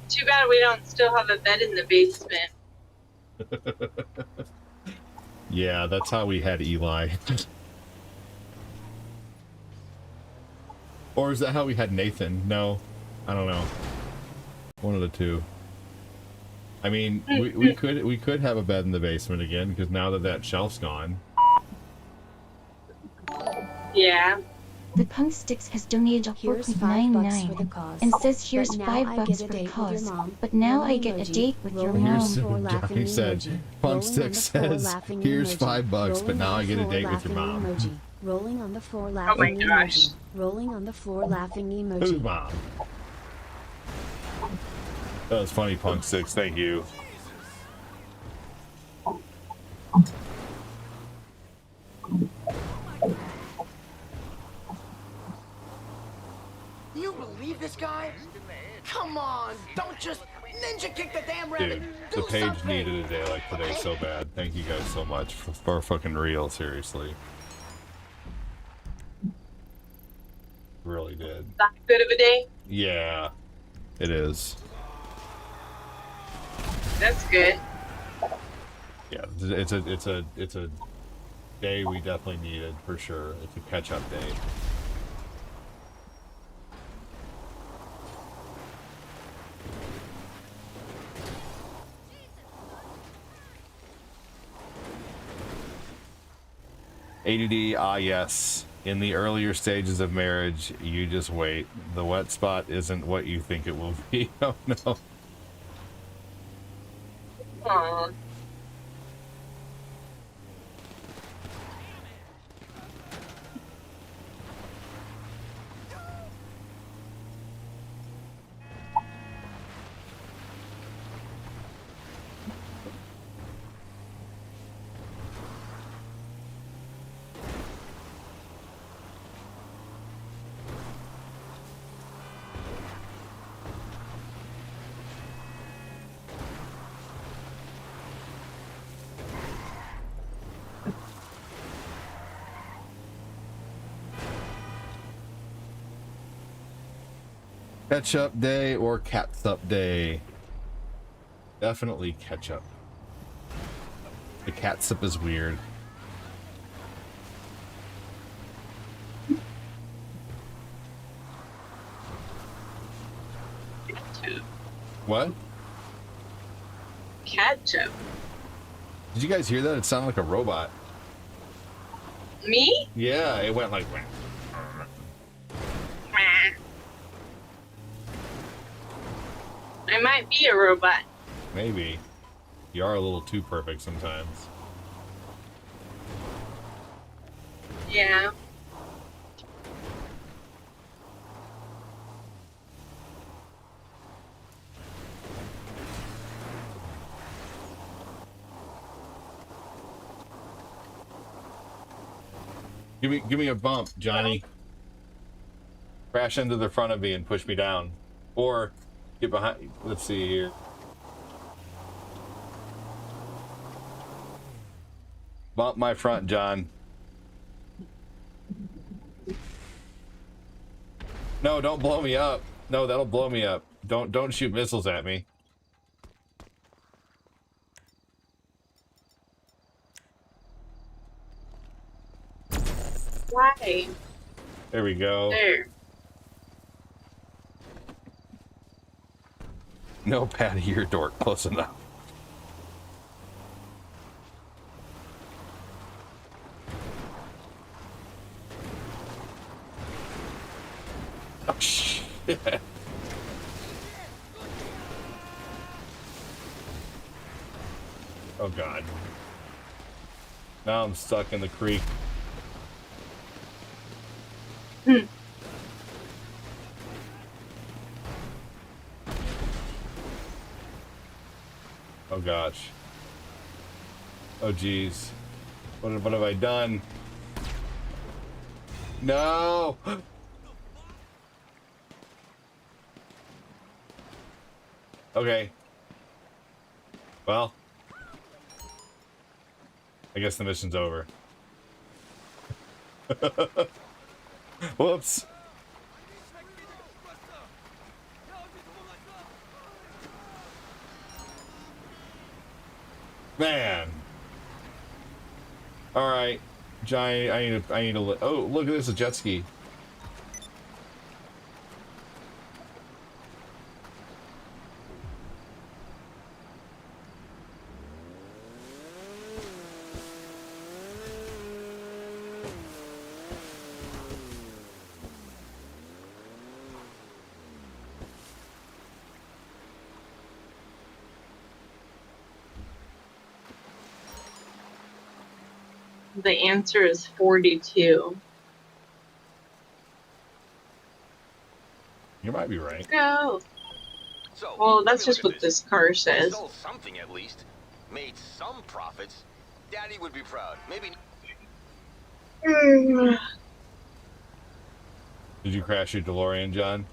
Too bad we don't still have a bed in the basement. Yeah, that's how we had Eli. Or is that how we had Nathan? No, I don't know. One of the two. I mean, we could have a bed in the basement again, because now that shelf's gone. Yeah. The Punk Sticks has donated $4.99 and says here's $5 for the cause. But now I get a date with your mom. Johnny said, Punk Sticks says, here's $5, but now I get a date with your mom. Rolling on the floor laughing emoji. Rolling on the floor laughing emoji. Who's mom? That was funny, Punk Sticks. Thank you. You believe this guy? Come on, don't just ninja kick the damn rabbit. Dude, Do the page something. needed a day like today so bad. Thank you guys so much for fucking real, seriously. Really did. That good of a day? Yeah, it is. That's good. Yeah, it's a day we definitely needed for sure. It's a catch-up day. ADD, ah yes. In the earlier stages of marriage, you just wait. The wet spot isn't what you think it will be. Oh no. Aww. Ketchup day or catsup day? Definitely ketchup. The catsup is weird. What? Ketchup. Did you guys hear that? It sounded like a robot. Me? Yeah, it went like... I might be a robot. Maybe. You are a little too perfect sometimes. Yeah. Give me a bump, Johnny. Crash into the front of me and push me down. Or get behind. Let's see here. Bump my front, John. No, don't blow me up. No, that'll blow me up. Don't shoot missiles at me. Why? There we go. There. No patty your dork, close enough. Oh shit. Oh god. Now I'm stuck in the creek. Oh gosh. Oh geez. What have I done? No! Okay. Well. I guess the mission's over. Whoops. Man. All right, Johnny. I need to. Oh, look at this, a jet ski. The answer is 42. You might be right. Let's go. So, Well, that's let me just look what at this car says. Sold something at least. Made some profits. Daddy would be proud. Maybe. Did you crash your DeLorean, John?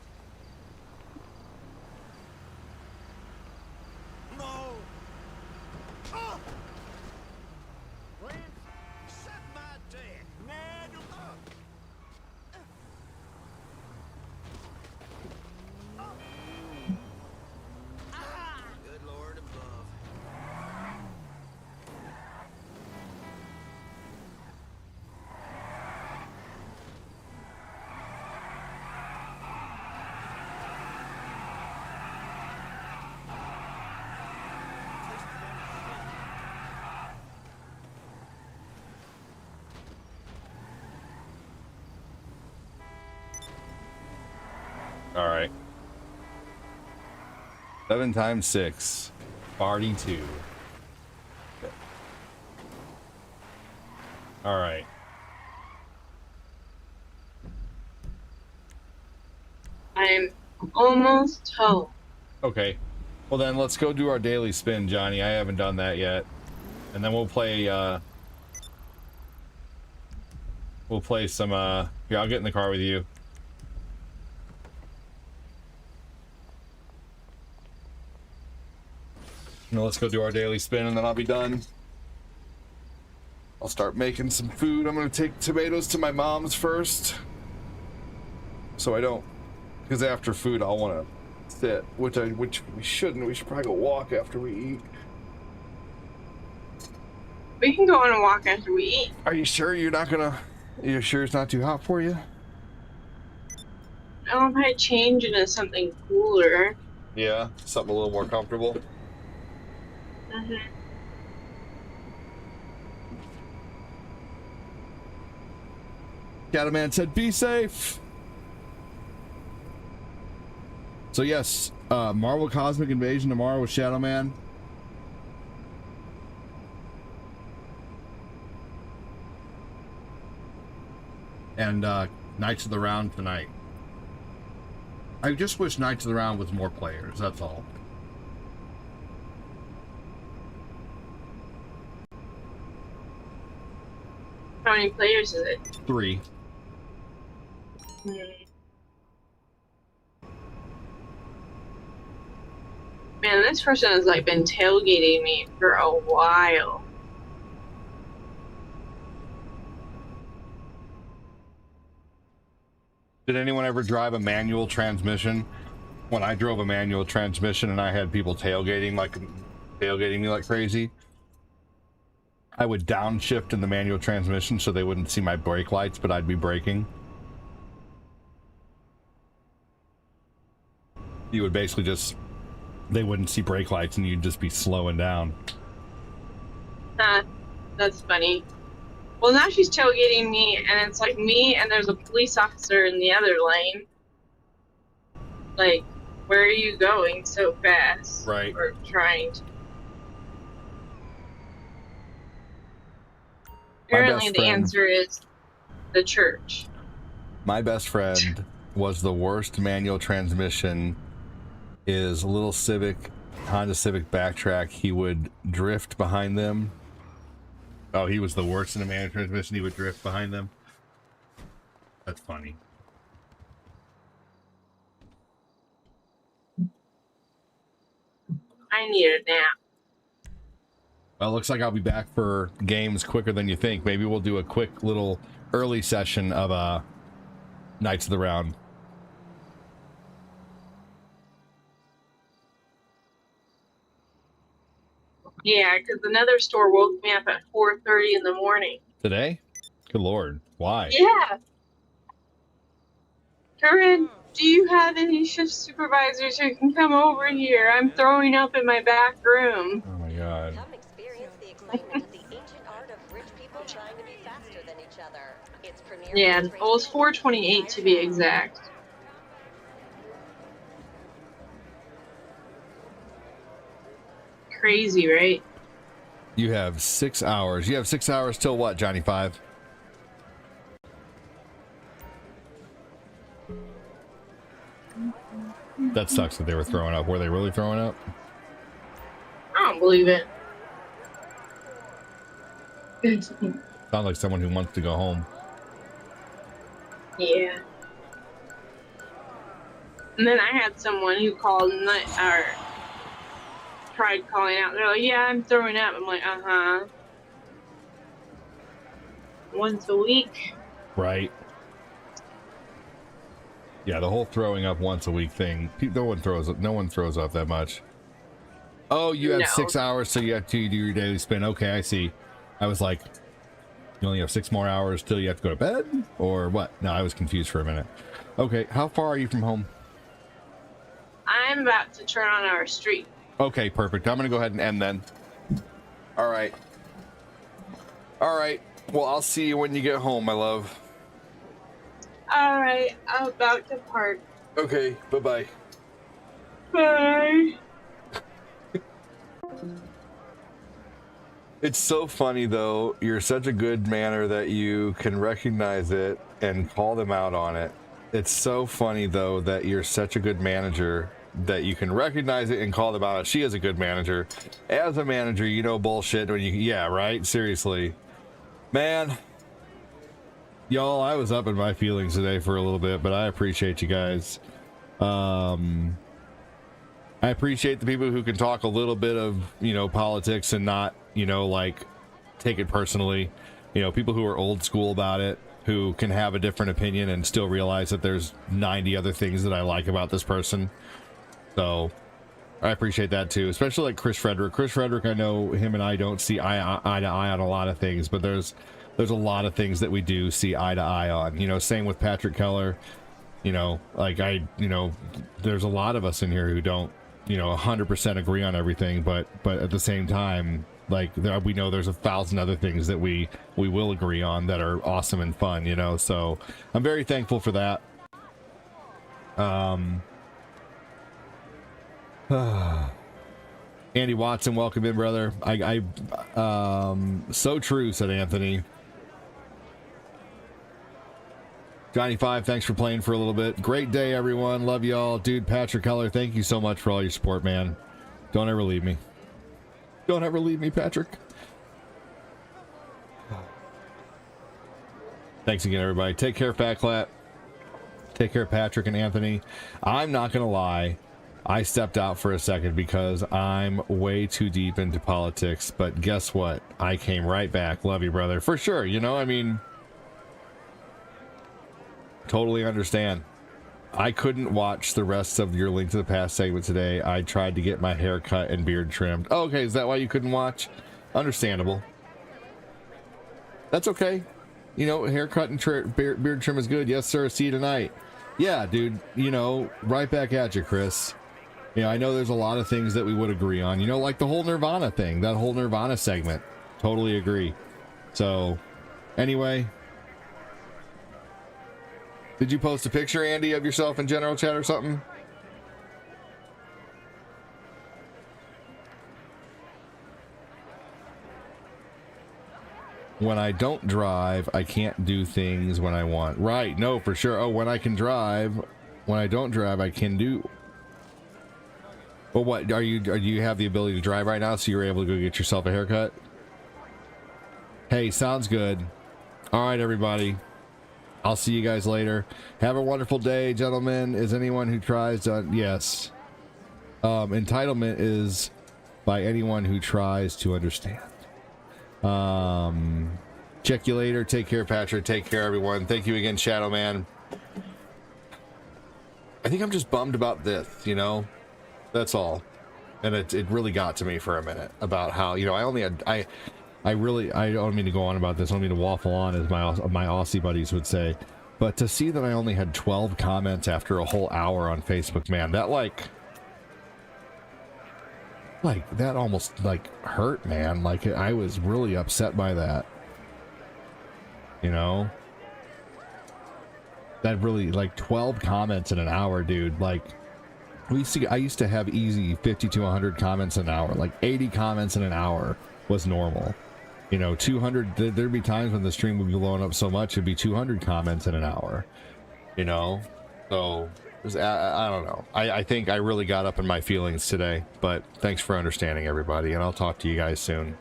All right. 7 times 6. 42. Okay. All right. I'm almost home. Okay. Well, then let's go do our daily spin, Johnny. I haven't done that yet. And then we'll play some, here, I'll get in the car with you. Now let's go do our daily spin, and then I'll be done. I'll start making some food. I'm going to take tomatoes to my mom's first. So I don't, because after food I'll want to sit, which we shouldn't. We should probably go walk after we eat. We can go on a walk after we eat. Are you sure you're sure it's not too hot for you? I don't know if I change into something cooler. Yeah, something a little more comfortable. Mm-hmm. Cattleman said, "Be safe." So yes, Marvel Cosmic Invasion tomorrow with Shadow Man. And Knights of the Round tonight. I just wish Knights of the Round was more players, that's all. How many players is it? 3. Man, this person has like been tailgating me for a while. Did anyone ever drive a manual transmission? When I drove a manual transmission and I had people tailgating me like crazy, I would downshift in the manual transmission so they wouldn't see my brake lights, but I'd be braking. You would basically just, they wouldn't see brake lights and you'd just be slowing down. That's funny. Well, now she's tailgating me, and it's like me and there's a police officer in the other lane. Like, where are you going so fast? Right. Or trying to. Apparently the answer is the church. My best friend was the worst manual transmission. Is a little Honda Civic Backtrack. He would drift behind them. Oh, he was the worst in the manual transmission. He would drift behind them. That's funny. I need a nap. Well, it looks like I'll be back for games quicker than you think. Maybe we'll do a quick little early session of Knights of the Round. Yeah, because another store woke me up at 4:30 in the morning. Today? Good Lord. Why? Yeah. Corinne, do you have any shift supervisors who can come over here? I'm throwing up in my back room. Oh my God. Come experience the excitement of the ancient art of rich people trying to be faster than each other. It's premiere. Yeah, well, it's 4:28 to be exact. Crazy, right? You have 6 hours. You have 6 hours till what, Johnny 5? That sucks that they were throwing up. Were they really throwing up? I don't believe it. Sounds like someone who wants to go home. Yeah. And then I had someone who called or tried calling out. They're like, "Yeah, I'm throwing up." I'm like, once a week. Right. Yeah, the whole throwing up once a week thing. No one throws up that much. Oh, you have 6 hours, so you have to do your daily spin. Okay, I see. I was like, you only have 6 more hours till you have to go to bed, or what? No, I was confused for a minute. Okay, how far are you from home? I'm about to turn on our street. Okay, perfect. I'm gonna go ahead and end then. All right. All right. Well, I'll see you when you get home, my love. All right, I'm about to park. Okay. Bye-bye. Bye. It's so funny, though. You're such a good manner that you can recognize it and call them out on it. It's so funny, though, that you're such a good manager that you can recognize it and call them out. She is a good manager. As a manager, you know bullshit when you... Yeah, right? Seriously. Man. Y'all, I was up in my feelings today for a little bit, but I appreciate you guys. I appreciate the people who can talk a little bit of, you know, politics and not, you know, like, take it personally. You know, people who are old school about it, who can have a different opinion and still realize that there's 90 other things that I like about this person. So, I appreciate that too, especially like Chris Frederick. Chris Frederick, I know him and I don't see eye to eye on a lot of things, but there's a lot of things that we do see eye to eye on. You know, same with Patrick Keller. You know, like there's a lot of us in here who don't, you know, 100% agree on everything, but at the same time, like we know there's 1,000 other things that we will agree on that are awesome and fun, you know. So I'm very thankful for that. Andy Watson, welcome in, brother. So true, said Anthony. Johnny 5, thanks for playing for a little bit. Great day, everyone. Love y'all. Dude, Patrick Keller, thank you so much for all your support, man. Don't ever leave me. Don't ever leave me, Patrick. Thanks again, everybody. Take care, Fat Clap. Take care, Patrick and Anthony. I'm not going to lie. I stepped out for a second because I'm way too deep into politics. But guess what? I came right back. Love you, brother. For sure. You know, I mean... Totally understand. I couldn't watch the rest of your Link to the Past segment today. I tried to get my hair cut and beard trimmed. Oh, okay, is that why you couldn't watch? Understandable. That's okay. You know, haircut and beard trim is good. Yes, sir. See you tonight. Yeah, dude. You know, right back at you, Chris. You know, I know there's a lot of things that we would agree on. You know, like the whole Nirvana thing. That whole Nirvana segment. Totally agree. So, anyway... Did you post a picture, Andy, of yourself in general chat or something? When I don't drive, I can't do things when I want. Right, no, for sure. Oh, when I can drive, when I don't drive, I can do... Well, what, do you have the ability to drive right now, so you're able to go get yourself a haircut? Hey, sounds good. All right, everybody. I'll see you guys later. Have a wonderful day, gentlemen. Is anyone who tries to... Yes. Entitlement is by anyone who tries to understand. Check you later. Take care, Patrick. Take care, everyone. Thank you again, Shadow Man. I think I'm just bummed about this, you know? That's all. And it really got to me for a minute about how, you know, I don't mean to go on about this. I don't mean to waffle on, as my Aussie buddies would say. But to see that I only had 12 comments after a whole hour on Facebook, man, that like that almost like hurt, man. Like I was really upset by that. You know? That really, like 12 comments in an hour, dude. Like I used to have easy 50 to 100 comments an hour. Like 80 comments in an hour was normal. You know, 200, there'd be times when the stream would be blowing up so much, it'd be 200 comments in an hour, you know? So, I don't know. I think I really got up in my feelings today, but thanks for understanding, everybody, and I'll talk to you guys soon.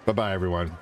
Bye-bye, everyone.